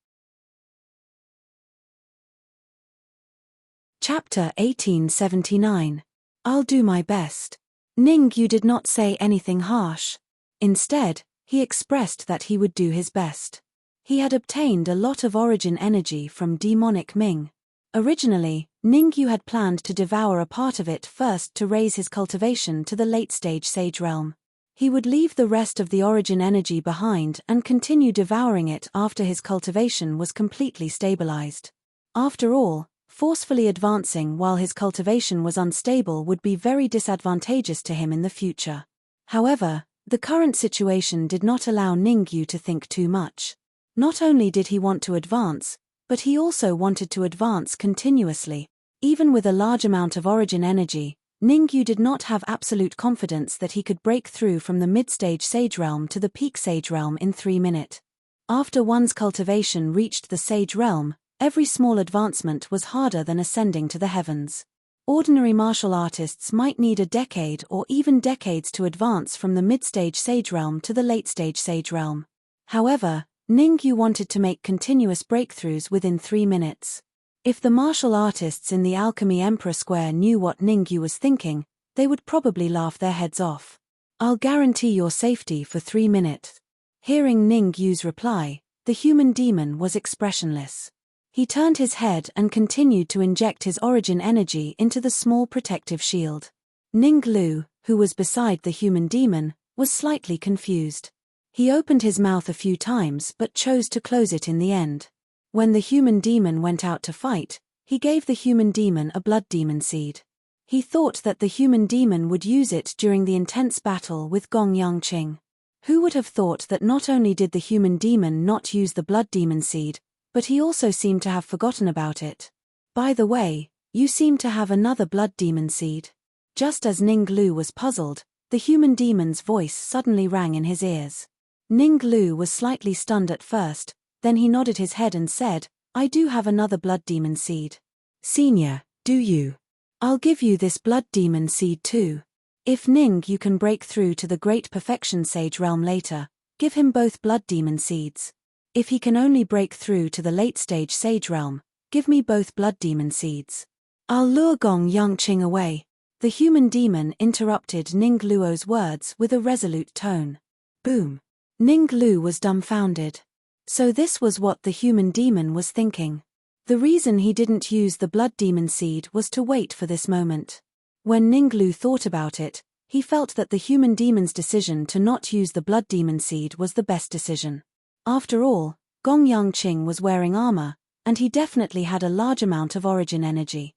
Chapter 1879. I'll do my best. Ningyu did not say anything harsh. Instead, he expressed that he would do his best. He had obtained a lot of origin energy from demonic Ming. Originally, Ningyu had planned to devour a part of it first to raise his cultivation to the late-stage sage realm. He would leave the rest of the origin energy behind and continue devouring it after his cultivation was completely stabilized. After all, forcefully advancing while his cultivation was unstable would be very disadvantageous to him in the future. However, the current situation did not allow Ningyu to think too much. Not only did he want to advance, but he also wanted to advance continuously. Even with a large amount of origin energy, Ningyu did not have absolute confidence that he could break through from the mid-stage sage realm to the peak sage realm in 3 minutes. After one's cultivation reached the sage realm, every small advancement was harder than ascending to the heavens. Ordinary martial artists might need a decade or even decades to advance from the mid-stage sage realm to the late-stage sage realm. However, Ningyu wanted to make continuous breakthroughs within 3 minutes. If the martial artists in the Alchemy Emperor Square knew what Ningyu was thinking, they would probably laugh their heads off. I'll guarantee your safety for 3 minutes. Hearing Ningyu's reply, the human demon was expressionless. He turned his head and continued to inject his origin energy into the small protective shield. Ning Lu, who was beside the human demon, was slightly confused. He opened his mouth a few times but chose to close it in the end. When the human demon went out to fight, he gave the human demon a blood demon seed. He thought that the human demon would use it during the intense battle with Gong Yangqing. Who would have thought that not only did the human demon not use the blood demon seed, but he also seemed to have forgotten about it. By the way, you seem to have another blood demon seed. Just as Ning Lu was puzzled, the human demon's voice suddenly rang in his ears. Ning Lu was slightly stunned at first, then he nodded his head and said, I do have another blood demon seed. Senior, do you? I'll give you this blood demon seed too. If Ning you can break through to the great perfection sage realm later, give him both blood demon seeds. If he can only break through to the late-stage sage realm, give me both blood demon seeds. I'll lure Gong Yangqing away. The human demon interrupted Ning Luo's words with a resolute tone. Boom. Ning Lu was dumbfounded. So this was what the human demon was thinking. The reason he didn't use the blood demon seed was to wait for this moment. When Ning Lu thought about it, he felt that the human demon's decision to not use the blood demon seed was the best decision. After all, Gong Yangqing was wearing armor, and he definitely had a large amount of origin energy.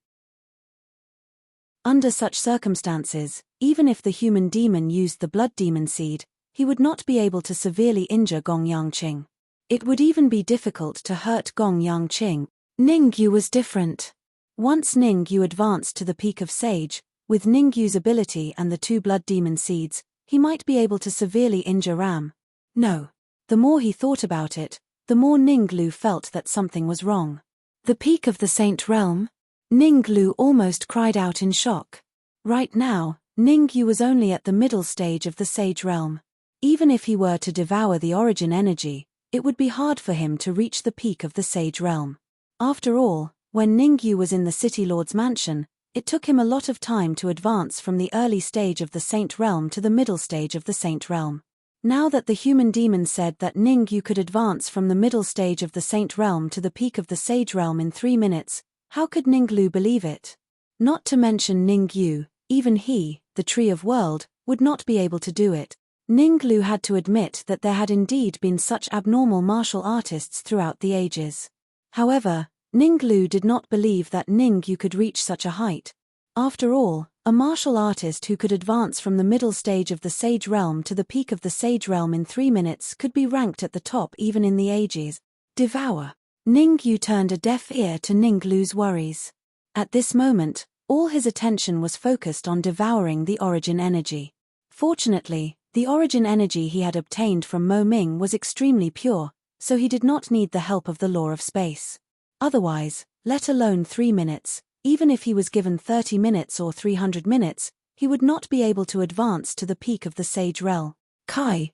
Under such circumstances, even if the human demon used the blood demon seed, he would not be able to severely injure Gong Yangqing. It would even be difficult to hurt Gong Yangqing. Ningyu was different. Once Ningyu advanced to the peak of Sage, with Ningyu's ability and the 2 blood demon seeds, he might be able to severely injure Ram. No. The more he thought about it, the more Ninglu felt that something was wrong. The peak of the Saint Realm? Ninglu almost cried out in shock. Right now, Ningyu was only at the middle stage of the Sage Realm. Even if he were to devour the origin energy, it would be hard for him to reach the peak of the Sage Realm. After all, when Ningyu was in the City Lord's mansion, it took him a lot of time to advance from the early stage of the Saint Realm to the middle stage of the Saint Realm. Now that the human demon said that Ningyu could advance from the middle stage of the Saint Realm to the peak of the Sage Realm in 3 minutes, how could Ninglu believe it? Not to mention Ningyu, even he, the Tree of World, would not be able to do it. Ninglu had to admit that there had indeed been such abnormal martial artists throughout the ages. However, Ninglu did not believe that Ningyu could reach such a height. After all, a martial artist who could advance from the middle stage of the Sage Realm to the peak of the Sage Realm in 3 minutes could be ranked at the top even in the ages. Devour. Ningyu turned a deaf ear to Ninglu's worries. At this moment, all his attention was focused on devouring the origin energy. Fortunately, the origin energy he had obtained from Mo Ming was extremely pure, so he did not need the help of the law of space. Otherwise, let alone 3 minutes, even if he was given 30 minutes or 300 minutes, he would not be able to advance to the peak of the Sage Realm. Kai.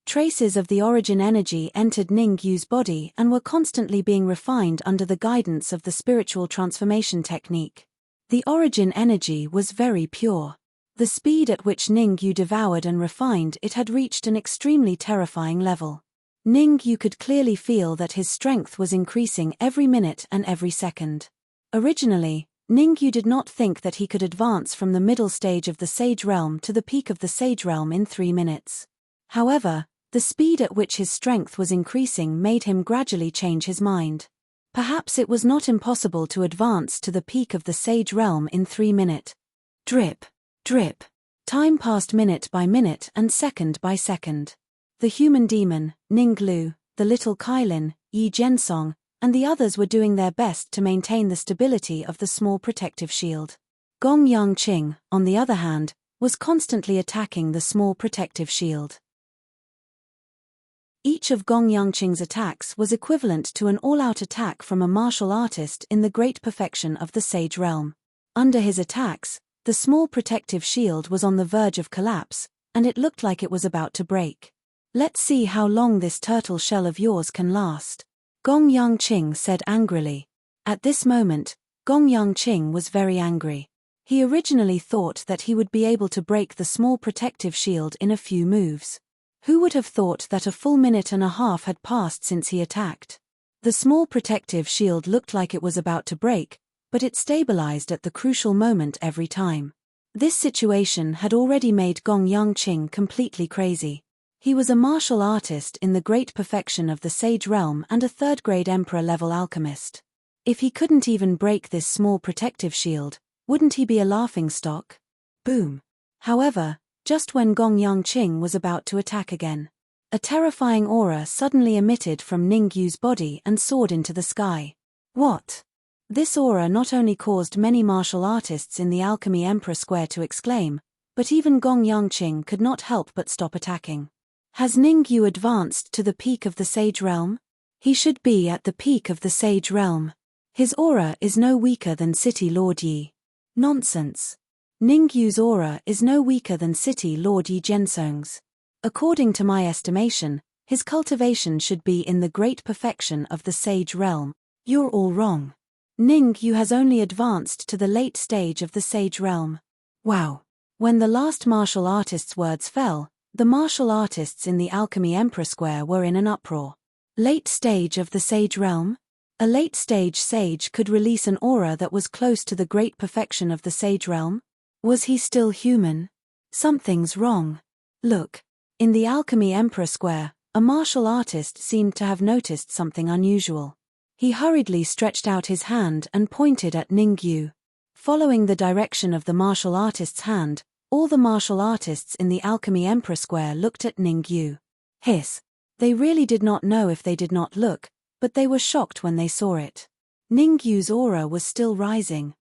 Traces of the origin energy entered Ningyu's body and were constantly being refined under the guidance of the spiritual transformation technique. The origin energy was very pure. The speed at which Ningyu devoured and refined it had reached an extremely terrifying level. Ningyu could clearly feel that his strength was increasing every minute and every second. Originally, Ningyu did not think that he could advance from the middle stage of the Sage Realm to the peak of the Sage Realm in 3 minutes. However, the speed at which his strength was increasing made him gradually change his mind. Perhaps it was not impossible to advance to the peak of the Sage Realm in 3 minutes. Drip. Time passed minute by minute and second by second. The human demon, Ninglu, the little Kailin, Yi Jiansong, and the others were doing their best to maintain the stability of the small protective shield. Gong Yangqing, on the other hand, was constantly attacking the small protective shield. Each of Gong Yangqing's attacks was equivalent to an all-out attack from a martial artist in the great perfection of the Sage Realm. Under his attacks, the small protective shield was on the verge of collapse, and it looked like it was about to break. "Let's see how long this turtle shell of yours can last," Gong Yangqing said angrily. At this moment, Gong Yangqing was very angry. He originally thought that he would be able to break the small protective shield in a few moves. Who would have thought that a full minute and a half had passed since he attacked? The small protective shield looked like it was about to break, but it stabilized at the crucial moment every time. This situation had already made Gong Yangqing completely crazy. He was a martial artist in the great perfection of the Sage Realm and a third-grade Emperor-level alchemist. If he couldn't even break this small protective shield, wouldn't he be a laughingstock? Boom. However, just when Gong Yangqing was about to attack again, a terrifying aura suddenly emitted from Ningyu's body and soared into the sky. What? This aura not only caused many martial artists in the Alchemy Emperor Square to exclaim, but even Gong Yangqing could not help but stop attacking. Has Ningyu advanced to the peak of the Sage Realm? He should be at the peak of the Sage Realm. His aura is no weaker than City Lord Yi. Nonsense. Ningyu's aura is no weaker than City Lord Yi Jiansong's. According to my estimation, his cultivation should be in the great perfection of the Sage Realm. You're all wrong. Ningyu has only advanced to the late stage of the Sage Realm. Wow. When the last martial artist's words fell, the martial artists in the Alchemy Emperor Square were in an uproar. Late stage of the Sage Realm? A late-stage sage could release an aura that was close to the great perfection of the Sage Realm? Was he still human? Something's wrong. Look. In the Alchemy Emperor Square, a martial artist seemed to have noticed something unusual. He hurriedly stretched out his hand and pointed at Ningyu. Following the direction of the martial artist's hand, all the martial artists in the Alchemy Emperor Square looked at Ningyu. Hiss. They really did not know if they did not look, but they were shocked when they saw it. Ningyu's aura was still rising.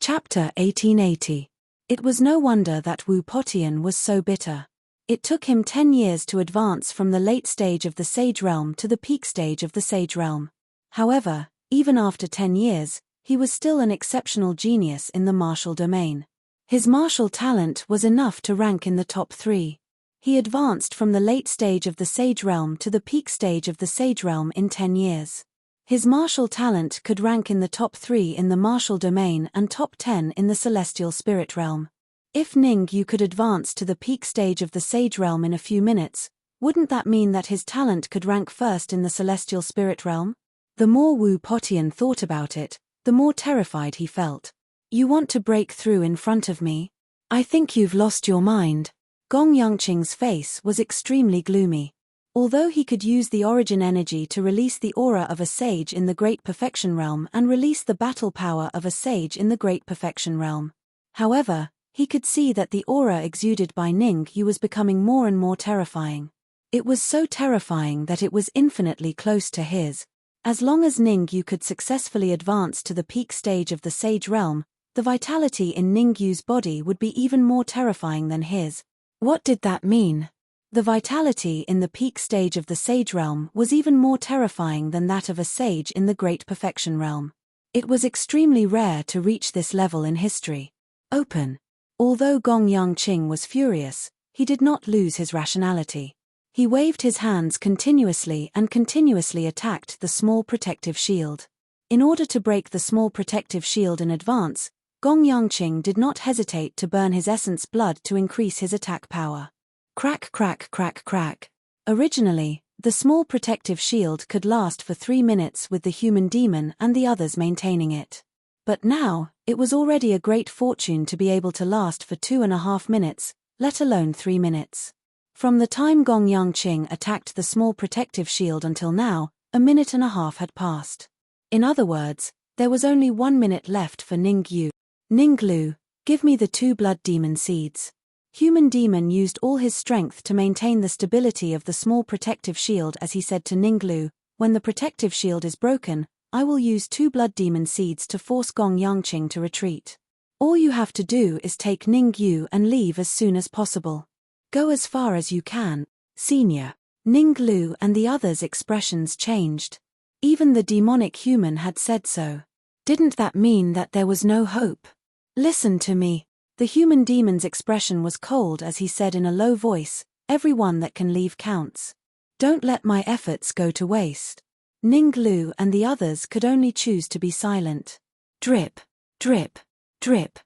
Chapter 1880. It was no wonder that Wu Potian was so bitter. It took him 10 years to advance from the late stage of the Sage Realm to the peak stage of the Sage Realm. However, even after 10 years, he was still an exceptional genius in the martial domain. His martial talent was enough to rank in the top 3. He advanced from the late stage of the Sage Realm to the peak stage of the Sage Realm in 10 years. His martial talent could rank in the top 3 in the martial domain and top 10 in the celestial spirit realm. If Ningyu could advance to the peak stage of the Sage Realm in a few minutes, wouldn't that mean that his talent could rank first in the celestial spirit realm? The more Wu Potian thought about it, the more terrified he felt. You want to break through in front of me? I think you've lost your mind. Gong Yangqing's face was extremely gloomy. Although he could use the origin energy to release the aura of a sage in the Great Perfection Realm and release the battle power of a sage in the Great Perfection Realm. However, he could see that the aura exuded by Ningyu was becoming more and more terrifying. It was so terrifying that it was infinitely close to his. As long as Ningyu could successfully advance to the peak stage of the Sage Realm, the vitality in Ningyu's body would be even more terrifying than his. What did that mean? The vitality in the peak stage of the Sage Realm was even more terrifying than that of a sage in the Great Perfection Realm. It was extremely rare to reach this level in history. Open. Although Gong Yangqing was furious, he did not lose his rationality. He waved his hands continuously and continuously attacked the small protective shield. In order to break the small protective shield in advance, Gong Yangqing did not hesitate to burn his essence blood to increase his attack power. Crack crack crack crack. Originally, the small protective shield could last for 3 minutes with the human demon and the others maintaining it. But now, it was already a great fortune to be able to last for 2.5 minutes, let alone 3 minutes. From the time Gong Yangqing attacked the small protective shield until now, 1.5 minutes had passed. In other words, there was only 1 minute left for Ningyu. Ninglu, give me the 2 blood demon seeds. Human demon used all his strength to maintain the stability of the small protective shield as he said to Ninglu, when the protective shield is broken, I will use 2 blood demon seeds to force Gong Yangqing to retreat. All you have to do is take Ningyu and leave as soon as possible. Go as far as you can, senior. Ninglu and the others' expressions changed. Even the demonic human had said so. Didn't that mean that there was no hope? Listen to me. The human demon's expression was cold as he said in a low voice, everyone that can leave counts. Don't let my efforts go to waste. Ninglu and the others could only choose to be silent. Drip, drip, drip.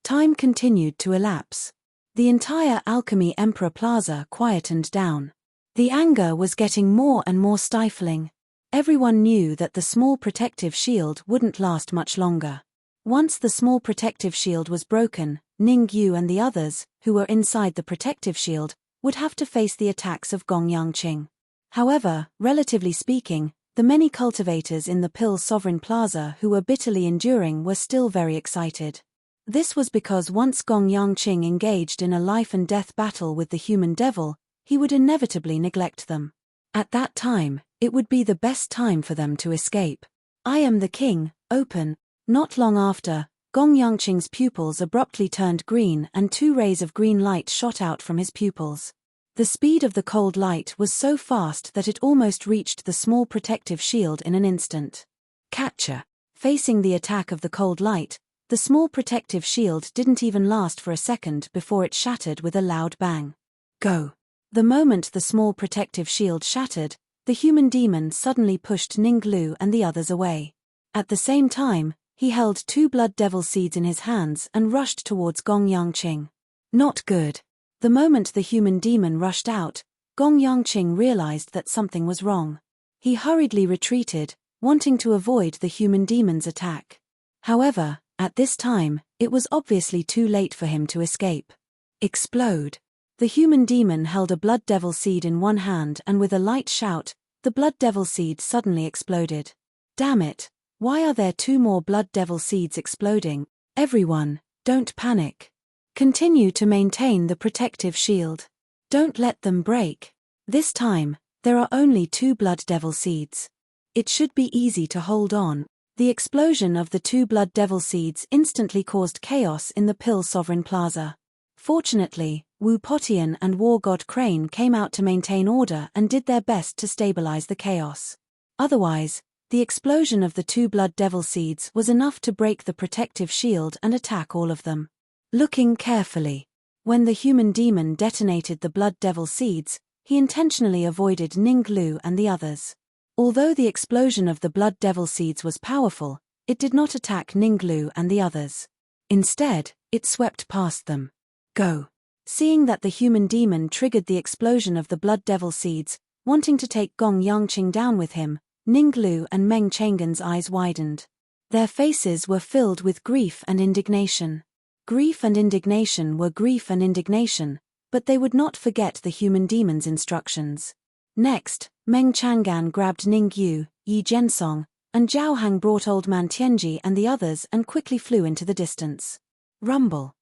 Time continued to elapse. The entire Alchemy Emperor Plaza quietened down. The anger was getting more and more stifling. Everyone knew that the small protective shield wouldn't last much longer. Once the small protective shield was broken, Ningyu and the others, who were inside the protective shield, would have to face the attacks of Gong Yangqing. However, relatively speaking, the many cultivators in the Pill Sovereign Plaza who were bitterly enduring were still very excited. This was because once Gong Yangqing engaged in a life and death battle with the human devil, he would inevitably neglect them. At that time, it would be the best time for them to escape. I am the king, open. Not long after, Gong Yangqing's pupils abruptly turned green and 2 rays of green light shot out from his pupils. The speed of the cold light was so fast that it almost reached the small protective shield in an instant. Catcher. Facing the attack of the cold light, the small protective shield didn't even last for a second before it shattered with a loud bang. Go. The moment the small protective shield shattered, the human demon suddenly pushed Ninglu and the others away. At the same time, he held 2 blood devil seeds in his hands and rushed towards Gong Yangqing. Not good. The moment the human demon rushed out, Gong Yangqing realized that something was wrong. He hurriedly retreated, wanting to avoid the human demon's attack. However, at this time, it was obviously too late for him to escape. Explode. The human demon held a blood devil seed in one hand and with a light shout, the blood devil seed suddenly exploded. Damn it, why are there 2 more blood devil seeds exploding? Everyone, don't panic. Continue to maintain the protective shield. Don't let them break. This time, there are only 2 blood devil seeds. It should be easy to hold on. The explosion of the 2 blood devil seeds instantly caused chaos in the Pill Sovereign Plaza. Fortunately, Wu Potian and War God Crane came out to maintain order and did their best to stabilize the chaos. Otherwise, the explosion of the 2 blood devil seeds was enough to break the protective shield and attack all of them. Looking carefully. When the human demon detonated the blood devil seeds, he intentionally avoided Ning Lu and the others. Although the explosion of the blood devil seeds was powerful, it did not attack Ning Lu and the others. Instead, it swept past them. Go. Seeing that the human demon triggered the explosion of the blood devil seeds, wanting to take Gong Yangqing down with him, Ning Lu and Meng Chang'an's eyes widened. Their faces were filled with grief and indignation. Grief and indignation were grief and indignation, but they would not forget the human demon's instructions. Next, Meng Chang'an grabbed Ning Yu, Yi Zhensong, and Zhao Hang brought Old Man Tianji and the others and quickly flew into the distance. Rumble.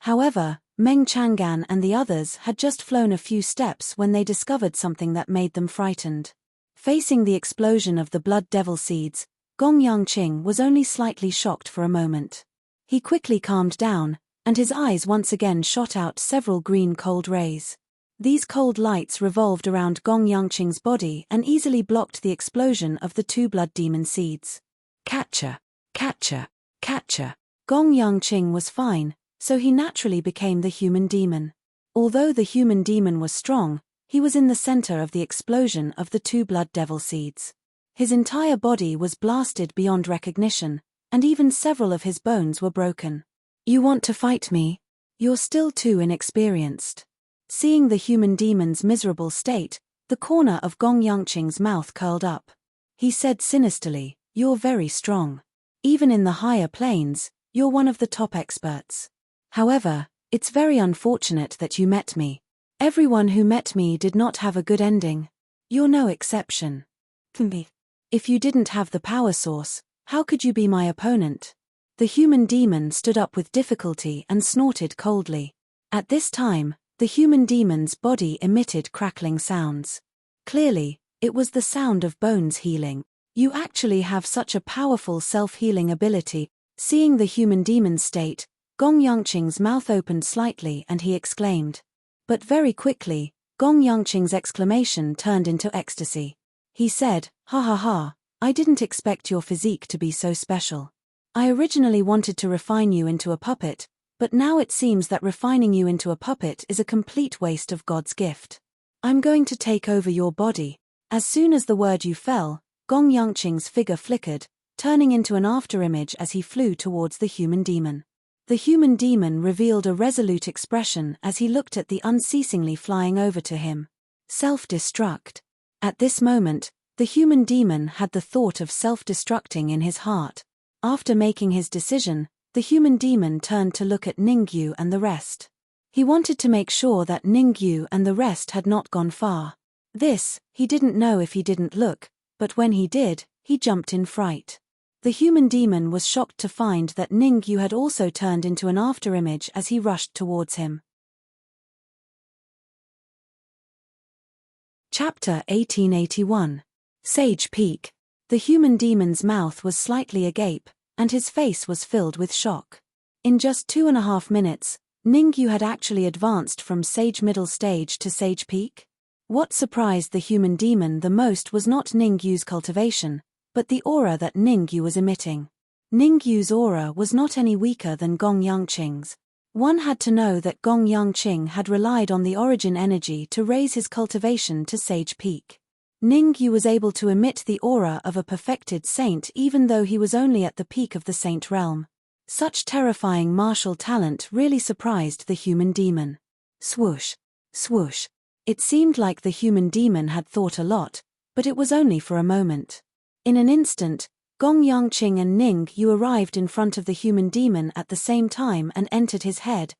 However, Meng Chang'an and the others had just flown a few steps when they discovered something that made them frightened. Facing the explosion of the blood devil seeds, Gong Yangqing was only slightly shocked for a moment. He quickly calmed down, and his eyes once again shot out several green cold rays. These cold lights revolved around Gong Yangqing's body and easily blocked the explosion of the 2 blood demon seeds. Catcher, catcher, catcher. Gong Yangqing was fine, so he naturally became the human demon. Although the human demon was strong, he was in the center of the explosion of the 2 blood devil seeds. His entire body was blasted beyond recognition, and even several of his bones were broken. You want to fight me? You're still too inexperienced. Seeing the human demon's miserable state, the corner of Gong Yangqing's mouth curled up. He said sinisterly, "You're very strong. Even in the higher planes, you're one of the top experts. However, it's very unfortunate that you met me. Everyone who met me did not have a good ending. You're no exception. If you didn't have the power source, how could you be my opponent?" The human demon stood up with difficulty and snorted coldly. At this time, the human demon's body emitted crackling sounds. Clearly, it was the sound of bones healing. You actually have such a powerful self-healing ability. Seeing the human demon's state, Gong Yangqing's mouth opened slightly and he exclaimed. But very quickly, Gong Yangqing's exclamation turned into ecstasy. He said, "Ha ha ha, I didn't expect your physique to be so special. I originally wanted to refine you into a puppet, but now it seems that refining you into a puppet is a complete waste of God's gift. I'm going to take over your body." As soon as the word "you" fell, Gong Yangqing's figure flickered, turning into an afterimage as he flew towards the human demon. The human demon revealed a resolute expression as he looked at the unceasingly flying over to him. Self-destruct. At this moment, the human demon had the thought of self-destructing in his heart. After making his decision, the human demon turned to look at Ningyu and the rest. He wanted to make sure that Ningyu and the rest had not gone far. This, he didn't know if he didn't look, but when he did, he jumped in fright. The human demon was shocked to find that Ningyu had also turned into an afterimage as he rushed towards him. Chapter 1881. Sage Peak. The human demon's mouth was slightly agape, and his face was filled with shock. In just 2.5 minutes, Ningyu had actually advanced from Sage Middle Stage to Sage Peak. What surprised the human demon the most was not Ningyu's cultivation, but the aura that Ningyu was emitting. Ningyu's aura was not any weaker than Gong Yangqing's. One had to know that Gong Yangqing had relied on the origin energy to raise his cultivation to Sage Peak. Ningyu was able to emit the aura of a perfected saint even though he was only at the peak of the saint realm. Such terrifying martial talent really surprised the human demon. Swoosh, swoosh. It seemed like the human demon had thought a lot, but it was only for a moment. In an instant, Gong Yangqing and Ningyu arrived in front of the human demon at the same time and entered his head.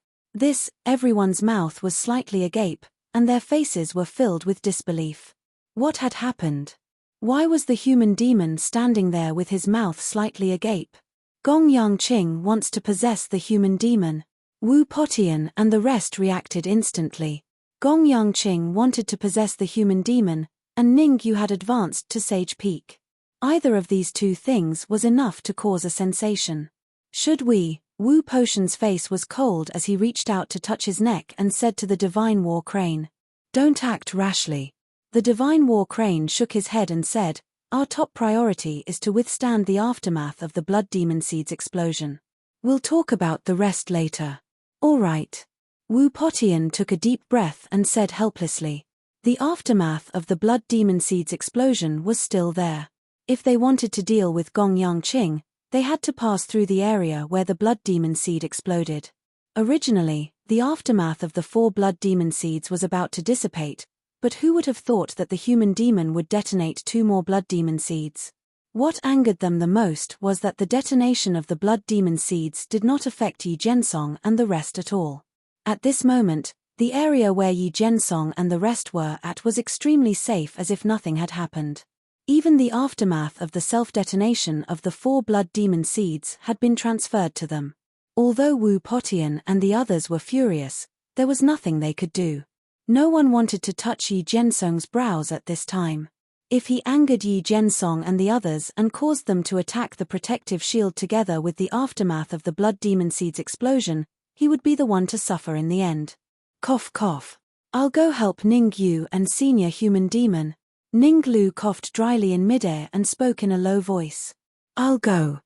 Everyone's mouth was slightly agape, and their faces were filled with disbelief. What had happened? Why was the human demon standing there with his mouth slightly agape? Gong Yang wants to possess the human demon. Wu Potian and the rest reacted instantly. Gong Yang wanted to possess the human demon, and Ning Yu had advanced to Sage Peak. Either of these two things was enough to cause a sensation. Should we? Wu Potian's face was cold as he reached out to touch his neck and said to the Divine War Crane, "Don't act rashly." The Divine War Crane shook his head and said, "Our top priority is to withstand the aftermath of the Blood Demon Seed's explosion. We'll talk about the rest later." "All right." Wu Potian took a deep breath and said helplessly. The aftermath of the Blood Demon Seed's explosion was still there. If they wanted to deal with Gong Yang, they had to pass through the area where the Blood Demon Seed exploded. Originally, the aftermath of the 4 Blood Demon Seeds was about to dissipate, but who would have thought that the human demon would detonate 2 more Blood Demon Seeds? What angered them the most was that the detonation of the Blood Demon Seeds did not affect Yi Jiansong and the rest at all. At this moment, the area where Yi Jiansong and the rest were at was extremely safe, as if nothing had happened. Even the aftermath of the self-detonation of the 4 Blood Demon Seeds had been transferred to them. Although Wu Potian and the others were furious, there was nothing they could do. No one wanted to touch Yi Jiansong's brows at this time. If he angered Yi Jiansong and the others and caused them to attack the protective shield together with the aftermath of the Blood Demon Seed's explosion, he would be the one to suffer in the end. Cough cough. "I'll go help Ning Yu and Senior Human Demon." Ning Lu coughed dryly in midair and spoke in a low voice. "I'll go."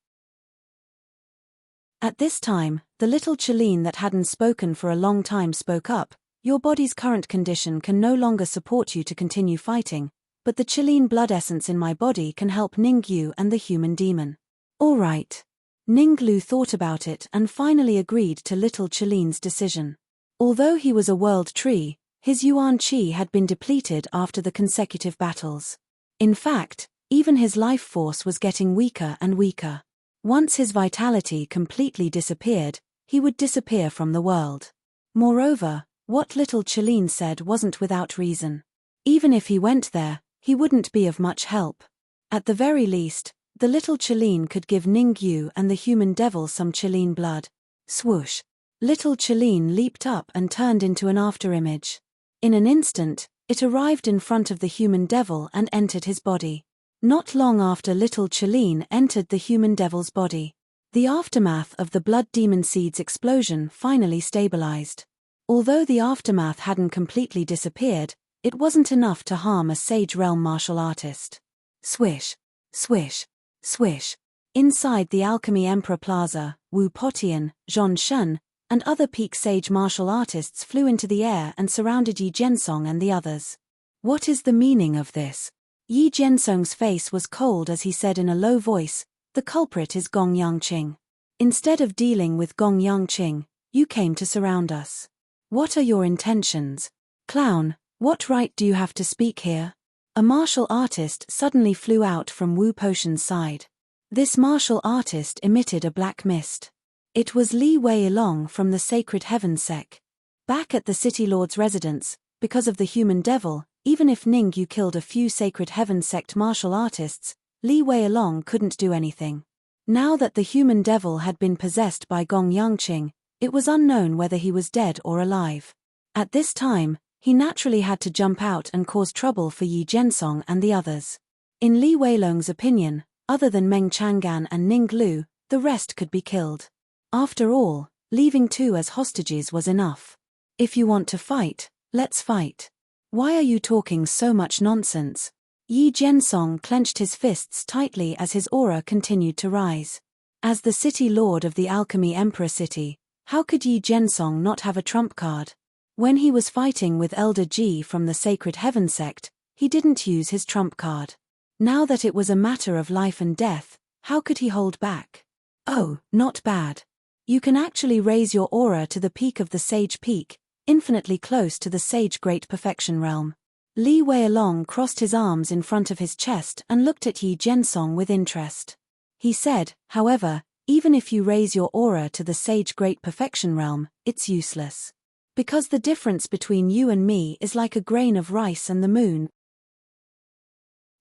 At this time, the little Chileen that hadn't spoken for a long time spoke up. "Your body's current condition can no longer support you to continue fighting, but the Chileen blood essence in my body can help Ning Yu and the human demon." "All right." Ning Lu thought about it and finally agreed to little Chileen's decision. Although he was a world tree, his Yuan Qi had been depleted after the consecutive battles. In fact, even his life force was getting weaker and weaker. Once his vitality completely disappeared, he would disappear from the world. Moreover, what little Chileen said wasn't without reason. Even if he went there, he wouldn't be of much help. At the very least, the little Chileen could give Ning Yu and the human devil some Chileen blood. Swoosh! Little Chileen leaped up and turned into an afterimage. In an instant, it arrived in front of the human devil and entered his body. Not long after little Chileen entered the human devil's body, the aftermath of the Blood Demon Seed's explosion finally stabilized. Although the aftermath hadn't completely disappeared, it wasn't enough to harm a Sage Realm martial artist. Swish, swish, swish. Inside the Alchemy Emperor Plaza, Wu Potian, Zhon Shun, and other peak sage martial artists flew into the air and surrounded Yi Jiansong and the others. "What is the meaning of this?" Yi Jiansong's face was cold as he said in a low voice, "The culprit is Gong Yang. Instead of dealing with Gong Yang, you came to surround us. What are your intentions? Clown, what right do you have to speak here?" A martial artist suddenly flew out from Wu Potian's side. This martial artist emitted a black mist. It was Li Weilong from the Sacred Heaven Sect. Back at the City Lord's residence, because of the human devil, even if Ning Yu killed a few Sacred Heaven Sect martial artists, Li Weilong couldn't do anything. Now that the human devil had been possessed by Gong Yang, it was unknown whether he was dead or alive. At this time, he naturally had to jump out and cause trouble for Yi Jiansong and the others. In Li Weilong's opinion, other than Meng Chang'an and Ning Lu, the rest could be killed. After all, leaving 2 as hostages was enough. "If you want to fight, let's fight. Why are you talking so much nonsense?" Yi Jiansong clenched his fists tightly as his aura continued to rise. As the City Lord of the Alchemy Emperor City, how could Yi Jiansong not have a trump card? When he was fighting with Elder Ji from the Sacred Heaven Sect, he didn't use his trump card. Now that it was a matter of life and death, how could he hold back? "Oh, not bad. You can actually raise your aura to the peak of the Sage Peak, infinitely close to the Sage Great Perfection Realm." Li Weilong crossed his arms in front of his chest and looked at Yi Jiansong with interest. He said, "However, even if you raise your aura to the Sage Great Perfection Realm, it's useless. Because the difference between you and me is like a grain of rice and the moon."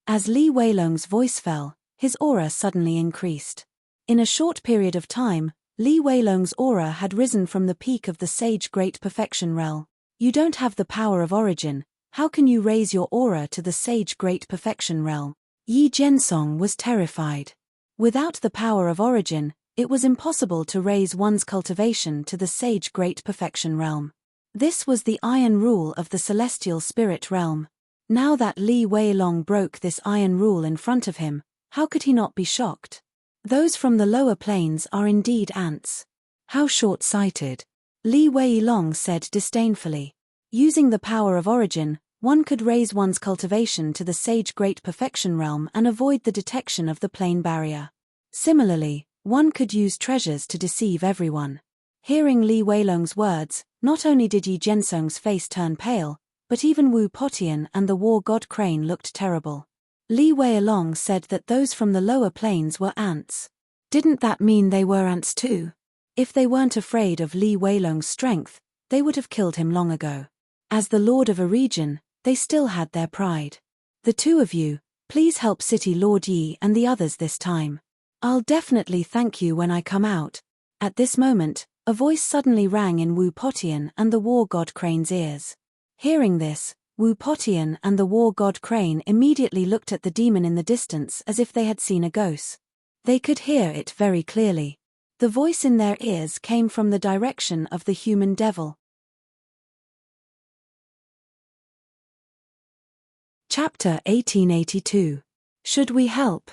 As Li Weilong's voice fell, his aura suddenly increased. In a short period of time, Li Weilong's aura had risen from the peak of the Sage Great Perfection realm. You don't have the power of origin, how can you raise your aura to the Sage Great Perfection realm? Yi Jiansong was terrified. Without the power of origin, it was impossible to raise one's cultivation to the Sage Great Perfection realm. This was the iron rule of the celestial spirit realm. Now that Li Weilong broke this iron rule in front of him, how could he not be shocked? Those from the lower planes are indeed ants. How short-sighted. Li Weilong said disdainfully. Using the power of origin, one could raise one's cultivation to the Sage Great Perfection realm and avoid the detection of the plane barrier. Similarly, one could use treasures to deceive everyone. Hearing Li Weilong's words, not only did Yi Jiansong's face turn pale, but even Wu Potian and the war god Crane looked terrible. Li Weilong said that those from the lower planes were ants. Didn't that mean they were ants too? If they weren't afraid of Li Weilong's strength, they would have killed him long ago. As the lord of a region, they still had their pride. The two of you, please help City Lord Yi and the others this time. I'll definitely thank you when I come out. At this moment, a voice suddenly rang in Wu Potian and the war god Crane's ears. Hearing this, Wu Potian and the war god Crane immediately looked at the demon in the distance as if they had seen a ghost. They could hear it very clearly. The voice in their ears came from the direction of the human devil. Chapter 1882. Should we help?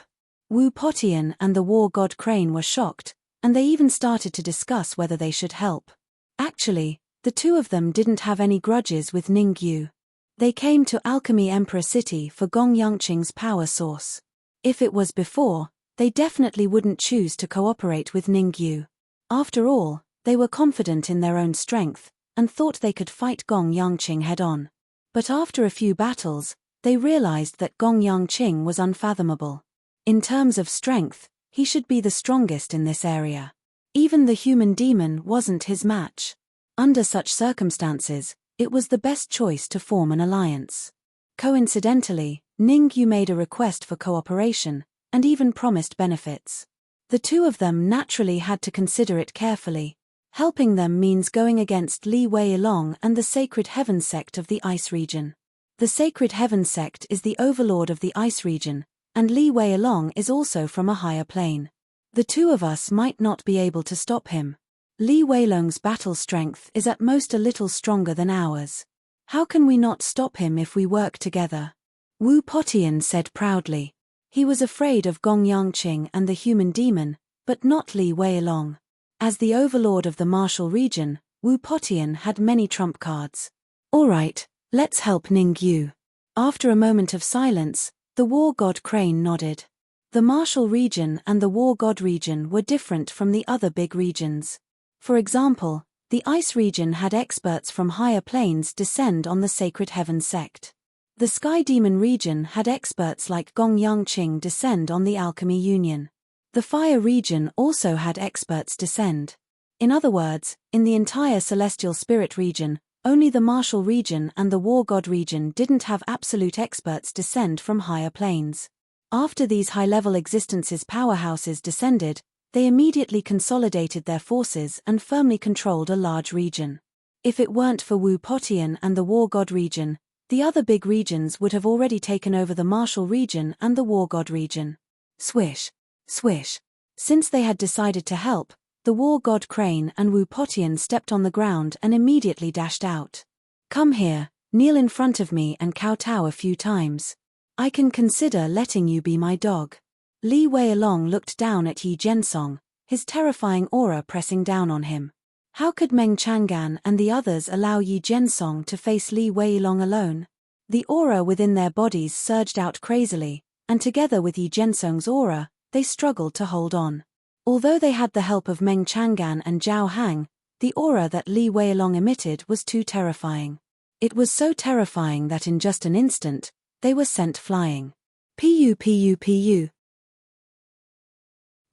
Wu Potian and the war god Crane were shocked, and they even started to discuss whether they should help. Actually, the two of them didn't have any grudges with Ningyu. They came to Alchemy Emperor City for Gong Yangqing's power source. If it was before, they definitely wouldn't choose to cooperate with Ningyu. After all, they were confident in their own strength, and thought they could fight Gong Yangqing head-on. But after a few battles, they realized that Gong Yangqing was unfathomable. In terms of strength, he should be the strongest in this area. Even the human demon wasn't his match. Under such circumstances, it was the best choice to form an alliance. Coincidentally, Ningyu made a request for cooperation, and even promised benefits. The two of them naturally had to consider it carefully. Helping them means going against Li Weilong and the Sacred Heaven sect of the Ice region. The Sacred Heaven sect is the overlord of the Ice region, and Li Weilong is also from a higher plane. The two of us might not be able to stop him. Li Weilong's battle strength is at most a little stronger than ours. How can we not stop him if we work together? Wu Potian said proudly. He was afraid of Gong Yangqing and the human demon, but not Li Weilong. As the overlord of the martial region, Wu Potian had many trump cards. All right, let's help Ningyu. After a moment of silence, the war god Crane nodded. The martial region and the war god region were different from the other big regions. For example, the Ice region had experts from higher planes descend on the Sacred Heaven sect. The Sky Demon region had experts like Gong Yangqing descend on the Alchemy Union. The Fire region also had experts descend. In other words, in the entire Celestial Spirit region, only the Martial region and the War God region didn't have absolute experts descend from higher planes. After these high-level existences powerhouses descended, they immediately consolidated their forces and firmly controlled a large region. If it weren't for Wu Potian and the War God region, the other big regions would have already taken over the Martial region and the War God region. Swish. Swish. Since they had decided to help, the War God Crane and Wu Potian stepped on the ground and immediately dashed out. Come here, kneel in front of me and kowtow a few times. I can consider letting you be my dog. Li Weilong looked down at Yi Jiansong, his terrifying aura pressing down on him. How could Meng Chang'an and the others allow Yi Jiansong to face Li Weilong alone? The aura within their bodies surged out crazily, and together with Yi Jiansong's aura, they struggled to hold on. Although they had the help of Meng Chang'an and Zhao Hang, the aura that Li Weilong emitted was too terrifying. It was so terrifying that in just an instant, they were sent flying. Pu.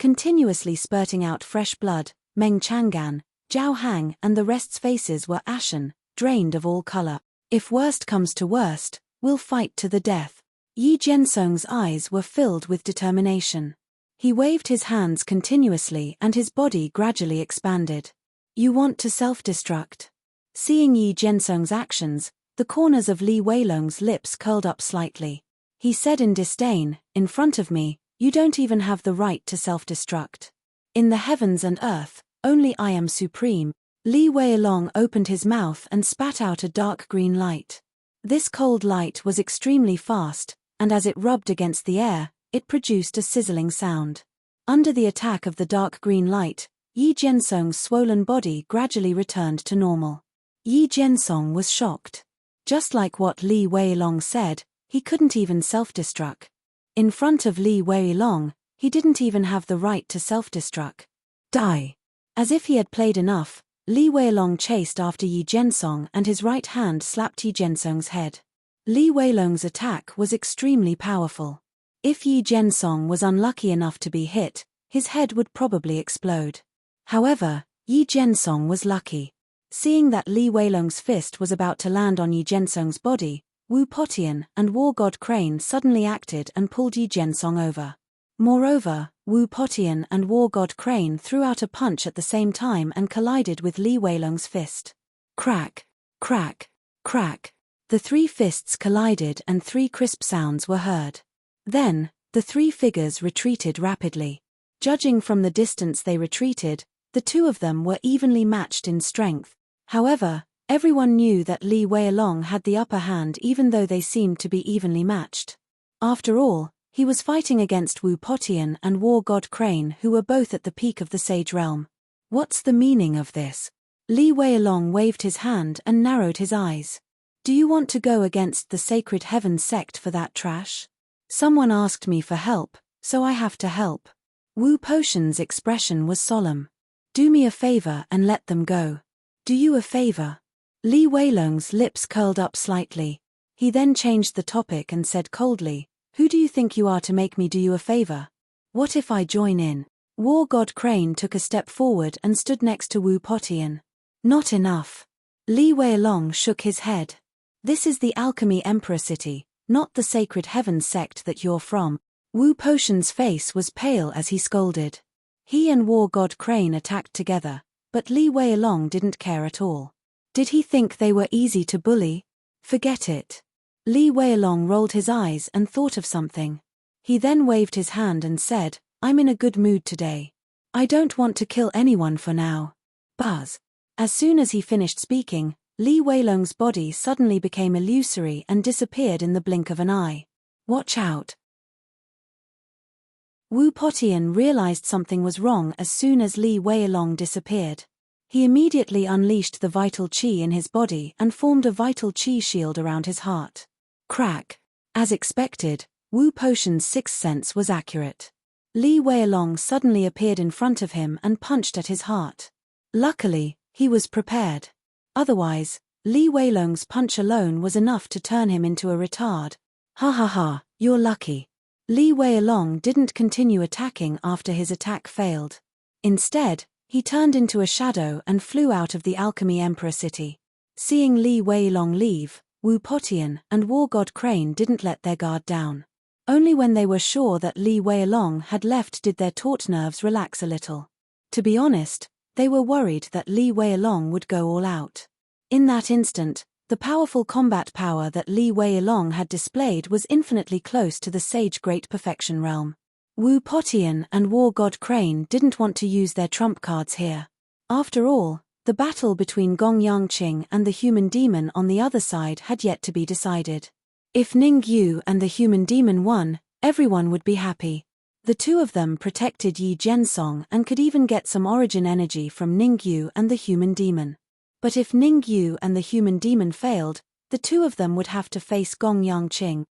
Continuously spurting out fresh blood, Meng Chang'an, Zhao Hang and the rest's faces were ashen, drained of all color. If worst comes to worst, we'll fight to the death. Yi Jiansong's eyes were filled with determination. He waved his hands continuously and his body gradually expanded. You want to self-destruct? Seeing Yi Jiansong's actions, the corners of Li Weilong's lips curled up slightly. He said in disdain, in front of me, you don't even have the right to self-destruct. In the heavens and earth, only I am supreme. Li Weilong opened his mouth and spat out a dark green light. This cold light was extremely fast, and as it rubbed against the air, it produced a sizzling sound. Under the attack of the dark green light, Yi Jiansong's swollen body gradually returned to normal. Yi Jiansong was shocked. Just like what Li Weilong said, he couldn't even self-destruct. In front of Li Weilong, he didn't even have the right to self-destruct. Die! As if he had played enough, Li Weilong chased after Yi Jiansong and his right hand slapped Yi Jiansong's head. Li Weilong's attack was extremely powerful. If Yi Jiansong was unlucky enough to be hit, his head would probably explode. However, Yi Jiansong was lucky. Seeing that Li Weilong's fist was about to land on Yi Jiansong's body, Wu Potian and War God Crane suddenly acted and pulled Yi Jiansong over. Moreover, Wu Potian and War God Crane threw out a punch at the same time and collided with Li Weilong's fist. Crack, crack, crack. The three fists collided and three crisp sounds were heard. Then, the three figures retreated rapidly. Judging from the distance they retreated, the two of them were evenly matched in strength. However, everyone knew that Li Weilong had the upper hand even though they seemed to be evenly matched. After all, he was fighting against Wu Potian and War God Crane who were both at the peak of the Sage Realm. What's the meaning of this? Li Weilong waved his hand and narrowed his eyes. Do you want to go against the Sacred Heavens sect for that trash? Someone asked me for help, so I have to help. Wu Potian's expression was solemn. Do me a favor and let them go. Do you a favor? Li Weilong's lips curled up slightly. He then changed the topic and said coldly, who do you think you are to make me do you a favor? What if I join in? War God Crane took a step forward and stood next to Wu Potian. Not enough. Li Weilong shook his head. This is the Alchemy Emperor City, not the Sacred Heavens sect that you're from. Wu Potian's face was pale as he scolded. He and War God Crane attacked together, but Li Weilong didn't care at all. Did he think they were easy to bully? Forget it. Li Weilong rolled his eyes and thought of something. He then waved his hand and said, I'm in a good mood today. I don't want to kill anyone for now. Buzz. As soon as he finished speaking, Li Weilong's body suddenly became illusory and disappeared in the blink of an eye. Watch out. Wu Potian realized something was wrong as soon as Li Weilong disappeared. He immediately unleashed the vital qi in his body and formed a vital qi shield around his heart. Crack. As expected, Wu Potian's sixth sense was accurate. Li Weilong suddenly appeared in front of him and punched at his heart. Luckily, he was prepared. Otherwise, Li Weilong's punch alone was enough to turn him into a retard. Ha ha ha, you're lucky. Li Weilong didn't continue attacking after his attack failed. Instead, he turned into a shadow and flew out of the Alchemy Emperor City. Seeing Li Weilong leave, Wu Potian and War God Crane didn't let their guard down. Only when they were sure that Li Weilong had left did their taut nerves relax a little. To be honest, they were worried that Li Weilong would go all out. In that instant, the powerful combat power that Li Weilong had displayed was infinitely close to the Sage Great Perfection realm. Wu Potian and War God Crane didn't want to use their trump cards here. After all, the battle between Gong Yangqing and the human demon on the other side had yet to be decided. If Ning Yu and the human demon won, everyone would be happy. The two of them protected Yi Jiansong and could even get some origin energy from Ning Yu and the human demon. But if Ning Yu and the human demon failed, the two of them would have to face Gong Yangqing.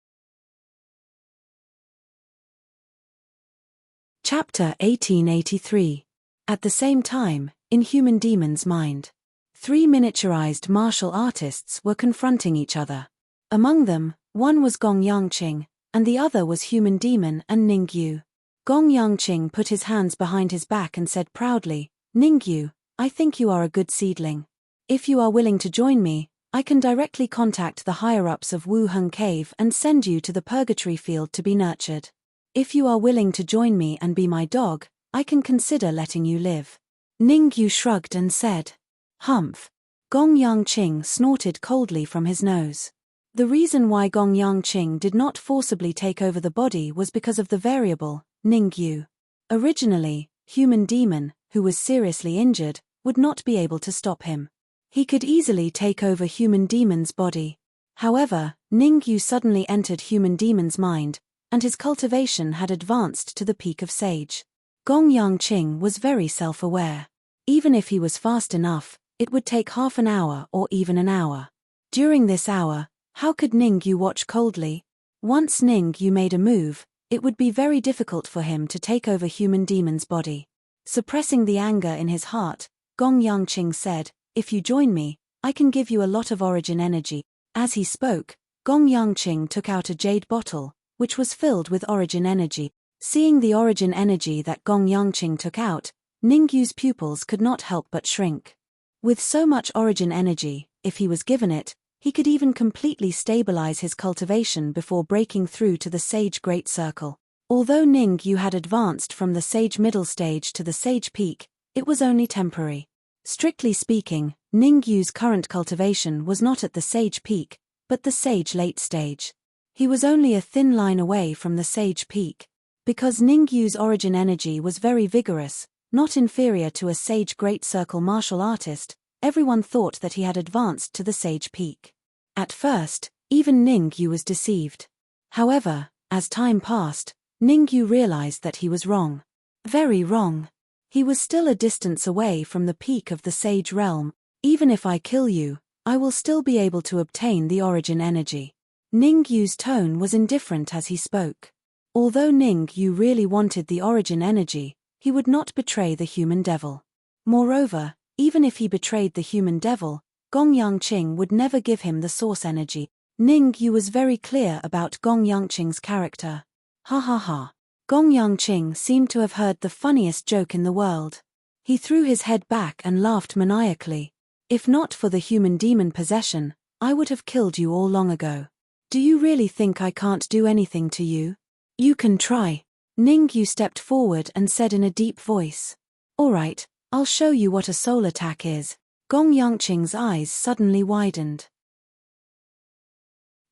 Chapter 1883. At the same time, in Human Demon's mind, three miniaturized martial artists were confronting each other. Among them, one was Gong Yangqing, and the other was Human Demon and Ning Yu. Gong Yangqing put his hands behind his back and said proudly, Ning Yu, I think you are a good seedling. If you are willing to join me, I can directly contact the higher-ups of Wu Hung Cave and send you to the purgatory field to be nurtured. If you are willing to join me and be my dog, I can consider letting you live." Ningyu shrugged and said. "Humph." Gong Yangqing snorted coldly from his nose. The reason why Gong Yangqing did not forcibly take over the body was because of the variable, Ningyu. Originally, human demon, who was seriously injured, would not be able to stop him. He could easily take over human demon's body. However, Ningyu suddenly entered human demon's mind, and his cultivation had advanced to the peak of sage. Gong Yangqing was very self-aware. Even if he was fast enough, it would take half an hour or even an hour. During this hour, how could Ningyu watch coldly? Once Ningyu made a move, it would be very difficult for him to take over human demon's body. Suppressing the anger in his heart, Gong Yangqing said, "If you join me, I can give you a lot of origin energy." As he spoke, Gong Yangqing took out a jade bottle, which was filled with origin energy. Seeing the origin energy that Gong Yangqing took out, Ningyu's pupils could not help but shrink. With so much origin energy, if he was given it, he could even completely stabilize his cultivation before breaking through to the Sage Great Circle. Although Ningyu had advanced from the Sage Middle Stage to the Sage Peak, it was only temporary. Strictly speaking, Ningyu's current cultivation was not at the Sage Peak, but the Sage Late Stage. He was only a thin line away from the Sage Peak. Because Ningyu's origin energy was very vigorous, not inferior to a Sage Great Circle martial artist, everyone thought that he had advanced to the Sage Peak. At first, even Ningyu was deceived. However, as time passed, Ningyu realized that he was wrong. Very wrong. He was still a distance away from the peak of the Sage realm. "Even if I kill you, I will still be able to obtain the origin energy." Ningyu's tone was indifferent as he spoke. Although Ningyu really wanted the origin energy, he would not betray the human devil. Moreover, even if he betrayed the human devil, Gong Yangqing would never give him the source energy. Ningyu was very clear about Gong Yangqing's character. Ha ha ha. Gong Yangqing seemed to have heard the funniest joke in the world. He threw his head back and laughed maniacally. "If not for the human demon possession, I would have killed you all long ago. Do you really think I can't do anything to you? You can try." Ningyu stepped forward and said in a deep voice. "All right, I'll show you what a soul attack is." Gong Yangqing's eyes suddenly widened.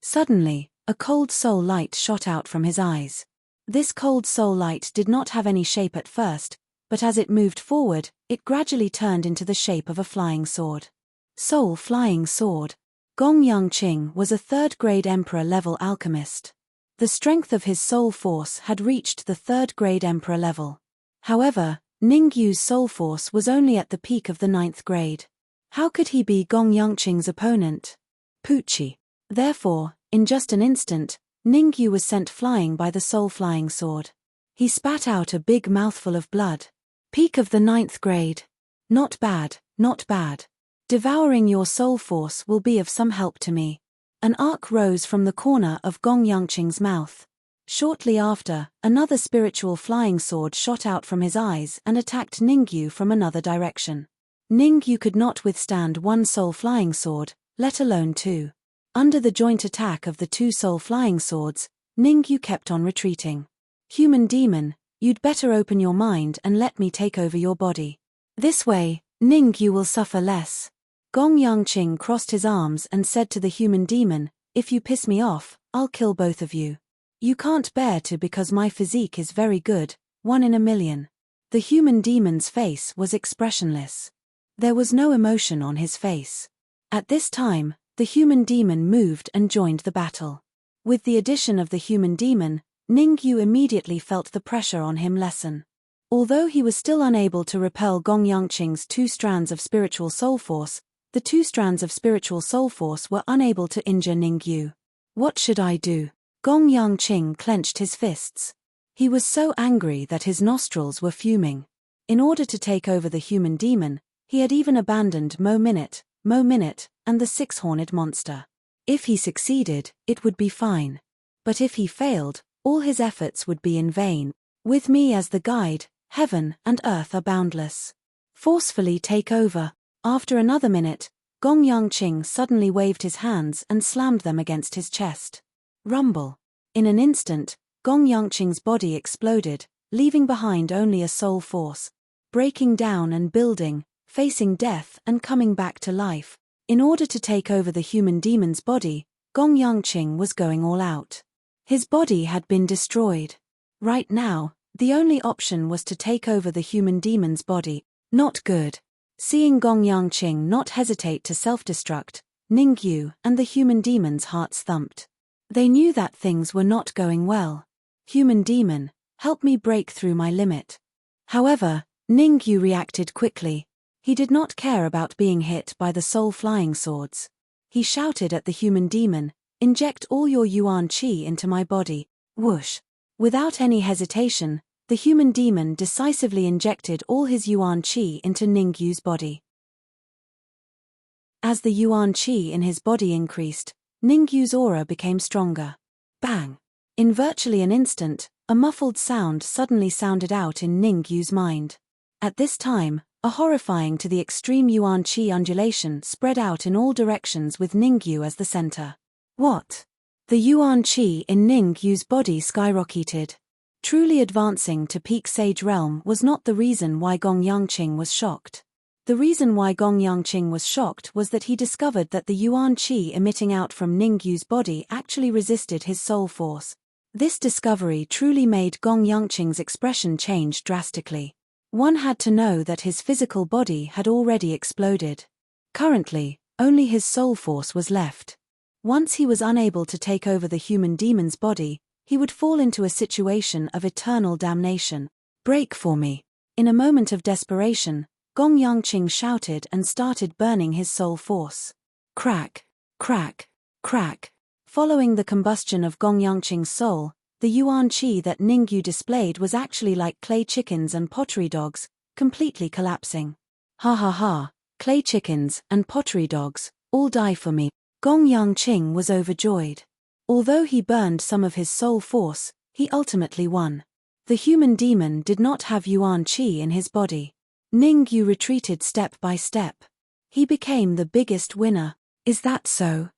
Suddenly, a cold soul light shot out from his eyes. This cold soul light did not have any shape at first, but as it moved forward, it gradually turned into the shape of a flying sword. Soul Flying Sword. Gong Yangqing was a third-grade Emperor-level alchemist. The strength of his soul force had reached the third-grade Emperor level. However, Ningyu's soul force was only at the peak of the 9th grade. How could he be Gong Yangqing's opponent? Poochie. Therefore, in just an instant, Ningyu was sent flying by the Soul Flying Sword. He spat out a big mouthful of blood. Peak of the 9th grade. Not bad, not bad. Devouring your soul force will be of some help to me. An arc rose from the corner of Gong Yangqing's mouth. Shortly after, another spiritual flying sword shot out from his eyes and attacked Ningyu from another direction. Ningyu could not withstand one soul flying sword, let alone two. Under the joint attack of the two soul flying swords, Ningyu kept on retreating. "Human demon, you'd better open your mind and let me take over your body. This way, Ningyu will suffer less." Gong Yangqing crossed his arms and said to the human demon, "If you piss me off, I'll kill both of you. You can't bear to because my physique is very good, 1 in a million." The human demon's face was expressionless. There was no emotion on his face. At this time, the human demon moved and joined the battle. With the addition of the human demon, Ningyu immediately felt the pressure on him lessen. Although he was still unable to repel Gong Yangqing's 2 strands of spiritual soul force, the 2 strands of spiritual soul force were unable to injure Ningyu. What should I do? Gong Yangqing clenched his fists. He was so angry that his nostrils were fuming. In order to take over the human demon, he had even abandoned Mo Minute, and the 6-horned monster. If he succeeded, it would be fine. But if he failed, all his efforts would be in vain. With me as the guide, heaven and earth are boundless. Forcefully take over. After another minute, Gong Yangqing suddenly waved his hands and slammed them against his chest. Rumble. In an instant, Gong Yangqing's body exploded, leaving behind only a soul force, breaking down and building, facing death and coming back to life. In order to take over the human demon's body, Gong Yangqing was going all out. His body had been destroyed. Right now, the only option was to take over the human demon's body. Not good. Seeing Gong Yangqing not hesitate to self-destruct, Ningyu and the human demon's hearts thumped. They knew that things were not going well. Human demon, help me break through my limit. However, Ningyu reacted quickly. He did not care about being hit by the soul flying swords. He shouted at the human demon, "Inject all your yuan qi into my body." Whoosh. Without any hesitation, the human demon decisively injected all his yuan qi into Ningyu's body. As the yuan qi in his body increased, Ningyu's aura became stronger. Bang! In virtually an instant, a muffled sound suddenly sounded out in Ningyu's mind. At this time, a horrifying to the extreme yuan qi undulation spread out in all directions with Ningyu as the center. What? The yuan qi in Ningyu's body skyrocketed. Truly advancing to peak sage realm was not the reason why Gong Yangqing was shocked. The reason why Gong Yangqing was shocked was that he discovered that the yuan qi emitting out from Ningyu's body actually resisted his soul force. This discovery truly made Gong Yangqing's expression change drastically. One had to know that his physical body had already exploded. Currently, only his soul force was left. Once he was unable to take over the human demon's body, he would fall into a situation of eternal damnation. Break for me. In a moment of desperation, Gong Yangqing shouted and started burning his soul force. Crack, crack, crack. Following the combustion of Gong Yangqing's soul, the yuan qi that Ningyu displayed was actually like clay chickens and pottery dogs, completely collapsing. Ha ha ha, clay chickens and pottery dogs, all die for me. Gong Yangqing was overjoyed. Although he burned some of his soul force, he ultimately won. The human demon did not have yuan qi in his body. Ningyu retreated step by step. He became the biggest winner. Is that so?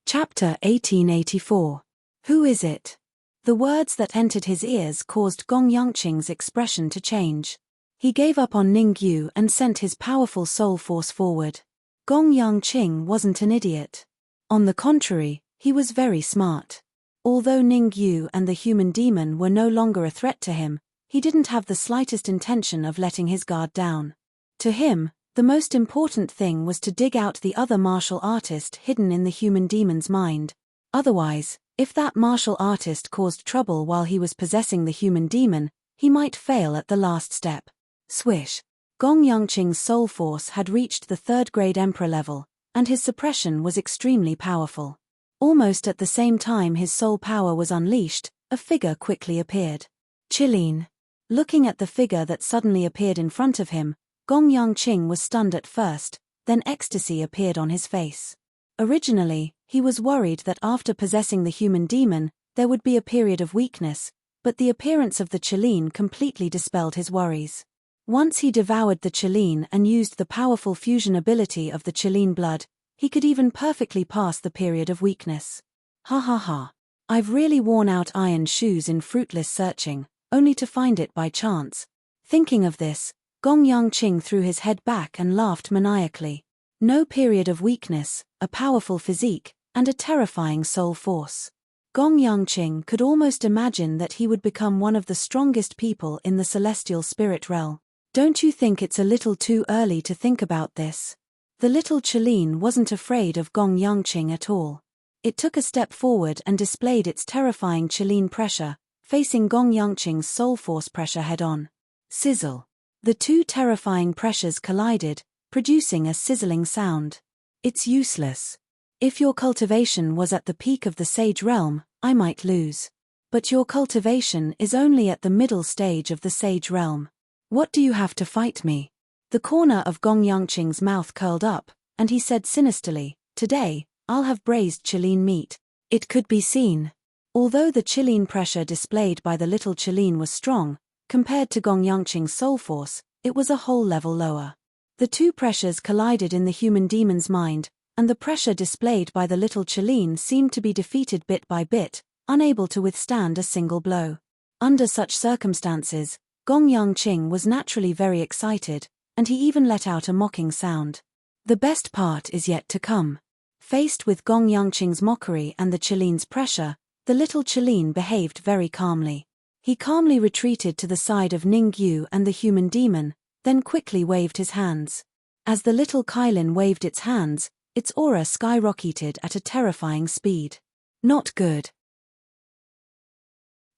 Chapter 1884. Who is it? The words that entered his ears caused Gong Yangqing's expression to change. He gave up on Ningyu and sent his powerful soul force forward. Gong Yangqing wasn't an idiot. On the contrary, he was very smart. Although Ningyu and the human demon were no longer a threat to him, he didn't have the slightest intention of letting his guard down. To him, the most important thing was to dig out the other martial artist hidden in the human demon's mind. Otherwise, if that martial artist caused trouble while he was possessing the human demon, he might fail at the last step. Swish. Gong Yangqing's soul force had reached the 3rd grade emperor level, and his suppression was extremely powerful. Almost at the same time his soul power was unleashed, a figure quickly appeared. Qilin. Looking at the figure that suddenly appeared in front of him, Gong Yangqing was stunned at first, then ecstasy appeared on his face. Originally, he was worried that after possessing the human demon, there would be a period of weakness, but the appearance of the Qilin completely dispelled his worries. Once he devoured the Qilin and used the powerful fusion ability of the Qilin blood, he could even perfectly pass the period of weakness. Ha ha ha. I've really worn out iron shoes in fruitless searching, only to find it by chance. Thinking of this, Gong Yangqing threw his head back and laughed maniacally. No period of weakness, a powerful physique, and a terrifying soul force. Gong Yangqing could almost imagine that he would become one of the strongest people in the celestial spirit realm. Don't you think it's a little too early to think about this? The little Qilin wasn't afraid of Gong Yangqing at all. It took a step forward and displayed its terrifying Qilin pressure, facing Gong Yangqing's soul force pressure head-on. Sizzle. The two terrifying pressures collided, producing a sizzling sound. It's useless. If your cultivation was at the peak of the sage realm, I might lose. But your cultivation is only at the middle stage of the sage realm. What do you have to fight me? The corner of Gong Yangqing's mouth curled up, and he said sinisterly, "Today, I'll have braised Qilin meat." It could be seen. Although the Qilin pressure displayed by the little Qilin was strong, compared to Gong Yangqing's soul force, it was a whole level lower. The two pressures collided in the human demon's mind, and the pressure displayed by the little Chilean seemed to be defeated bit by bit, unable to withstand a single blow. Under such circumstances, Gong Yang-ching was naturally very excited, and he even let out a mocking sound. The best part is yet to come. Faced with Gong Yang-ching's mockery and the Chilean's pressure, the little Chilean behaved very calmly. He calmly retreated to the side of Ningyu and the human demon, then quickly waved his hands. As the little Kailin waved its hands, its aura skyrocketed at a terrifying speed. Not good.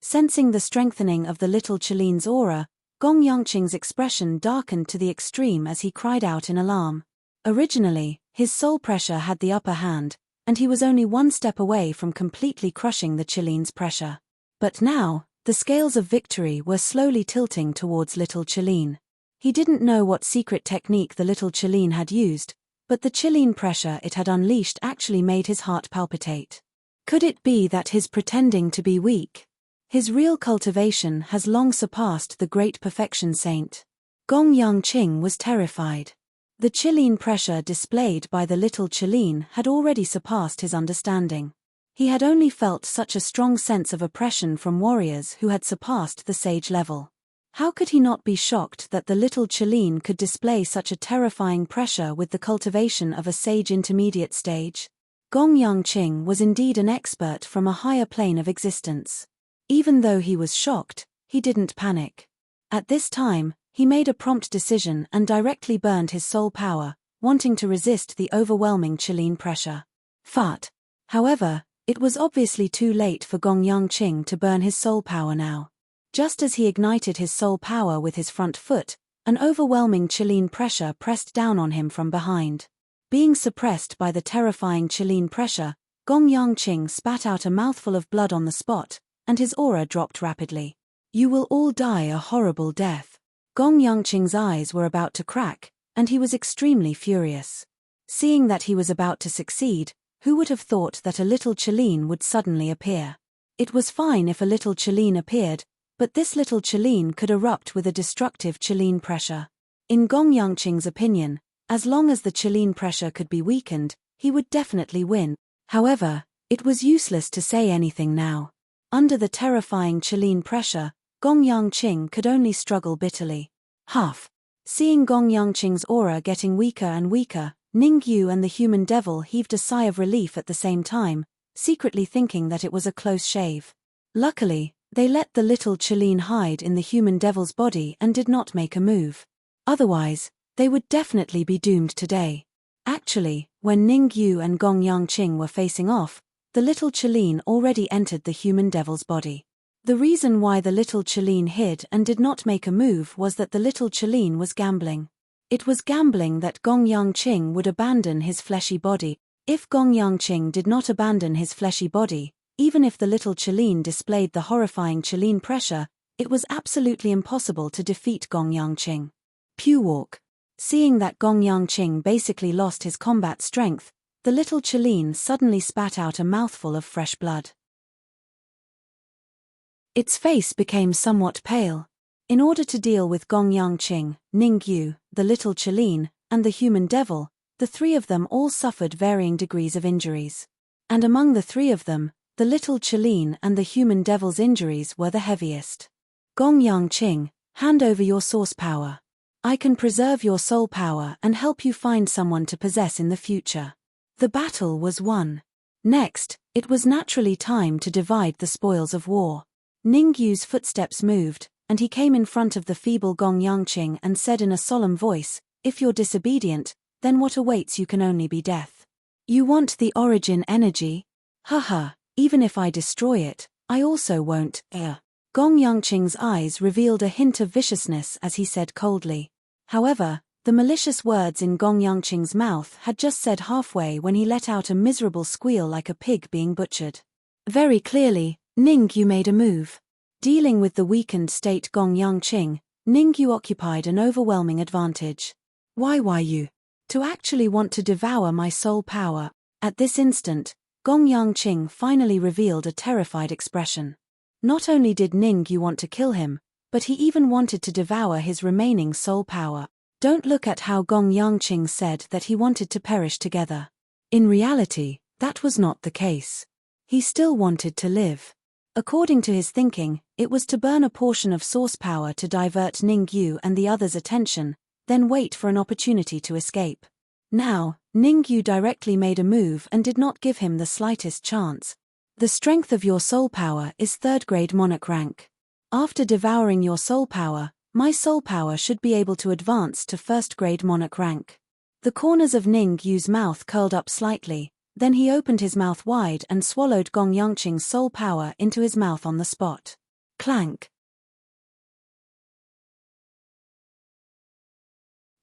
Sensing the strengthening of the little Chilean's aura, Gong Yang-ching's expression darkened to the extreme as he cried out in alarm. Originally, his soul pressure had the upper hand, and he was only one step away from completely crushing the Chilean's pressure. But now, the scales of victory were slowly tilting towards little Chilean. He didn't know what secret technique the little Chilean had used, but the Chilean pressure it had unleashed actually made his heart palpitate. Could it be that his pretending to be weak? His real cultivation has long surpassed the great perfection saint. Gong Yang-ching was terrified. The Chilean pressure displayed by the little Chilean had already surpassed his understanding. He had only felt such a strong sense of oppression from warriors who had surpassed the sage level. How could he not be shocked that the little Chilean could display such a terrifying pressure with the cultivation of a sage intermediate stage? Gong Yang-ching was indeed an expert from a higher plane of existence. Even though he was shocked, he didn't panic. At this time, he made a prompt decision and directly burned his soul power, wanting to resist the overwhelming Chilean pressure. Fart. However, it was obviously too late for Gong Yang-ching to burn his soul power now. Just as he ignited his soul power with his front foot, an overwhelming Chilean pressure pressed down on him from behind. Being suppressed by the terrifying Chilean pressure, Gong Yang-ching spat out a mouthful of blood on the spot, and his aura dropped rapidly. You will all die a horrible death. Gong Yang-ching's eyes were about to crack, and he was extremely furious. Seeing that he was about to succeed, who would have thought that a little Chilean would suddenly appear? It was fine if a little Chilean appeared, but this little Chilean could erupt with a destructive Chilean pressure. In Gong Yang-ching's opinion, as long as the Chilean pressure could be weakened, he would definitely win. However, it was useless to say anything now. Under the terrifying Chilean pressure, Gong Yang-ching could only struggle bitterly. Huff. Seeing Gong Yang-ching's aura getting weaker and weaker, Ningyu and the human devil heaved a sigh of relief at the same time, secretly thinking that it was a close shave. Luckily, they let the little Chilean hide in the human devil's body and did not make a move. Otherwise, they would definitely be doomed today. Actually, when Ningyu and Gong Yang-ching were facing off, the little Chilean already entered the human devil's body. The reason why the little Chilean hid and did not make a move was that the little Chilean was gambling. It was gambling that Gong Yang-ching would abandon his fleshy body. If Gong Yang-ching did not abandon his fleshy body, even if the little Chilean displayed the horrifying Chilean pressure, it was absolutely impossible to defeat Gong Yang-ching. Pewalk. Seeing that Gong Yang-ching basically lost his combat strength, the little Chilean suddenly spat out a mouthful of fresh blood. Its face became somewhat pale. In order to deal with Gong Yang-ching, Ningyu, the little Chilean, and the human devil, the three of them all suffered varying degrees of injuries. And among the three of them, the little Chilean and the human devil's injuries were the heaviest. Gong Yang-ching, hand over your source power. I can preserve your soul power and help you find someone to possess in the future. The battle was won. Next, it was naturally time to divide the spoils of war. Ningyu's footsteps moved, and he came in front of the feeble Gong Yang-ching and said in a solemn voice, if you're disobedient, then what awaits you can only be death. You want the origin energy? Haha, even if I destroy it, I also won't. Gong Yang-ching's eyes revealed a hint of viciousness as he said coldly. However, the malicious words in Gong Yang-ching's mouth had just said halfway when he let out a miserable squeal like a pig being butchered. Very clearly, Ningyu made a move. Dealing with the weakened state Gong Yang-ching, Ningyu occupied an overwhelming advantage. Why you? To actually want to devour my soul power? At this instant, Gong Yang-ching finally revealed a terrified expression. Not only did Ningyu want to kill him, but he even wanted to devour his remaining soul power. Don't look at how Gong Yangqing said that he wanted to perish together. In reality, that was not the case. He still wanted to live. According to his thinking, it was to burn a portion of source power to divert Ning Yu and the others' attention, then wait for an opportunity to escape. Now, Ning Yu directly made a move and did not give him the slightest chance. The strength of your soul power is 3rd grade monarch rank. After devouring your soul power, my soul power should be able to advance to 1st grade monarch rank. The corners of Ning Yu's mouth curled up slightly, then he opened his mouth wide and swallowed Gong Yangqing's soul power into his mouth on the spot. Clank.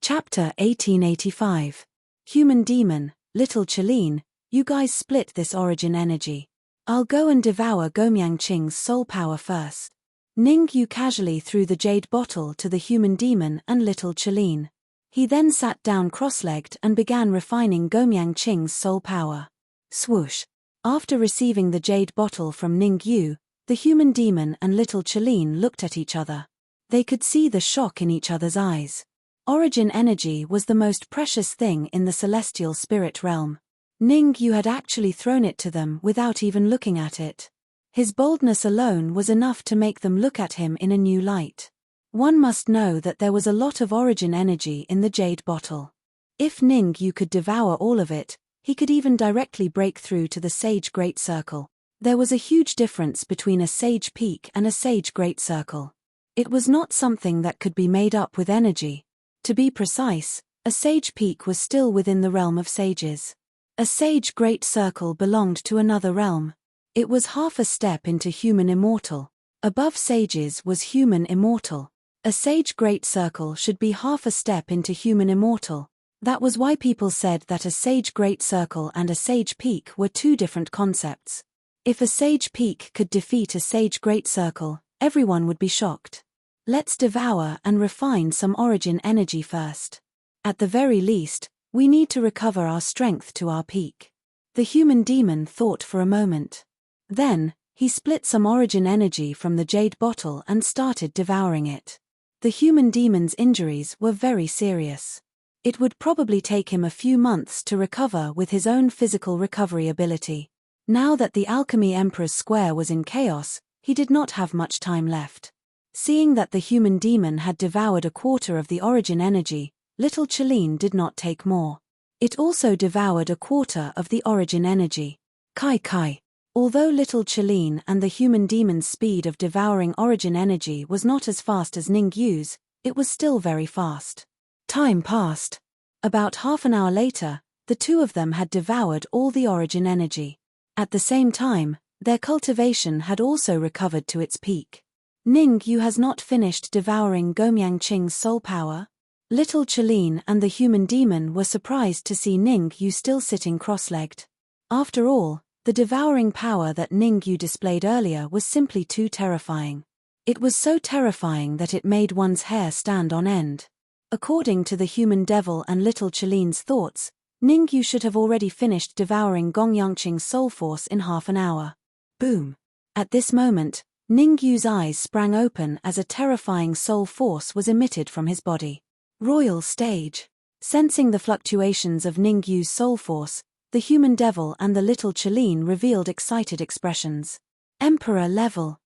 Chapter 1885. Human Demon, Little Chelin, you guys split this origin energy. I'll go and devour Gomyangqing's soul power first. Ning Yu casually threw the jade bottle to the human demon and Little Chelin. He then sat down cross-legged and began refining Gomyangqing's soul power. Swoosh. After receiving the jade bottle from Ning Yu, the human demon and Little Chelin looked at each other. They could see the shock in each other's eyes. Origin energy was the most precious thing in the celestial spirit realm. Ning Yu had actually thrown it to them without even looking at it. His boldness alone was enough to make them look at him in a new light. One must know that there was a lot of origin energy in the jade bottle. If Ning Yu could devour all of it, he could even directly break through to the Sage Great Circle. There was a huge difference between a Sage Peak and a Sage Great Circle. It was not something that could be made up with energy. To be precise, a Sage Peak was still within the realm of sages. A Sage Great Circle belonged to another realm. It was half a step into human immortal. Above sages was human immortal. A Sage Great Circle should be half a step into human immortal. That was why people said that a Sage Great Circle and a Sage Peak were two different concepts. If a Sage Peak could defeat a Sage Great Circle, everyone would be shocked. Let's devour and refine some origin energy first. At the very least, we need to recover our strength to our peak. The human demon thought for a moment. Then, he split some origin energy from the jade bottle and started devouring it. The human demon's injuries were very serious. It would probably take him a few months to recover with his own physical recovery ability. Now that the Alchemy Emperor's square was in chaos, he did not have much time left. Seeing that the human demon had devoured a quarter of the origin energy, Little Chelin did not take more. It also devoured a quarter of the origin energy. Kai. Although Little Chelin and the human demon's speed of devouring origin energy was not as fast as Ning Yu's, it was still very fast. Time passed. About half an hour later, the two of them had devoured all the origin energy. At the same time, their cultivation had also recovered to its peak. Ning Yu has not finished devouring Gomyangqing's soul power. Little Chelin and the human demon were surprised to see Ning Yu still sitting cross-legged. After all, the devouring power that Ning Yu displayed earlier was simply too terrifying. It was so terrifying that it made one's hair stand on end. According to the human devil and Little Chelin's thoughts, Ning Yu should have already finished devouring Gong Yangqing's soul force in half an hour. Boom! At this moment, Ning Yu's eyes sprang open as a terrifying soul force was emitted from his body. Royal stage. Sensing the fluctuations of Ning Yu's soul force, the human devil and the Little Chelin revealed excited expressions. Emperor level.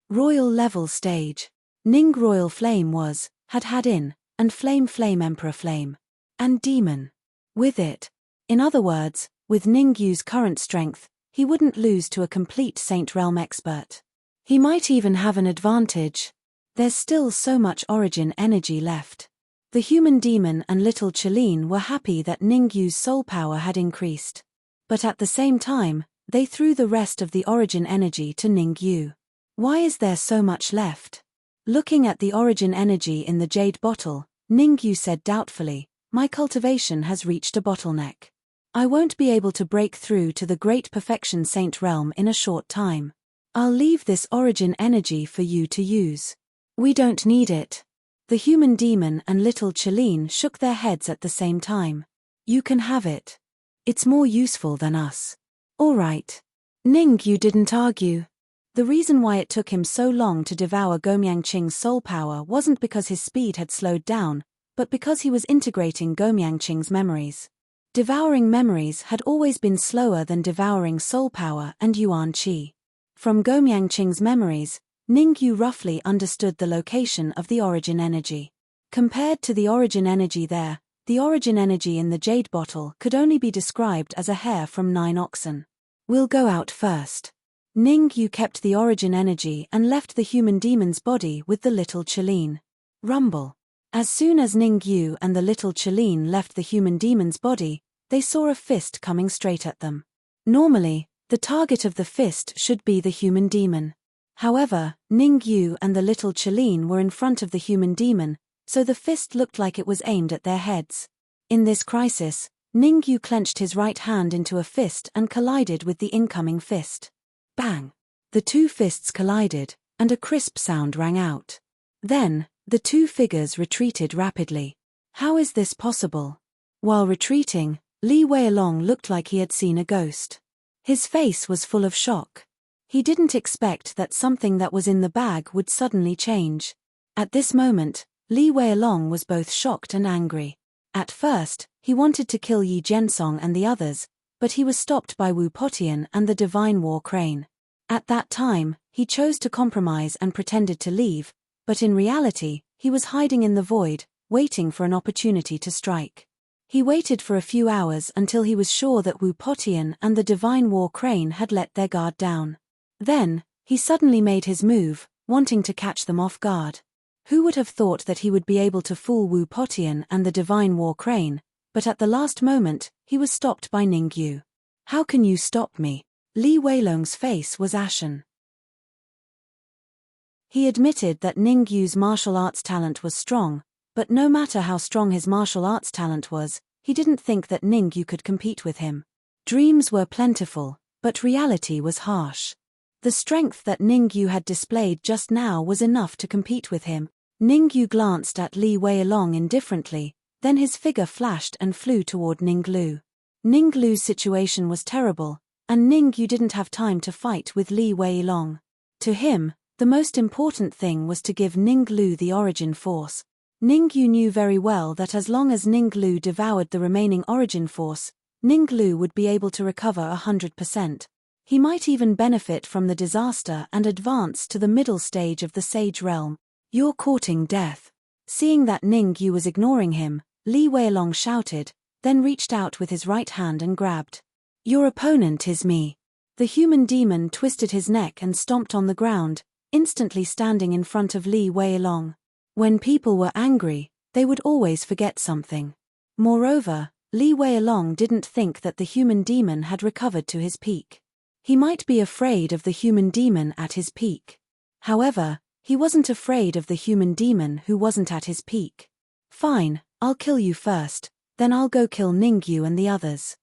Royal level stage. Ning Royal Flame was, had in, and Flame Emperor Flame. And Demon. With it. In other words, with Ning Yu's current strength, he wouldn't lose to a complete Saint Realm expert. He might even have an advantage. There's still so much origin energy left. The human demon and Little Chelin were happy that Ning Yu's soul power had increased. But at the same time, they threw the rest of the origin energy to Ning Yu. Why is there so much left? Looking at the origin energy in the jade bottle, Ning Yu said doubtfully, my cultivation has reached a bottleneck. I won't be able to break through to the Great Perfection Saint Realm in a short time. I'll leave this origin energy for you to use. We don't need it. The human demon and Little Chelin shook their heads at the same time. You can have it. It's more useful than us. All right. Ning Yu didn't argue. The reason why it took him so long to devour Gomyangqing's soul power wasn't because his speed had slowed down, but because he was integrating Gomyangqing's memories. Devouring memories had always been slower than devouring soul power and yuan qi. From Gomyangqing's memories, Ningyu roughly understood the location of the origin energy. Compared to the origin energy there, the origin energy in the jade bottle could only be described as a hair from 9 oxen. We'll go out first. Ningyu kept the origin energy and left the human demon's body with the little Chileen. Rumble. As soon as Ningyu and the little Chileen left the human demon's body, they saw a fist coming straight at them. Normally, the target of the fist should be the human demon. However, Ningyu and the little Chileen were in front of the human demon, so the fist looked like it was aimed at their heads. In this crisis, Ningyu clenched his right hand into a fist and collided with the incoming fist. Bang! The two fists collided, and a crisp sound rang out. Then, the two figures retreated rapidly. How is this possible? While retreating, Li Weilong looked like he had seen a ghost. His face was full of shock. He didn't expect that something that was in the bag would suddenly change. At this moment, Li Weilong was both shocked and angry. At first, he wanted to kill Yi Jiansong and the others, but he was stopped by Wu Potian and the Divine War Crane. At that time, he chose to compromise and pretended to leave, but in reality, he was hiding in the void, waiting for an opportunity to strike. He waited for a few hours until he was sure that Wu Potian and the Divine War Crane had let their guard down. Then, he suddenly made his move, wanting to catch them off guard. Who would have thought that he would be able to fool Wu Potian and the Divine War Crane, but at the last moment, he was stopped by Ningyu. How can you stop me? Li Weilong's face was ashen. He admitted that Ningyu's martial arts talent was strong, but no matter how strong his martial arts talent was, he didn't think that Ningyu could compete with him. Dreams were plentiful, but reality was harsh. The strength that Ningyu had displayed just now was enough to compete with him. Ningyu glanced at Li Weilong indifferently, then his figure flashed and flew toward Ninglu. Ninglu's situation was terrible, and Ningyu didn't have time to fight with Li Weilong. To him, the most important thing was to give Ninglu the origin force. Ningyu knew very well that as long as Ninglu devoured the remaining origin force, Ninglu would be able to recover 100%. He might even benefit from the disaster and advance to the middle stage of the Sage Realm. You're courting death. Seeing that Ningyu was ignoring him, Li Weilong shouted, then reached out with his right hand and grabbed. Your opponent is me. The human demon twisted his neck and stomped on the ground, instantly standing in front of Li Weilong. When people were angry, they would always forget something. Moreover, Li Weilong didn't think that the human demon had recovered to his peak. He might be afraid of the human demon at his peak. However, he wasn't afraid of the human demon who wasn't at his peak. Fine, I'll kill you first, then I'll go kill Ningyu and the others.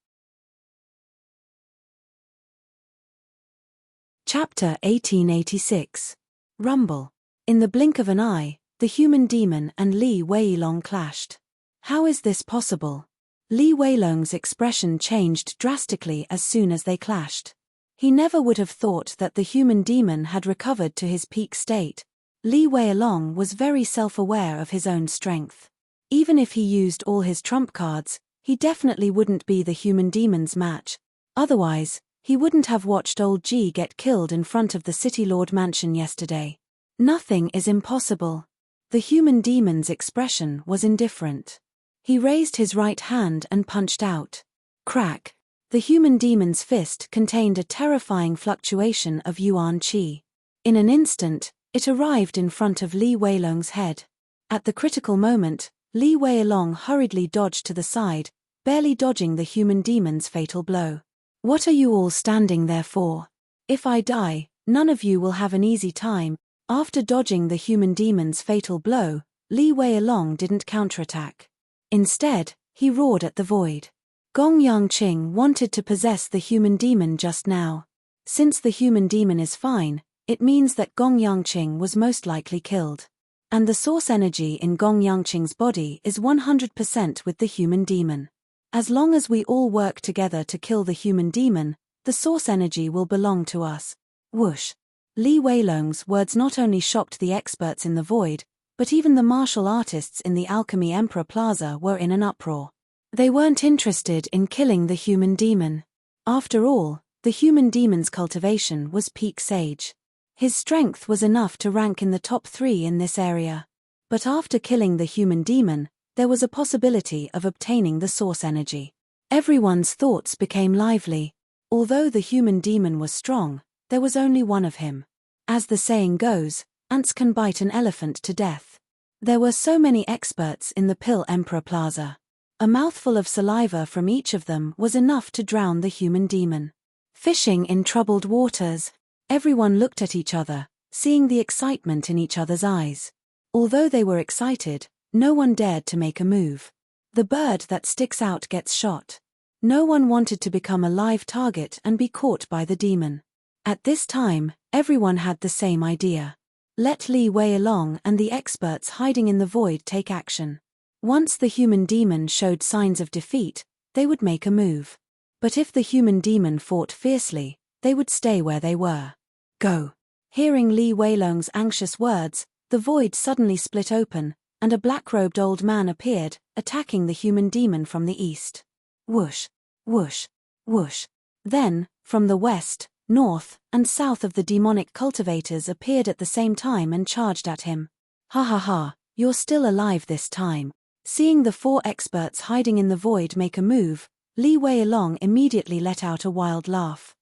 Chapter 1886. Rumble. In the blink of an eye, the human demon and Li Weilong clashed. How is this possible? Li Weilong's expression changed drastically as soon as they clashed. He never would have thought that the human demon had recovered to his peak state. Li Weilong was very self-aware of his own strength. Even if he used all his trump cards, he definitely wouldn't be the human demon's match. Otherwise, he wouldn't have watched old G get killed in front of the City Lord mansion yesterday. Nothing is impossible. The human demon's expression was indifferent. He raised his right hand and punched out. Crack. The human demon's fist contained a terrifying fluctuation of yuan qi. In an instant, it arrived in front of Li Weilong's head. At the critical moment, Li Weilong hurriedly dodged to the side, barely dodging the human demon's fatal blow. What are you all standing there for? If I die, none of you will have an easy time. After dodging the human demon's fatal blow, Li Weilong didn't counterattack. Instead, he roared at the void. Gong Yangqing wanted to possess the human demon just now. Since the human demon is fine, it means that Gong Yangqing was most likely killed. And the source energy in Gong Yangqing's body is 100% with the human demon. As long as we all work together to kill the human demon, the source energy will belong to us. Whoosh. Li Weilong's words not only shocked the experts in the void, but even the martial artists in the Alchemy Emperor Plaza were in an uproar. They weren't interested in killing the human demon. After all, the human demon's cultivation was peak sage. His strength was enough to rank in the top 3 in this area. But after killing the human demon, there was a possibility of obtaining the source energy. Everyone's thoughts became lively. Although the human demon was strong, there was only one of him. As the saying goes, ants can bite an elephant to death. There were so many experts in the Pill Emperor Plaza. A mouthful of saliva from each of them was enough to drown the human demon. Fishing in troubled waters, everyone looked at each other, seeing the excitement in each other's eyes. Although they were excited, no one dared to make a move. The bird that sticks out gets shot. No one wanted to become a live target and be caught by the demon. At this time, everyone had the same idea. Let Li Weilong and the experts hiding in the void take action. Once the human demon showed signs of defeat, they would make a move. But if the human demon fought fiercely, they would stay where they were. Go. Hearing Li Weilong's anxious words, the void suddenly split open, and a black-robed old man appeared, attacking the human demon from the east. Whoosh, whoosh, whoosh. Then, from the west, north, and south of the demonic cultivators appeared at the same time and charged at him. Ha ha ha, you're still alive this time. Seeing the 4 experts hiding in the void make a move, Li Weilong immediately let out a wild laugh.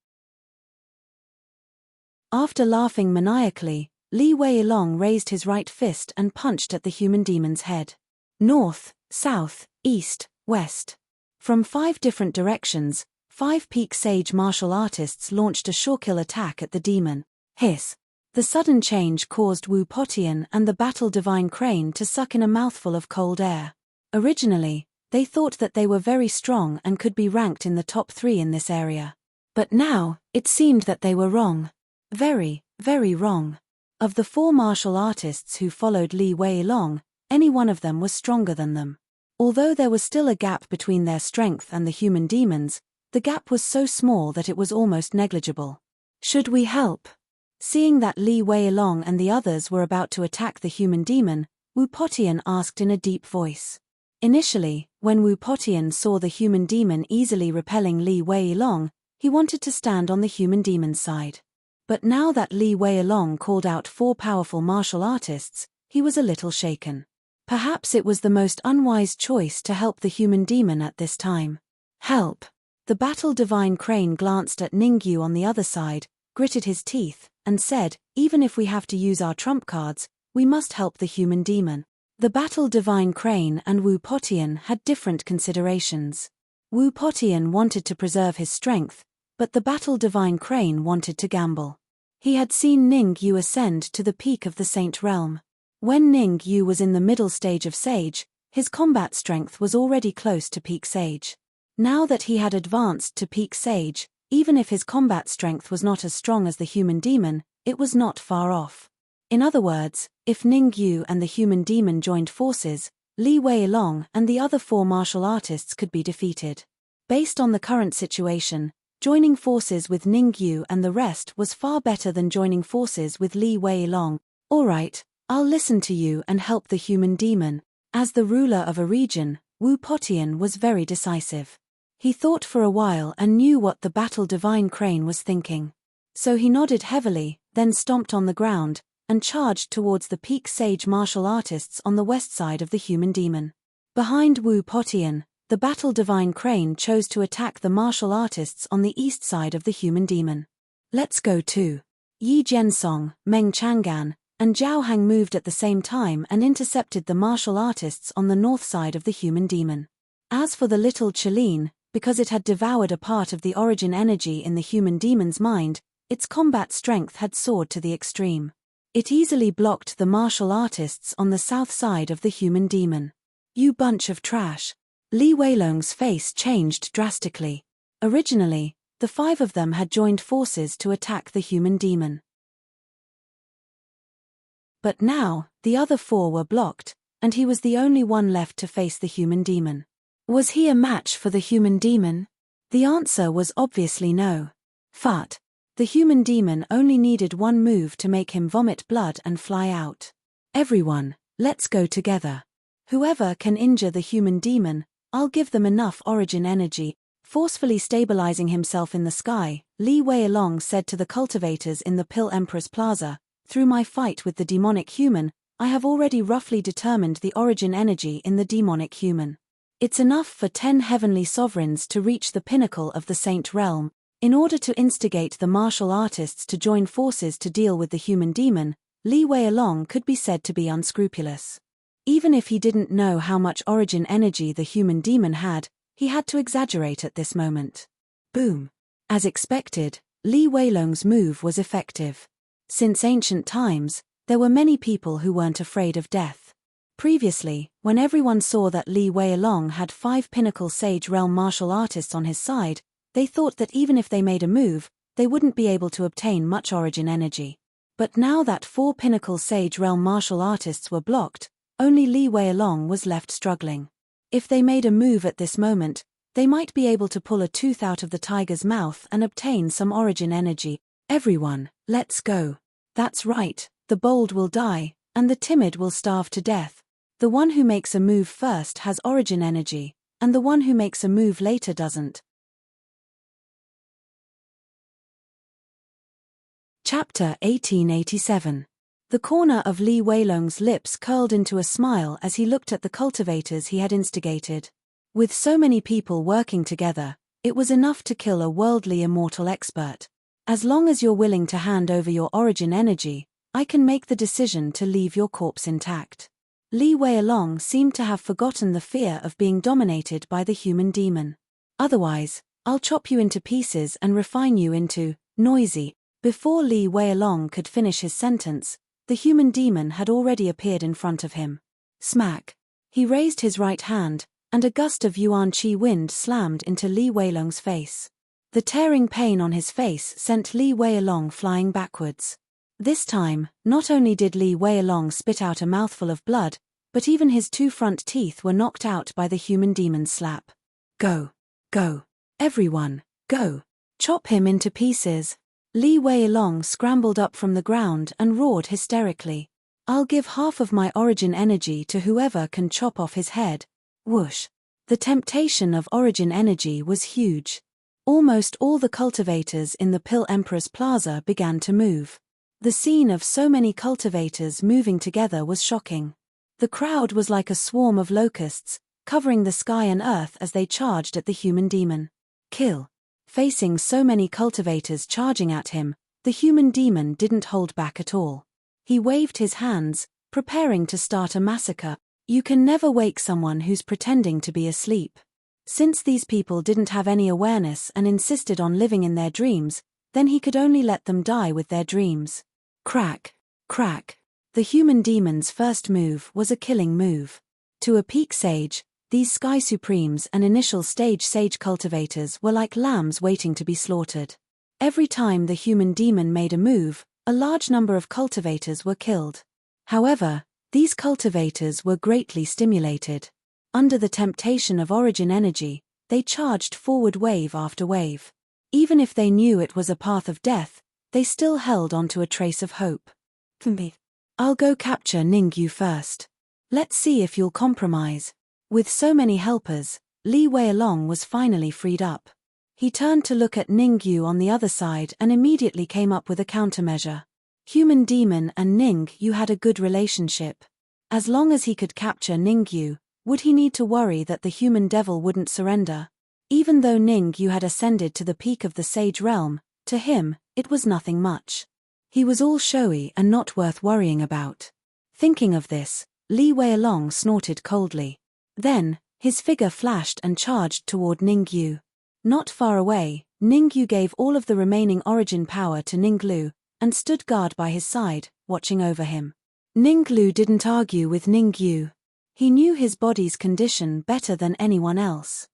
After laughing maniacally, Li Weilong raised his right fist and punched at the human demon's head. North, south, east, west. From 5 different directions, 5 peak sage martial artists launched a sure-kill attack at the demon. Hiss. The sudden change caused Wu Potian and the battle divine crane to suck in a mouthful of cold air. Originally, they thought that they were very strong and could be ranked in the top 3 in this area. But now, it seemed that they were wrong. Very, very wrong. Of the 4 martial artists who followed Li Weilong, any one of them was stronger than them. Although there was still a gap between their strength and the human demons, the gap was so small that it was almost negligible. Should we help? Seeing that Li Weilong and the others were about to attack the human demon, Wu Potian asked in a deep voice. Initially, when Wu Potian saw the human demon easily repelling Li Weilong, he wanted to stand on the human demon's side. But now that Li Weilong called out 4 powerful martial artists, he was a little shaken. Perhaps it was the most unwise choice to help the human demon at this time. Help! The battle divine crane glanced at Ningyu on the other side, gritted his teeth, and said, even if we have to use our trump cards, we must help the human demon. The battle divine crane and Wu Potian had different considerations. Wu Potian wanted to preserve his strength, but the battle divine crane wanted to gamble. He had seen Ningyu ascend to the peak of the Saint Realm. When Ningyu was in the middle stage of Sage, his combat strength was already close to peak Sage. Now that he had advanced to peak Sage, even if his combat strength was not as strong as the human demon, it was not far off. In other words, if Ningyu and the human demon joined forces, Li Weilong and the other 4 martial artists could be defeated. Based on the current situation, joining forces with Ningyu and the rest was far better than joining forces with Li Weilong. Alright, I'll listen to you and help the human demon. As the ruler of a region, Wu Potian was very decisive. He thought for a while and knew what the battle divine crane was thinking. So he nodded heavily, then stomped on the ground, and charged towards the peak sage martial artists on the west side of the human demon. Behind Wu Potian, the battle divine crane chose to attack the martial artists on the east side of the human demon. Let's go too. Yi Jiansong, Meng Chang'an, and Zhao Hang moved at the same time and intercepted the martial artists on the north side of the human demon. As for the little Chelin, because it had devoured a part of the origin energy in the human demon's mind, its combat strength had soared to the extreme. It easily blocked the martial artists on the south side of the human demon. You bunch of trash. Li Weilong's face changed drastically. Originally, the 5 of them had joined forces to attack the human demon. But now, the other 4 were blocked, and he was the only one left to face the human demon. Was he a match for the human demon? The answer was obviously no. Fat. The The human demon only needed one move to make him vomit blood and fly out. Everyone, let's go together. Whoever can injure the human demon, I'll give them enough origin energy. Forcefully stabilizing himself in the sky, Li Weilong said to the cultivators in the Pill Empress Plaza, "Through my fight with the demonic human, I have already roughly determined the origin energy in the demonic human. It's enough for 10 heavenly sovereigns to reach the pinnacle of the saint realm. In order to instigate the martial artists to join forces to deal with the human demon, Li Weilong could be said to be unscrupulous. Even if he didn't know how much origin energy the human demon had, he had to exaggerate at this moment. Boom. As expected, Li Weilong's move was effective. Since ancient times, there were many people who weren't afraid of death. Previously, when everyone saw that Li Weilong had 5 pinnacle sage realm martial artists on his side, they thought that even if they made a move, they wouldn't be able to obtain much origin energy. But now that 4 pinnacle sage realm martial artists were blocked, only Li Weilong was left struggling. If they made a move at this moment, they might be able to pull a tooth out of the tiger's mouth and obtain some origin energy. Everyone, let's go. That's right, the bold will die, and the timid will starve to death. The one who makes a move first has origin energy, and the one who makes a move later doesn't. Chapter 1887. The corner of Li Weilong's lips curled into a smile as he looked at the cultivators he had instigated. With so many people working together, it was enough to kill a worldly immortal expert. As long as you're willing to hand over your origin energy, I can make the decision to leave your corpse intact. Li Weilong seemed to have forgotten the fear of being dominated by the human demon. Otherwise, I'll chop you into pieces and refine you into noisy. Before Li Weilong could finish his sentence, the human demon had already appeared in front of him. Smack! He raised his right hand, and a gust of yuan qi wind slammed into Li Weilong's face. The tearing pain on his face sent Li Weilong flying backwards. This time, not only did Li Weilong spit out a mouthful of blood, but even his 2 front teeth were knocked out by the human demon's slap. Go! Go! Everyone, go! Chop him into pieces! Li Weilong scrambled up from the ground and roared hysterically. I'll give half of my origin energy to whoever can chop off his head. Whoosh! The temptation of origin energy was huge. Almost all the cultivators in the Pill Empress Plaza began to move. The scene of so many cultivators moving together was shocking. The crowd was like a swarm of locusts, covering the sky and earth as they charged at the human demon. Kill! Facing so many cultivators charging at him, the human demon didn't hold back at all. He waved his hands, preparing to start a massacre. You can never wake someone who's pretending to be asleep. Since these people didn't have any awareness and insisted on living in their dreams, then he could only let them die with their dreams. Crack! Crack! The human demon's first move was a killing move. To a peak sage, these Sky Supremes and initial stage sage cultivators were like lambs waiting to be slaughtered. Every time the human demon made a move, a large number of cultivators were killed. However, these cultivators were greatly stimulated. Under the temptation of origin energy, they charged forward wave after wave. Even if they knew it was a path of death, they still held onto a trace of hope. I'll go capture Ningyu first. Let's see if you'll compromise. With so many helpers, Li Weilong was finally freed up. He turned to look at Ningyu on the other side and immediately came up with a countermeasure. Human demon and Ningyu had a good relationship. As long as he could capture Ningyu, would he need to worry that the human devil wouldn't surrender? Even though Ningyu had ascended to the peak of the sage realm, to him, it was nothing much. He was all showy and not worth worrying about. Thinking of this, Li Weilong snorted coldly. Then, his figure flashed and charged toward Ningyu. Not far away, Ningyu gave all of the remaining origin power to Ninglu, and stood guard by his side, watching over him. Ninglu didn't argue with Ningyu. He knew his body's condition better than anyone else.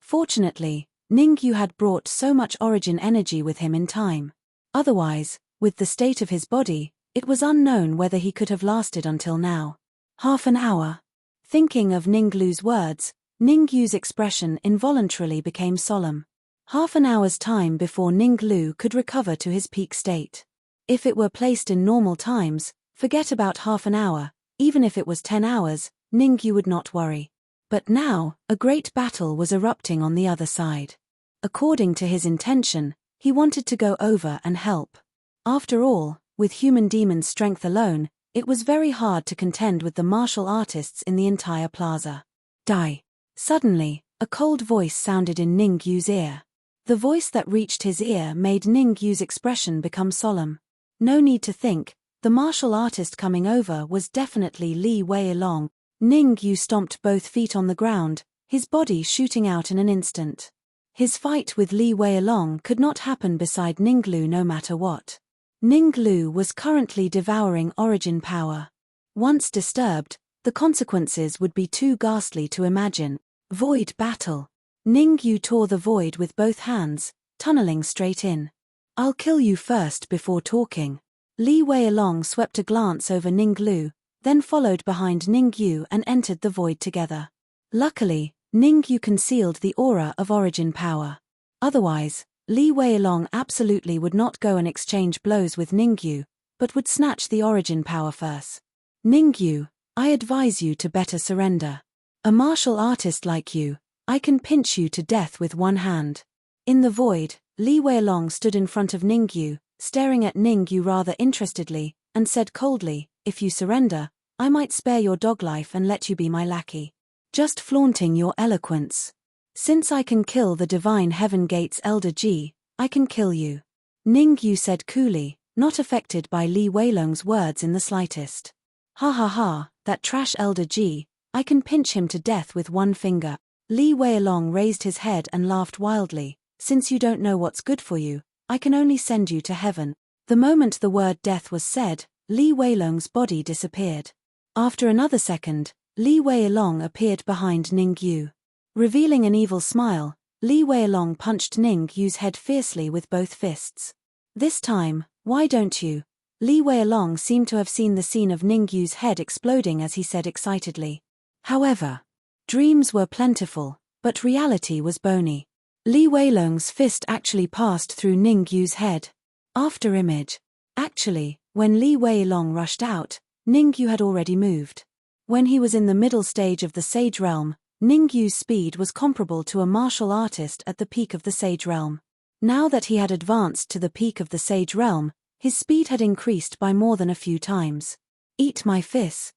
Fortunately, Ningyu had brought so much origin energy with him in time. Otherwise, with the state of his body, it was unknown whether he could have lasted until now. Half an hour. Thinking of Ninglu's words, Ningyu's expression involuntarily became solemn. Half an hour's time before Ning Lu could recover to his peak state. If it were placed in normal times, forget about half an hour, even if it was 10 hours, Ning Yu would not worry. But now, a great battle was erupting on the other side. According to his intention, he wanted to go over and help. After all, with human demon's strength alone, it was very hard to contend with the martial artists in the entire plaza. Die. Suddenly, a cold voice sounded in Ning Yu's ear. The voice that reached his ear made Ning Yu's expression become solemn. No need to think, the martial artist coming over was definitely Li Weilong. Ning Yu stomped both feet on the ground, his body shooting out in an instant. His fight with Li Weilong could not happen beside Ning Lu no matter what. Ning Lu was currently devouring origin power. Once disturbed, the consequences would be too ghastly to imagine. Void battle. Ning Yu tore the void with both hands, tunneling straight in. I'll kill you first before talking. Li Weilong swept a glance over Ning Lu, then followed behind Ning Yu and entered the void together. Luckily, Ning Yu concealed the aura of origin power. Otherwise, Li Weilong absolutely would not go and exchange blows with Ning Yu, but would snatch the origin power first. Ning Yu, I advise you to better surrender. A martial artist like you, I can pinch you to death with one hand. In the void, Li Weilong stood in front of Ning Yu, staring at Ning Yu rather interestedly, and said coldly, if you surrender, I might spare your dog life and let you be my lackey. Just flaunting your eloquence. Since I can kill the divine Heaven Gate's Elder Ji, I can kill you. Ning Yu said coolly, not affected by Li Weilong's words in the slightest. Ha ha ha, that trash Elder Ji, I can pinch him to death with one finger. Li Weilong raised his head and laughed wildly, since you don't know what's good for you, I can only send you to heaven. The moment the word death was said, Li Weilong's body disappeared. After another second, Li Weilong appeared behind Ning Yu. Revealing an evil smile, Li Weilong punched Ning Yu's head fiercely with both fists. This time, why don't you? Li Weilong seemed to have seen the scene of Ning Yu's head exploding as he said excitedly. However, dreams were plentiful, but reality was bony. Li Weilong's fist actually passed through Ning Yu's head. After image. Actually, when Li Weilong rushed out, Ning Yu had already moved. When he was in the middle stage of the Sage Realm, Ning Yu's speed was comparable to a martial artist at the peak of the Sage Realm. Now that he had advanced to the peak of the Sage Realm, his speed had increased by more than a few times. Eat my fist.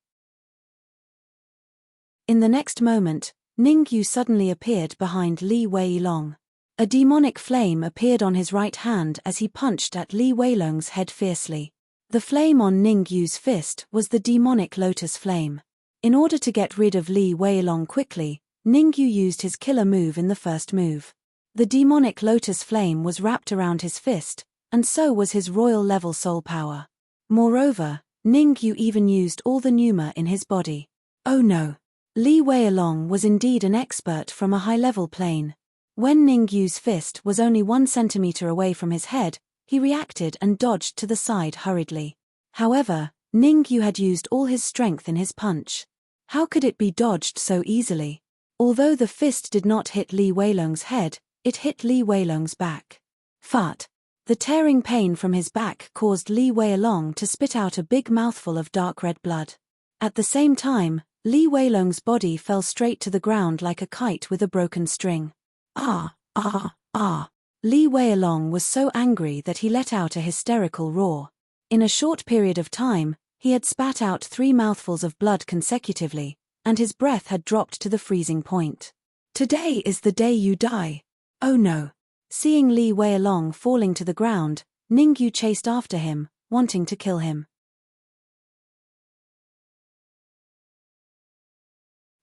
In the next moment, Ning Yu suddenly appeared behind Li Weilong. A demonic flame appeared on his right hand as he punched at Li Weilong's head fiercely. The flame on Ning Yu's fist was the demonic lotus flame. In order to get rid of Li Weilong quickly, Ning Yu used his killer move in the first move. The demonic lotus flame was wrapped around his fist, and so was his royal level soul power. Moreover, Ning Yu even used all the pneuma in his body. Oh no! Li Weilong was indeed an expert from a high-level plane. When Ning Yu's fist was only 1 centimeter away from his head, he reacted and dodged to the side hurriedly. However, Ning Yu had used all his strength in his punch. How could it be dodged so easily? Although the fist did not hit Li Weilong's head, it hit Li Weilong's back. Fart. The tearing pain from his back caused Li Weilong to spit out a big mouthful of dark red blood. At the same time, Li Weilong's body fell straight to the ground like a kite with a broken string. Ah, ah, ah. Li Weilong was so angry that he let out a hysterical roar. In a short period of time, he had spat out 3 mouthfuls of blood consecutively, and his breath had dropped to the freezing point. Today is the day you die. Oh no. Seeing Li Weilong falling to the ground, Ning Yu chased after him, wanting to kill him.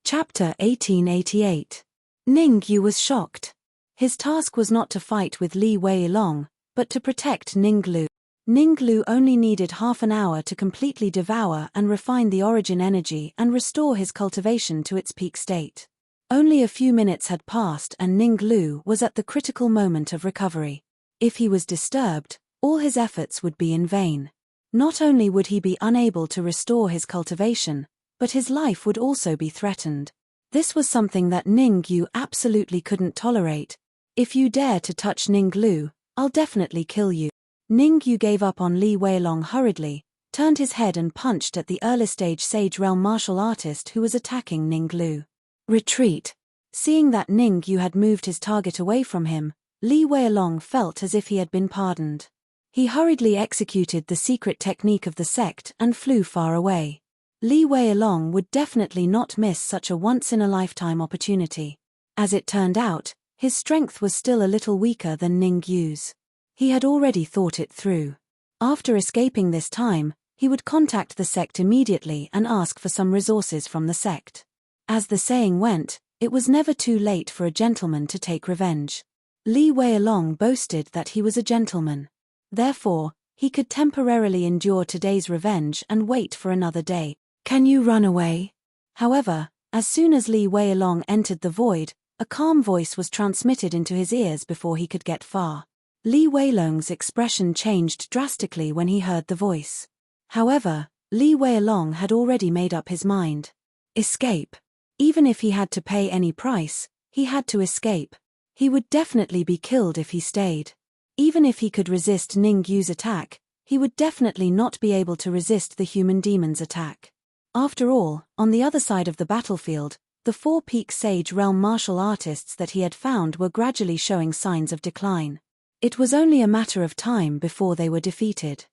Chapter 1888. Ning Yu was shocked. His task was not to fight with Li Weilong, but to protect Ning Lu. Ning Lu only needed half an hour to completely devour and refine the origin energy and restore his cultivation to its peak state. Only a few minutes had passed and Ning Lu was at the critical moment of recovery. If he was disturbed, all his efforts would be in vain. Not only would he be unable to restore his cultivation, but his life would also be threatened. This was something that Ning Yu absolutely couldn't tolerate. If you dare to touch Ning Lu, I'll definitely kill you. Ning Yu gave up on Li Weilong hurriedly, turned his head and punched at the early-stage Sage Realm martial artist who was attacking Ning Lu. Retreat. Seeing that Ning Yu had moved his target away from him, Li Weilong felt as if he had been pardoned. He hurriedly executed the secret technique of the sect and flew far away. Li Weilong would definitely not miss such a once-in-a-lifetime opportunity. As it turned out, his strength was still a little weaker than Ning Yu's. He had already thought it through. After escaping this time, he would contact the sect immediately and ask for some resources from the sect. As the saying went, it was never too late for a gentleman to take revenge. Li Weilong boasted that he was a gentleman. Therefore, he could temporarily endure today's revenge and wait for another day. Can you run away? However, as soon as Li Weilong entered the void, a calm voice was transmitted into his ears before he could get far. Li Weilong's expression changed drastically when he heard the voice. However, Li Weilong had already made up his mind. Escape. Even if he had to pay any price, he had to escape. He would definitely be killed if he stayed. Even if he could resist Ning Yu's attack, he would definitely not be able to resist the human demon's attack. After all, on the other side of the battlefield, the 4-peak Sage Realm martial artists that he had found were gradually showing signs of decline. It was only a matter of time before they were defeated.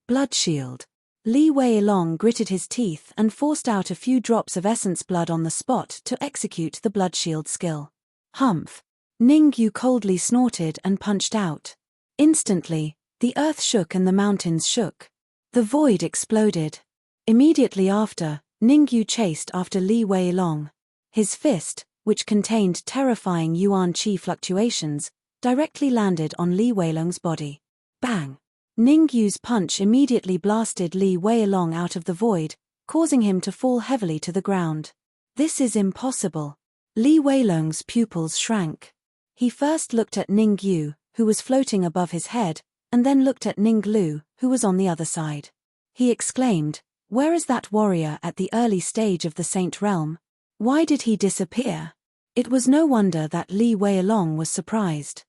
Blood Shield. Li Weilong gritted his teeth and forced out a few drops of essence blood on the spot to execute the Blood Shield skill. Humph! Ning Yu coldly snorted and punched out. Instantly, the earth shook and the mountains shook. The void exploded. Immediately after, Ning Yu chased after Li Weilong. His fist, which contained terrifying yuan qi fluctuations, directly landed on Li Weilong's body. Bang! Ning Yu's punch immediately blasted Li Weilong out of the void, causing him to fall heavily to the ground. This is impossible. Li Weilong's pupils shrank. He first looked at Ning Yu, who was floating above his head, and then looked at Ning Lu, who was on the other side. He exclaimed, "Where is that warrior at the early stage of the Saint Realm? Why did he disappear?" It was no wonder that Li Weilong was surprised.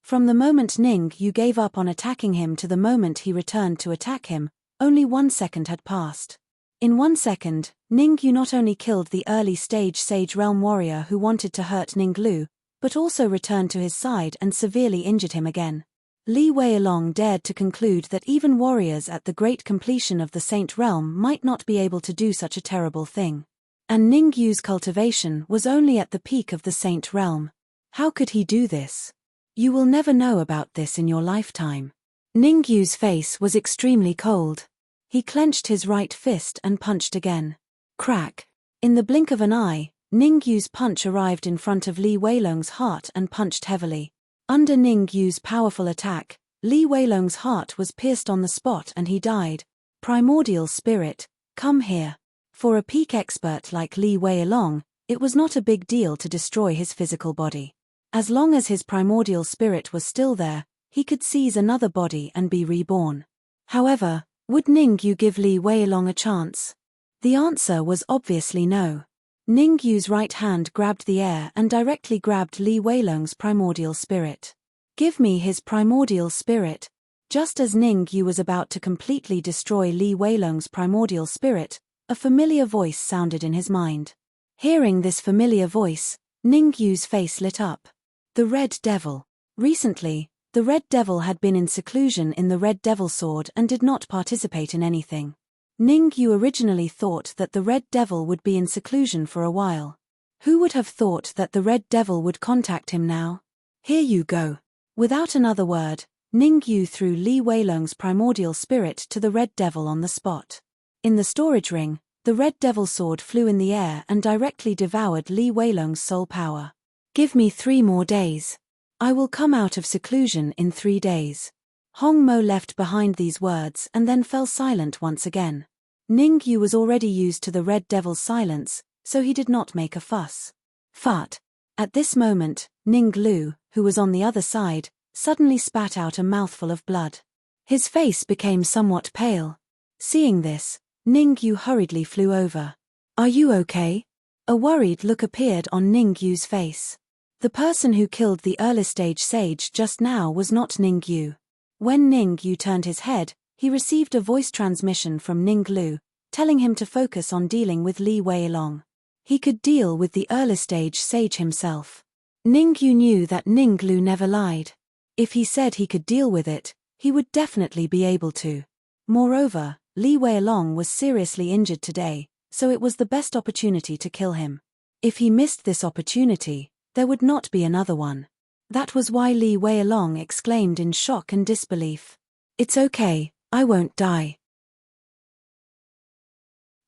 From the moment Ning Yu gave up on attacking him to the moment he returned to attack him, only 1 second had passed. In 1 second, Ning Yu not only killed the early stage Sage Realm warrior who wanted to hurt Ning Lu, but also returned to his side and severely injured him again. Li Weilong dared to conclude that even warriors at the great completion of the Saint Realm might not be able to do such a terrible thing. And Ning Yu's cultivation was only at the peak of the Saint Realm. How could he do this? You will never know about this in your lifetime. Ning Yu's face was extremely cold. He clenched his right fist and punched again. Crack! In the blink of an eye, Ning Yu's punch arrived in front of Li Weilong's heart and punched heavily. Under Ning Yu's powerful attack, Li Weilong's heart was pierced on the spot and he died. Primordial spirit, come here. For a peak expert like Li Weilong, it was not a big deal to destroy his physical body. As long as his primordial spirit was still there, he could seize another body and be reborn. However, would Ning Yu give Li Weilong a chance? The answer was obviously no. Ning Yu's right hand grabbed the air and directly grabbed Li Weilong's primordial spirit. Give me his primordial spirit. Just as Ning Yu was about to completely destroy Li Weilong's primordial spirit, a familiar voice sounded in his mind. Hearing this familiar voice, Ning Yu's face lit up. The Red Devil. Recently, the Red Devil had been in seclusion in the Red Devil Sword and did not participate in anything. Ning Yu originally thought that the Red Devil would be in seclusion for a while. Who would have thought that the Red Devil would contact him now? Here you go. Without another word, Ning Yu threw Li Weilong's primordial spirit to the Red Devil on the spot. In the storage ring, the Red Devil Sword flew in the air and directly devoured Li Weilong's soul power. Give me 3 more days. I will come out of seclusion in 3 days. Hong Mo left behind these words and then fell silent once again. Ning Yu was already used to the Red Devil's silence, so he did not make a fuss. Fart. At this moment, Ning Lu, who was on the other side, suddenly spat out a mouthful of blood. His face became somewhat pale. Seeing this, Ning Yu hurriedly flew over. Are you okay? A worried look appeared on Ning Yu's face. The person who killed the early stage sage just now was not Ning Yu. When Ning Yu turned his head, he received a voice transmission from Ning Lu, telling him to focus on dealing with Li Weilong. He could deal with the early stage sage himself. Ning Yu knew that Ning Lu never lied. If he said he could deal with it, he would definitely be able to. Moreover, Li Weilong was seriously injured today, so it was the best opportunity to kill him. If he missed this opportunity, there would not be another one. That was why Li Weilong exclaimed in shock and disbelief. "It's okay, I won't die."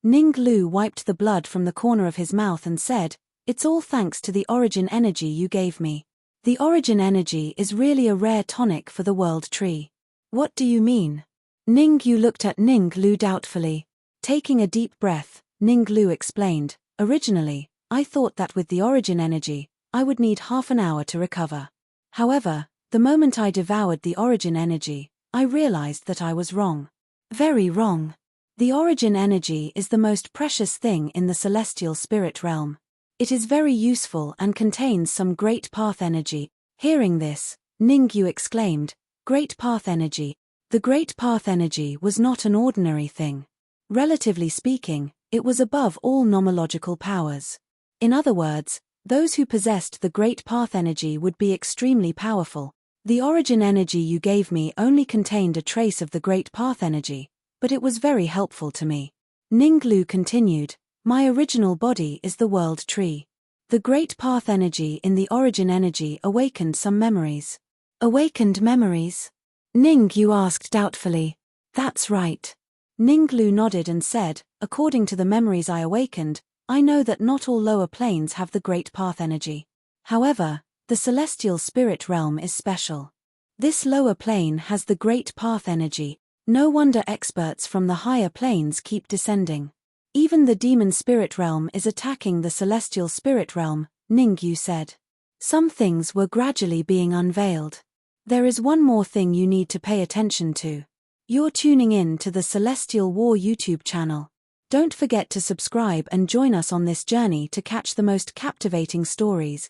Ning Lu wiped the blood from the corner of his mouth and said, "It's all thanks to the origin energy you gave me. The origin energy is really a rare tonic for the world tree." "What do you mean?" Ning Yu looked at Ning Lu doubtfully. Taking a deep breath, Ning Lu explained, "Originally, I thought that with the origin energy, I would need half an hour to recover. However, the moment I devoured the origin energy, I realized that I was wrong. Very wrong. The origin energy is the most precious thing in the celestial spirit realm. It is very useful and contains some great path energy." Hearing this, Ning Yu exclaimed, "Great path energy." The great path energy was not an ordinary thing. Relatively speaking, it was above all nomological powers. In other words, those who possessed the great path energy would be extremely powerful. The origin energy you gave me only contained a trace of the great path energy, but it was very helpful to me. Ning Lu continued, "My original body is the world tree. The great path energy in the origin energy awakened some memories." "Awakened memories?" Ning Yu asked doubtfully. "That's right." Ning Lu nodded and said, "According to the memories I awakened, I know that not all lower planes have the great path energy. However, the celestial spirit realm is special. This lower plane has the great path energy. No wonder experts from the higher planes keep descending. Even the demon spirit realm is attacking the celestial spirit realm," Ning Yu said. Some things were gradually being unveiled. There is one more thing you need to pay attention to. You're tuning in to the Celestial War YouTube channel. Don't forget to subscribe and join us on this journey to catch the most captivating stories,